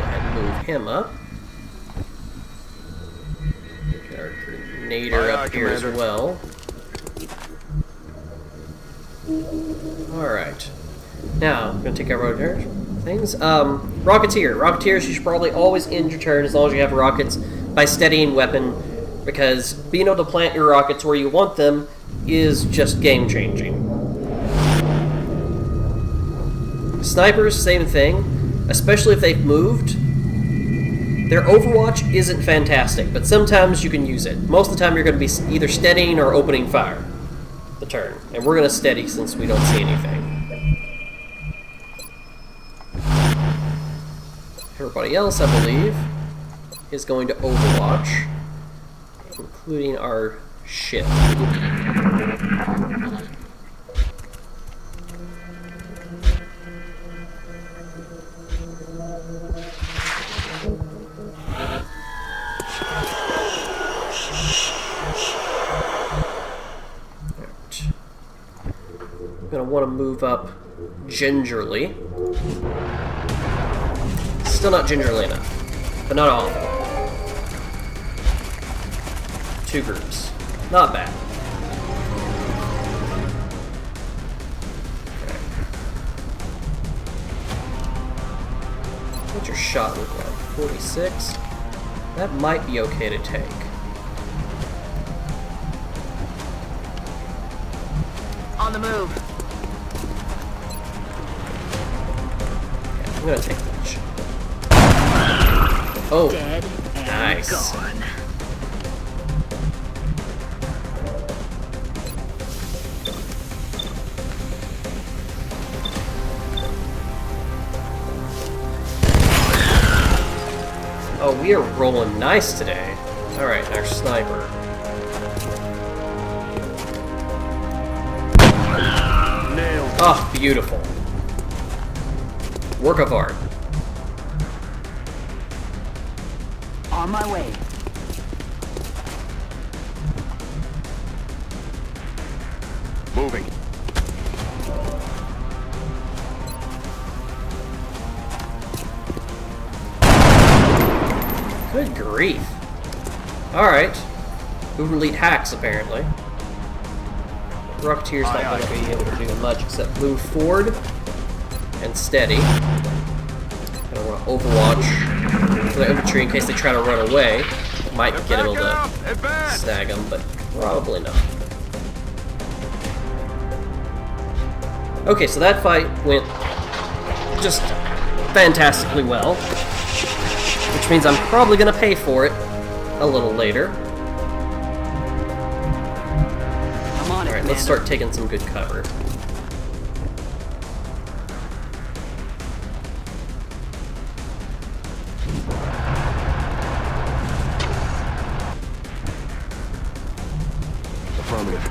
ahead and move him up. Get our Grenader up here as well. Alright. Now, I'm going to take our things. Rocketeer. Rocketeers, you should probably always end your turn as long as you have rockets by steadying weapon, because being able to plant your rockets where you want them is just game-changing. Snipers, same thing, especially if they've moved. Their overwatch isn't fantastic, but sometimes you can use it. Most of the time you're going to be either steadying or opening fire the turn, and we're going to steady since we don't see anything. Everybody else, I believe, is going to overwatch, including our ship. I'm going to want to move up gingerly. Still not gingerly enough, but not awful. 2 groups. Not bad. Okay. What's your shot look like? 46? That might be okay to take. On the move. Okay, I'm gonna take that shot. Oh, Dead and nice. gone. Oh, we are rolling nice today. Alright, our sniper. Nailed. Oh, beautiful. Work of art. On my way. Moving. Good grief. Alright. Uber Elite hacks, apparently. Rocketeer's not going to be able to do much except move forward and steady. I don't want to overwatch for the infantry in case they try to run away. Might get able to snag them, but probably not. Okay, so that fight went just fantastically well, which means I'm probably going to pay for it a little later. Alright, let's start taking some good cover. Affirmative.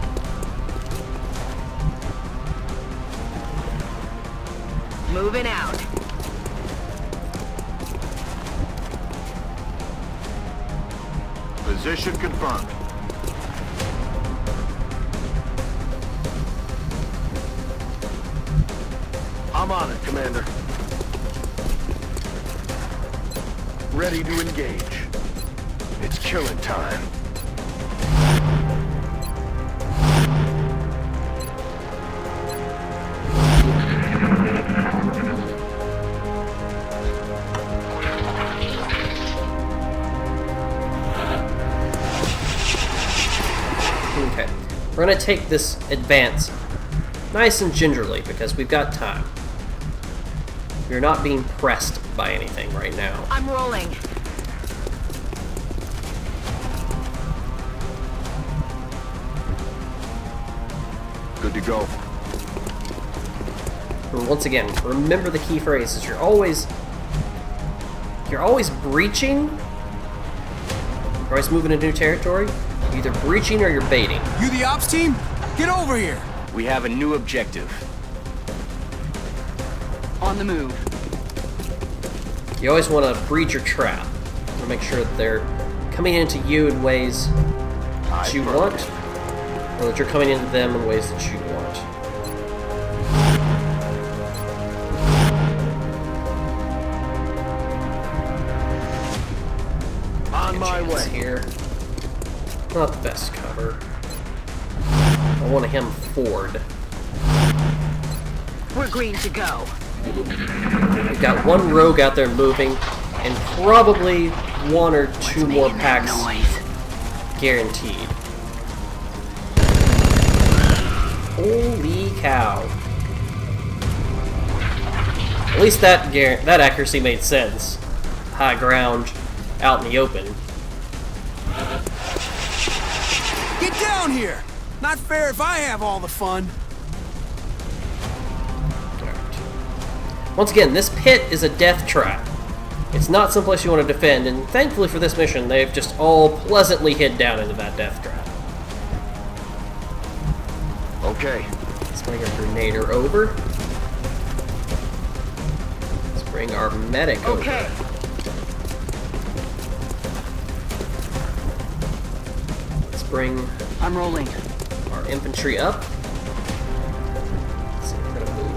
Moving out. Position confirmed. I'm on it, Commander. Ready to engage. It's killing time. Okay. We're gonna take this advance nice and gingerly because we've got time. We're not being pressed by anything right now. I'm rolling. Good to go. And once again, remember the key phrase is you're always breaching. You're always moving into new territory. You're either breaching or you're baiting. You the ops team? Get over here! We have a new objective. On the move. You always want to breach or trap. You want to make sure that they're coming into you in ways that you want, or that you're coming into them in ways that you want. On my way. Here. Not the best cover. I want him forward. We're green to go. We've got one rogue out there moving, and probably one or two more packs guaranteed. Holy cow. At least that accuracy made sense. High ground, out in the open. Get down here! Not fair if I have all the fun. Once again, this pit is a death trap. It's not someplace you want to defend, and thankfully for this mission, they've just all pleasantly hid down into that death trap. Okay. Let's bring our grenader over. Let's bring our medic over. Okay. Let's bring I'm rolling. our infantry up. Let's see, we're gonna move.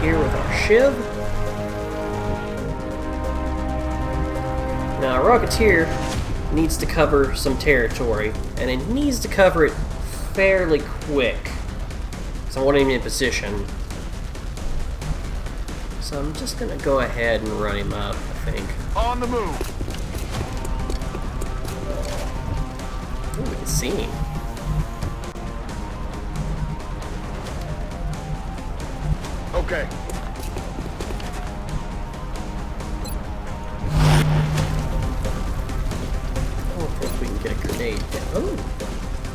Here with our shiv. Now, our Rocketeer needs to cover some territory, and it needs to cover it fairly quick. So I want him in position. So I'm just gonna go ahead and run him up, I think. On the move. Ooh, we can see him. Okay. I don't think we can get a grenade down. Oh!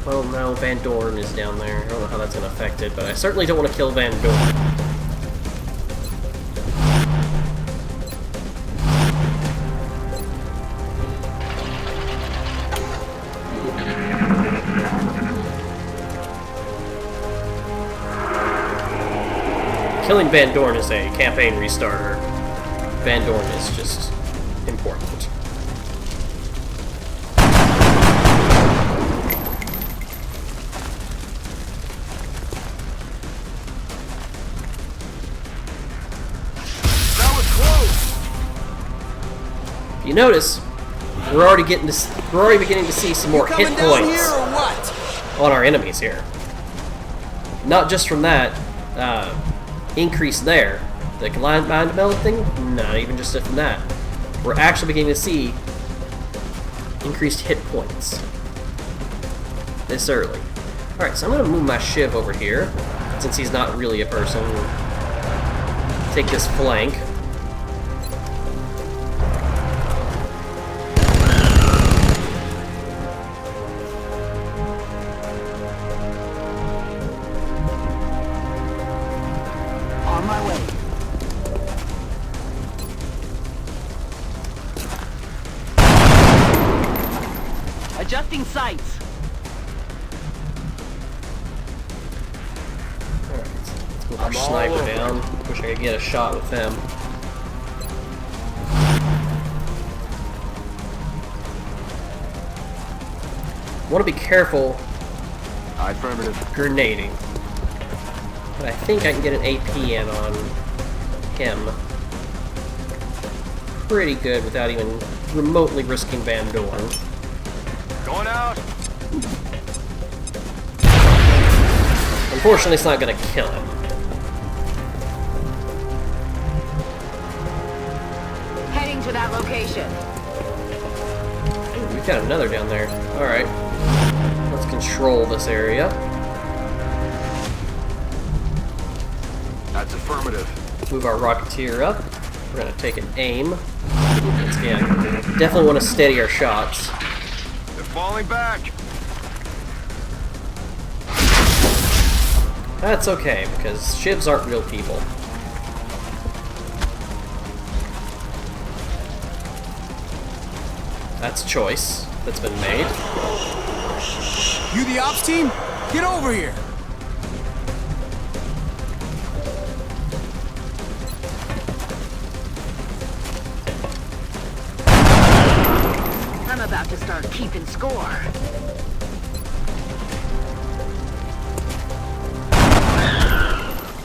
Well, no, Van Dorn is down there. I don't know how that's going to affect it, but I certainly don't want to kill Van Dorn. Killing Van Dorn is a campaign restarter. Van Dorn is just important. That was close. You notice we're already beginning to see some more hit Coming down here points or what? on our enemies here. Not just from that increase there, the line bind meld thing. Not even just from that. We're actually beginning to see increased hit points this early. All right, so I'm gonna move my shiv over here since he's not really a person. Take this flank. On my way. Adjusting sights. Alright, let's move our I'm all sniper over. down. Wish I could get a shot with them. Want to be careful Affirmative. grenading. But I think I can get an AP in on him. pretty good without even remotely risking Van Dorn. Going out. Unfortunately, it's not going to kill him. Heading to that location. Ooh, we've got another down there. Alright. Let's control this area. That's affirmative. Move our Rocketeer up. We're going to take an aim. Once again, definitely want to steady our shots. They're falling back. That's okay, because shivs aren't real people. That's a choice that's been made. You the ops team? Get over here! I'm about to start keeping score.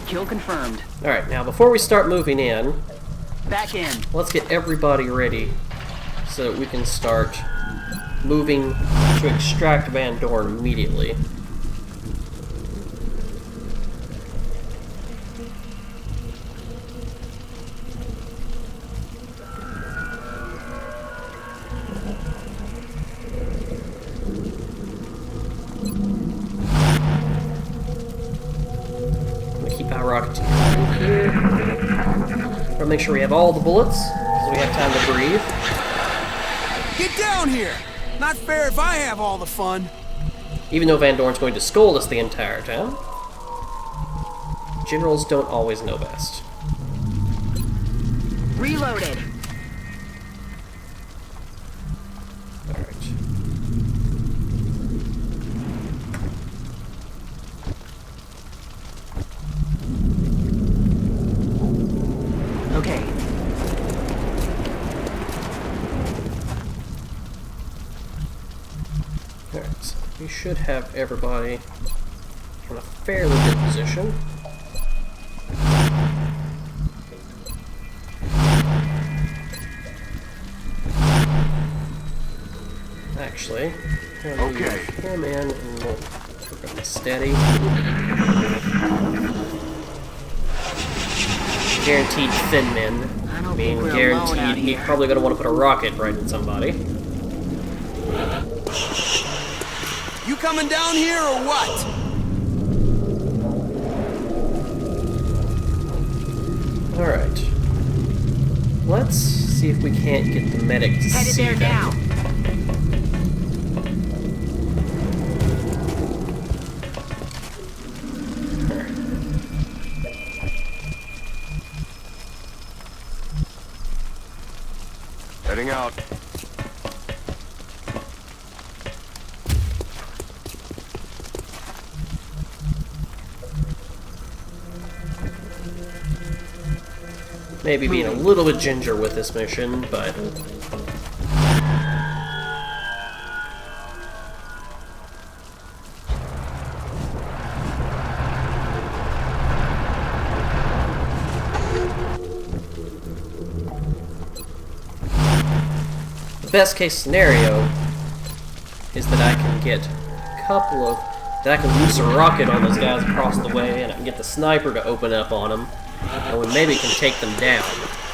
Kill confirmed. Alright, now before we start moving in, Back in. let's get everybody ready so that we can start moving to extract Van Dorn immediately. Keep our Rocketeer here. We'll make sure we have all the bullets, so we have time to breathe. Get down here! Not fair if I have all the fun. Even though Van Dorn's going to scold us the entire time, generals don't always know best. Reloaded. Alright. Okay. Alright, so we should have everybody in a fairly good position. Actually, Okay. him in and we'll we're gonna steady. Guaranteed thin men. I don't I mean, think we're alone out guaranteed he's here. probably gonna want to put a rocket right in somebody. You coming down here or what? Alright. Let's see if we can't get the medic to Headed see there them. now. Heading out. Maybe being a little bit ginger with this mission, but the best case scenario is that I can get a couple of... that I can loose a rocket on those guys across the way, and I can get the sniper to open up on them, and we maybe can take them down.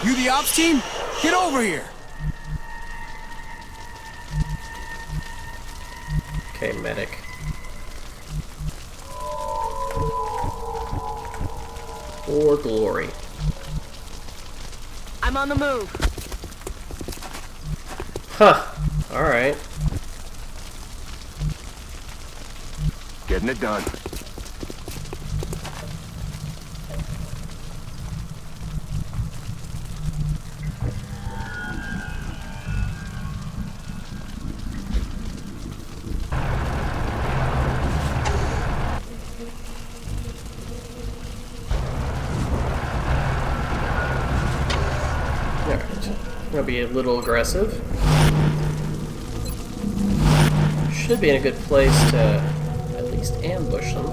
You the ops team? Get over here! Okay, medic. For glory. I'm on the move. Huh. Alright. Getting it done. Alright. I'm gonna be a little aggressive. Should be in a good place to at least ambush them.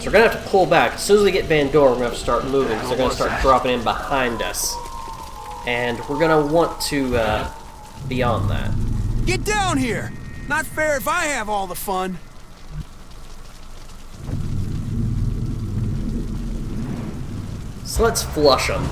So we're going to have to pull back. As soon as we get Van Dorn, we're going to have to start moving because they're going to start dropping in behind us. And we're going to want to be on that. Get down here! Not fair if I have all the fun. So let's flush them.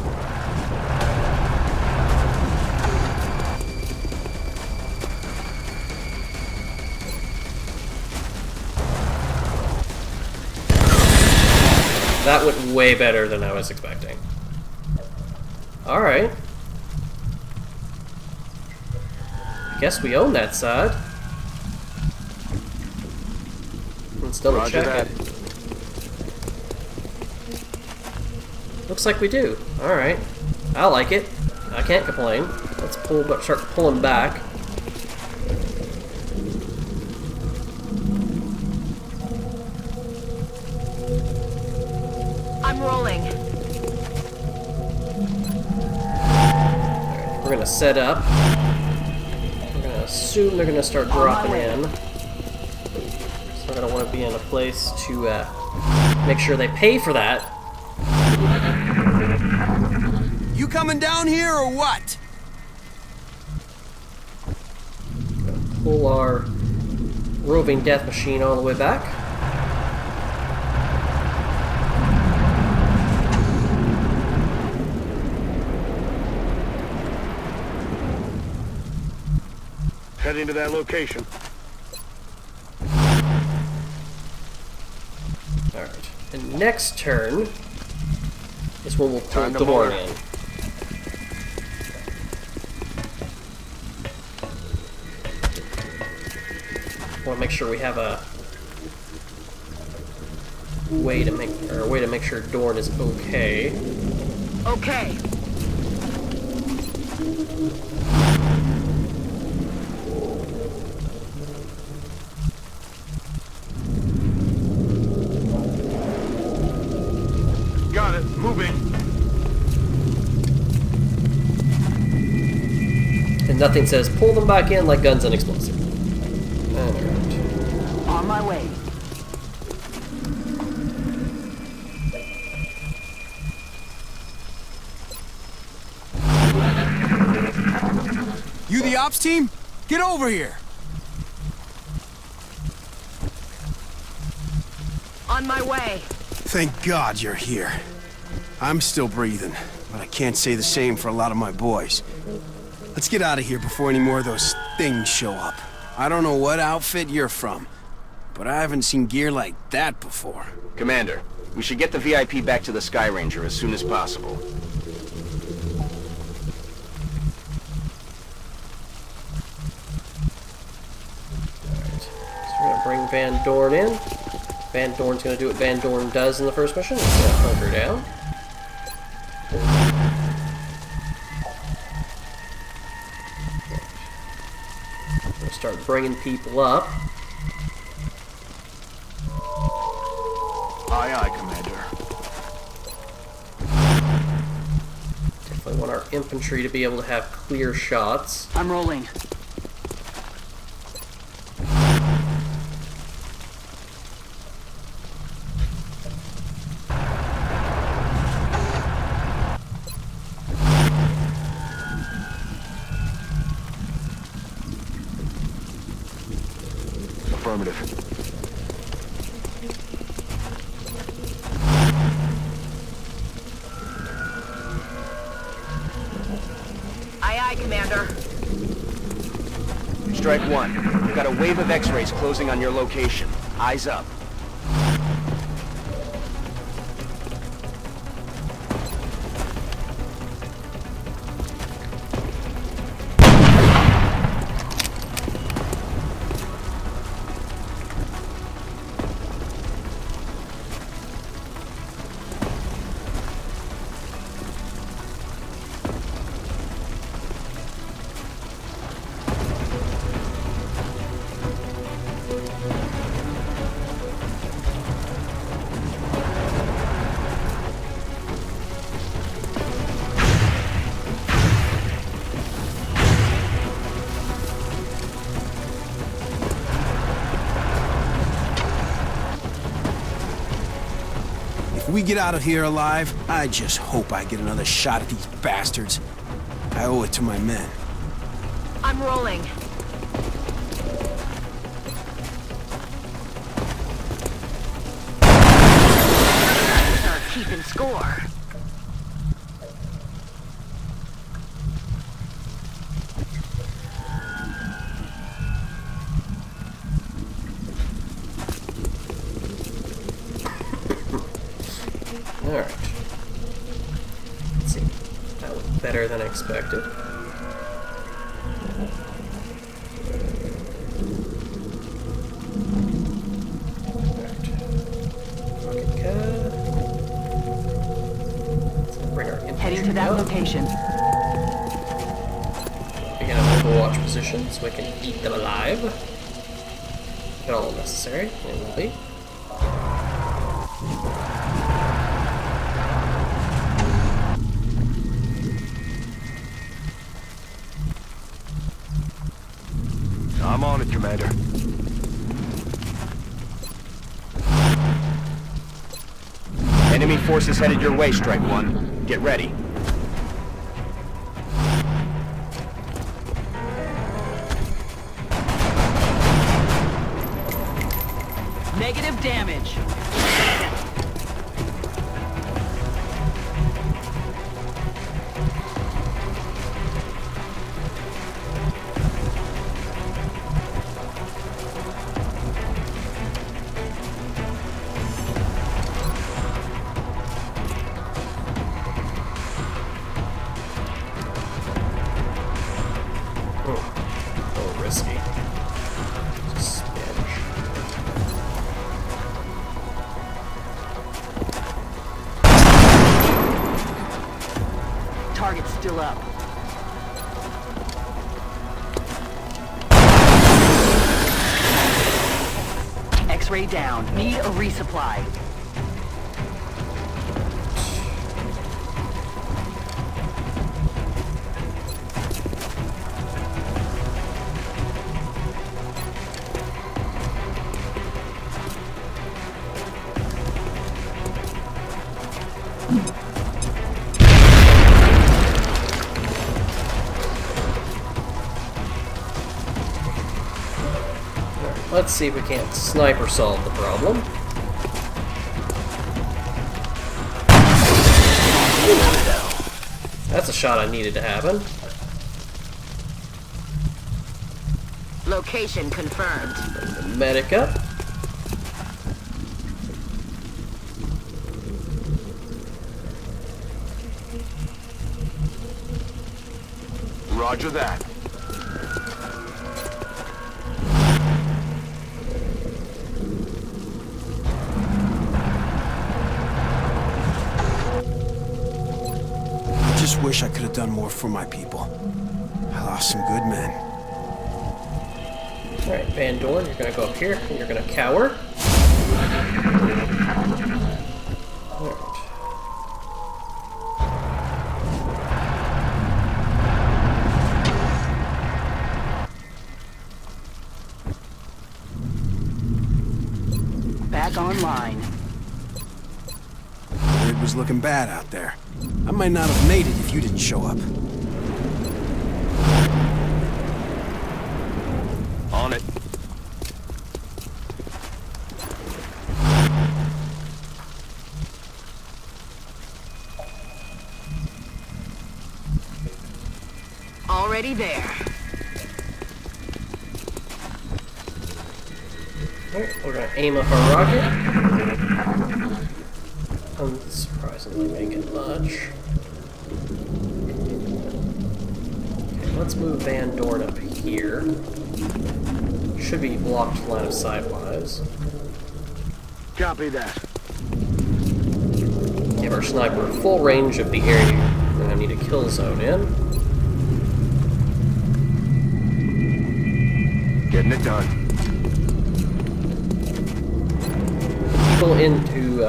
That went way better than I was expecting. Alright. I guess we own that side. Let's double check it. Looks like we do. Alright. I like it. I can't complain. Let's start pulling back. I'm rolling. We're gonna set up. We're gonna assume they're gonna start dropping in. So we're gonna want to be in a place to make sure they pay for that. You coming down here or what? Pull our roving death machine all the way back. Heading to that location. Alright. And next turn is when we'll pull Time to Dorn board. in. Want to make sure we have a way to make sure Dorn is okay. Okay. Got it. Moving. And nothing says pull them back in like guns and explosives. Alright. On my way. You the ops team? Get over here! On my way. Thank God you're here. I'm still breathing, but I can't say the same for a lot of my boys. Let's get out of here before any more of those things show up. I don't know what outfit you're from, but I haven't seen gear like that before. Commander, we should get the VIP back to the Sky Ranger as soon as possible. So we're gonna bring Van Dorn in. Van Dorn's gonna do what Van Dorn does in the first mission. He's gonna hunker down. We're gonna start bringing people up. Aye, aye, Commander. Definitely want our infantry to be able to have clear shots. I'm rolling. Affirmative. Aye, aye, Commander. Strike one. We've got a wave of X-rays closing on your location. Eyes up. Can we get out of here alive? I just hope I get another shot at these bastards. I owe it to my men. I'm rolling. Start keeping score. Alright. Let's see. That went better than I expected. Alright. Rocket cab. Let's bring our infantry Heading to that up. location. Again, an overwatch position so we can eat them alive. If at all necessary, it will be. I'm on it, Commander. Enemy forces headed your way, Strike One. Get ready. Negative damage. Oh, risky. Just smidge. Target's still up. X-ray down. Need a resupply. Let's see if we can't sniper solve the problem. That's a shot I needed to happen. Location confirmed. Bring the medic up. Roger that. I just wish I could have done more for my people. I lost some good men. Alright, Van Dorn, you're gonna go up here and you're gonna cower. Alright. Back online. It was looking bad out there. I might not have made it if you didn't show up. On it. Already there. Alright, we're gonna aim up our rocket. Unsurprisingly making much. Okay, let's move Van Dorn up here. Should be blocked line of sight wise. Copy that. Give our sniper full range of the area we're gonna need a kill zone in. Getting it done. People into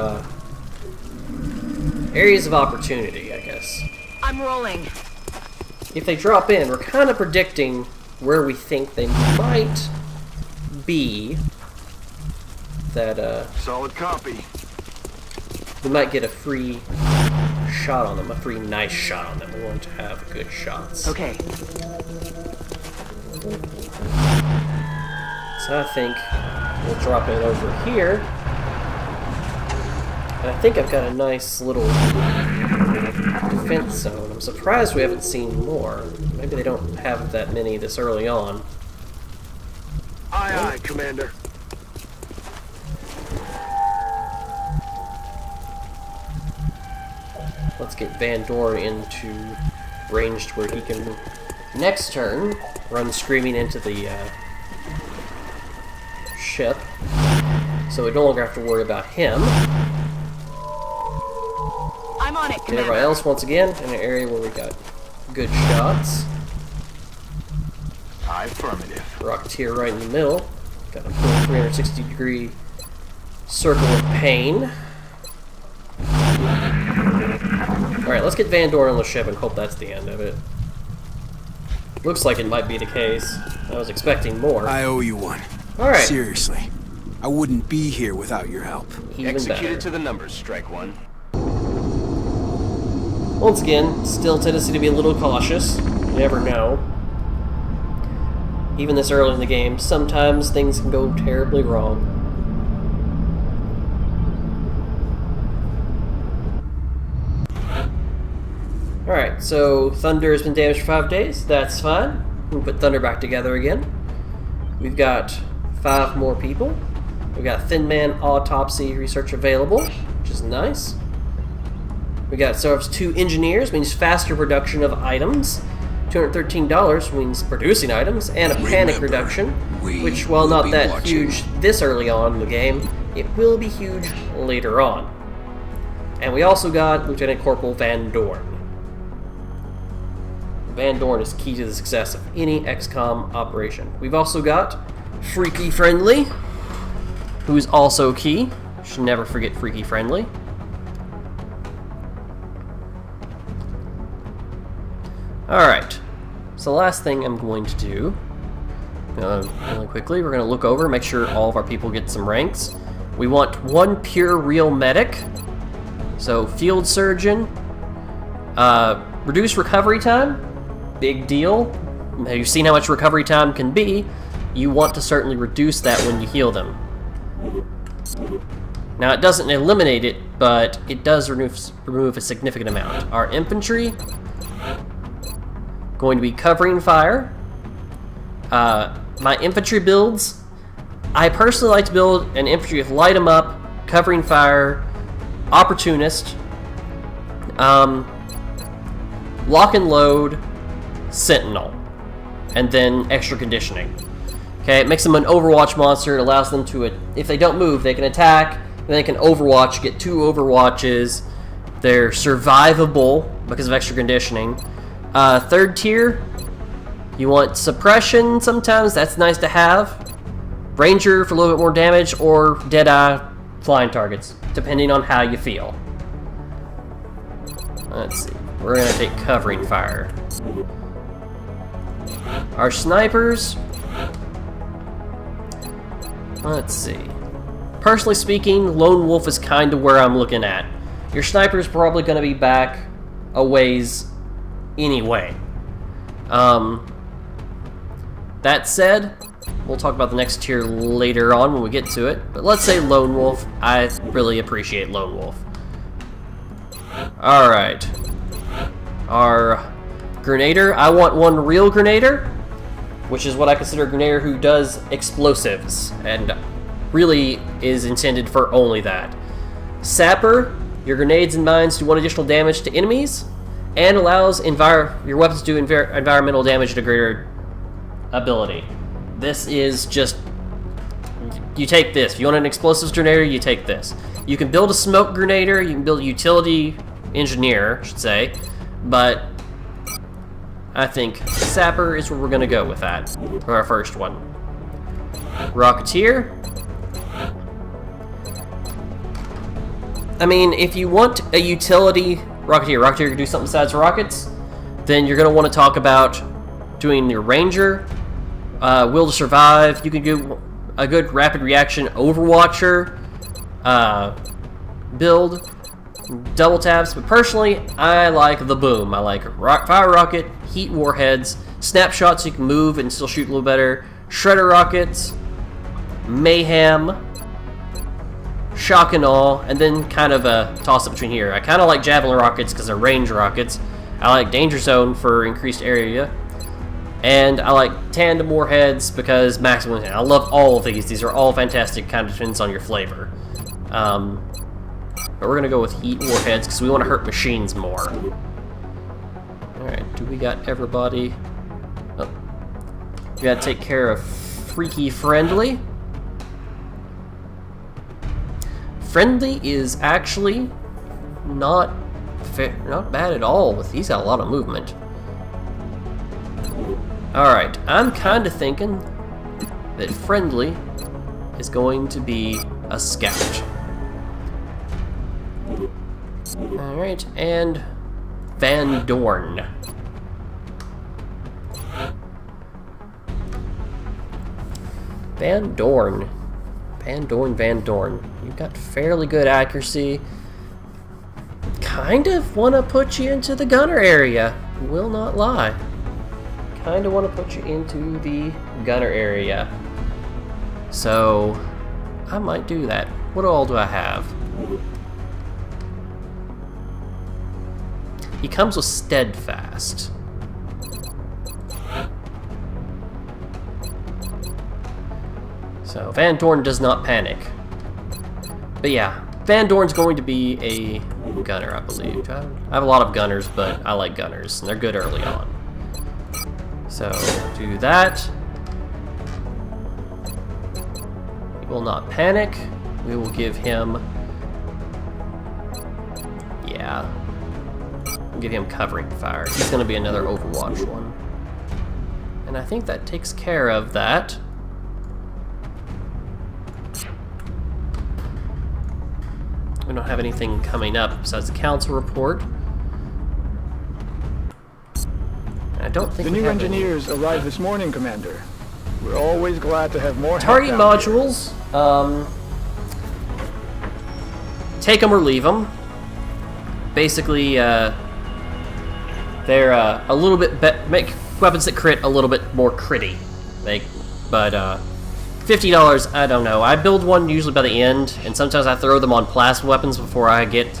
areas of opportunity, I guess. I'm rolling. If they drop in, we're kind of predicting where we think they might be. That, Solid copy. we might get a free shot on them, a free nice shot on them. We want to have good shots. Okay. So I think we'll drop it over here. And I think I've got a nice little defense zone. I'm surprised we haven't seen more. Maybe they don't have that many this early on. Aye, aye, Commander. Let's get Van Dorn into range to where he can, next turn, run screaming into the ship. So we no longer have to worry about him. I'm on it, And Commander. everybody else, once again, in an area where we got good shots. Affirmative. Rocketeer right in the middle. Got a full 360-degree circle of pain. Alright, let's get Van Dorn on the ship and hope that's the end of it. Looks like it might be the case. I was expecting more. I owe you one. Alright. Seriously. I wouldn't be here without your help. Even Executed better. to the numbers, Strike One. Once again, still tendency to be a little cautious. You never know. Even this early in the game, sometimes things can go terribly wrong. Alright, so Thunder has been damaged for 5 days. That's fine. We'll put Thunder back together again. We've got 5 more people. We've got Thin Man Autopsy research available, which is nice. We got ourselves 2 engineers, means faster production of items. $213 means producing items, and a panic reduction, which, while not that huge this early on in the game, it will be huge later on. And we also got Lieutenant Corporal Van Dorn. Van Dorn is key to the success of any XCOM operation. We've also got Freaky Friendly, who's also key. Should never forget Freaky Friendly. Alright, so the last thing I'm going to do, really quickly, we're going to look over, make sure all of our people get some ranks. We want 1 pure real medic, so field surgeon, reduce recovery time, big deal. You've seen how much recovery time can be. You want to certainly reduce that when you heal them. Now it doesn't eliminate it, but it does remove a significant amount. Our infantry, going to be covering fire. My infantry builds, I personally like to build an infantry with light 'em up, covering fire, opportunist, lock and load, sentinel, and then extra conditioning. Okay, it makes them an Overwatch monster. It allows them to, if they don't move, they can attack, then they can Overwatch, get 2 Overwatches. They're survivable because of extra conditioning. 3rd tier, you want suppression sometimes, that's nice to have. Ranger for a little bit more damage, or Deadeye flying targets, depending on how you feel. Let's see, we're going to take covering fire. Our snipers, let's see. Personally speaking, Lone Wolf is kind of where I'm looking at. Your sniper's probably going to be back a ways anyway. That said, we'll talk about the next tier later on when we get to it. But let's say Lone Wolf. I really appreciate Lone Wolf. Alright. Our Grenader. I want 1 real Grenader, which is what I consider a Grenader who does explosives, and really is intended for only that. Sapper. Your grenades and mines do 1 additional damage to enemies, and allows your weapons to do environmental damage at a greater ability. This is just, you take this. If you want an explosives grenader, you take this. You can build a smoke grenader, you can build a utility engineer, I should say, but I think Sapper is where we're going to go with that for our first one. Rocketeer. I mean, if you want a utility Rocketeer can do something besides rockets, then you're going to want to talk about doing your Ranger, Will to Survive. You can do a good rapid reaction Overwatcher build, double taps, but personally, I like the boom. I like fire rocket, heat warheads, snapshots so you can move and still shoot a little better, shredder rockets, mayhem, shock and awe, and then kind of a toss-up between here. I kind of like javelin rockets because they're range rockets. I like danger zone for increased area. And I like tandem warheads because maximum. I love all of these. These are all fantastic, kind of depends on your flavor. But we're going to go with heat warheads because we want to hurt machines more. Alright, do we got everybody? Oh. We got to take care of Freaky Friendly. Friendly is actually not bad at all. He's got a lot of movement. Alright, I'm kind of thinking that Friendly is going to be a scout. Alright, and Van Dorn. Van Dorn. You've got fairly good accuracy. Kind of want to put you into the gunner area. Will not lie. Kind of want to put you into the gunner area. So, I might do that. What all do I have? He comes with steadfast. So, Van Dorn does not panic. But yeah, Van Dorn's going to be a gunner, I believe. I have a lot of gunners, but I like gunners, and they're good early on. So, do that. He will not panic. We will give him... yeah. We'll give him covering fire. He's going to be another Overwatch one. And I think that takes care of that. We don't have anything coming up besides the council report. I don't think the new engineers arrived this morning, Commander. We're always glad to have more target modules. Take them or leave them. Basically, they're a little bit make weapons that crit a little bit more critty. But $50, I don't know. I build one usually by the end, and sometimes I throw them on plasma weapons before I get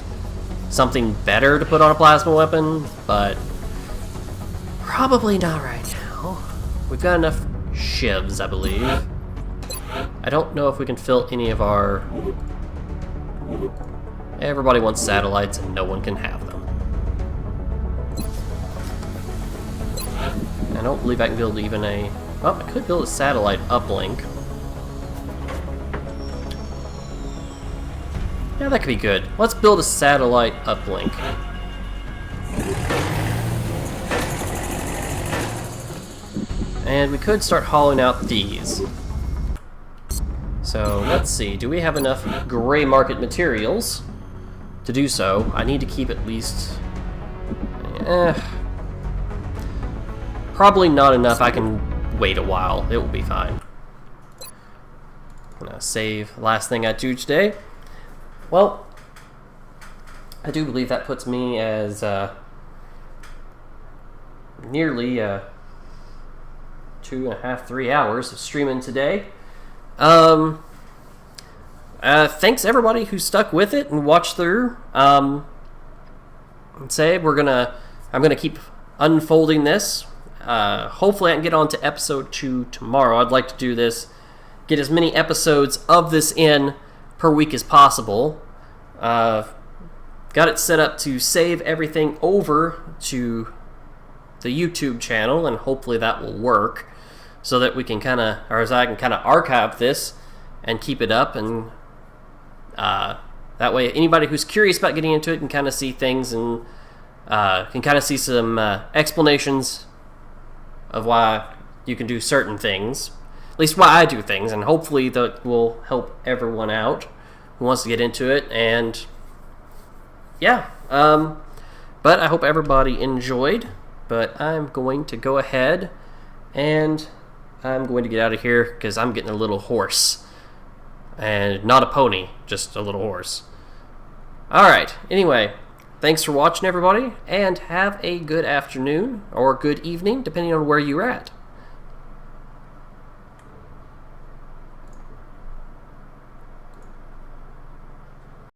something better to put on a plasma weapon, but probably not right now. We've got enough shivs, I believe. I don't know if we can fill any of our... Everybody wants satellites, and no one can have them. I don't believe I can build even a... well, I could build a satellite uplink. Yeah, that could be good. Let's build a satellite uplink. And we could start hauling out these. So, let's see. Do we have enough gray market materials to do so? I need to keep at least... probably not enough. I can wait a while. It will be fine. I'm gonna save the last thing I do today. Well, I do believe that puts me as nearly 2.5, 3 hours of streaming today. Thanks everybody who stuck with it and watched through. I'm gonna keep unfolding this. Hopefully I can get on to episode 2 tomorrow. I'd like to do this, get as many episodes of this in per week as possible. Got it set up to save everything over to the YouTube channel, and hopefully that will work so that we can as I can kind of archive this and keep it up, and that way anybody who's curious about getting into it can kind of see things and can kind of see some explanations of why you can do certain things, at least why I do things, and hopefully that will help everyone out who wants to get into it. And yeah, but I hope everybody enjoyed. But I'm going to go ahead and I'm going to get out of here because I'm getting a little hoarse. And not a pony, just a little horse. Alright, anyway, thanks for watching, everybody, and have a good afternoon, or good evening, depending on where you're at.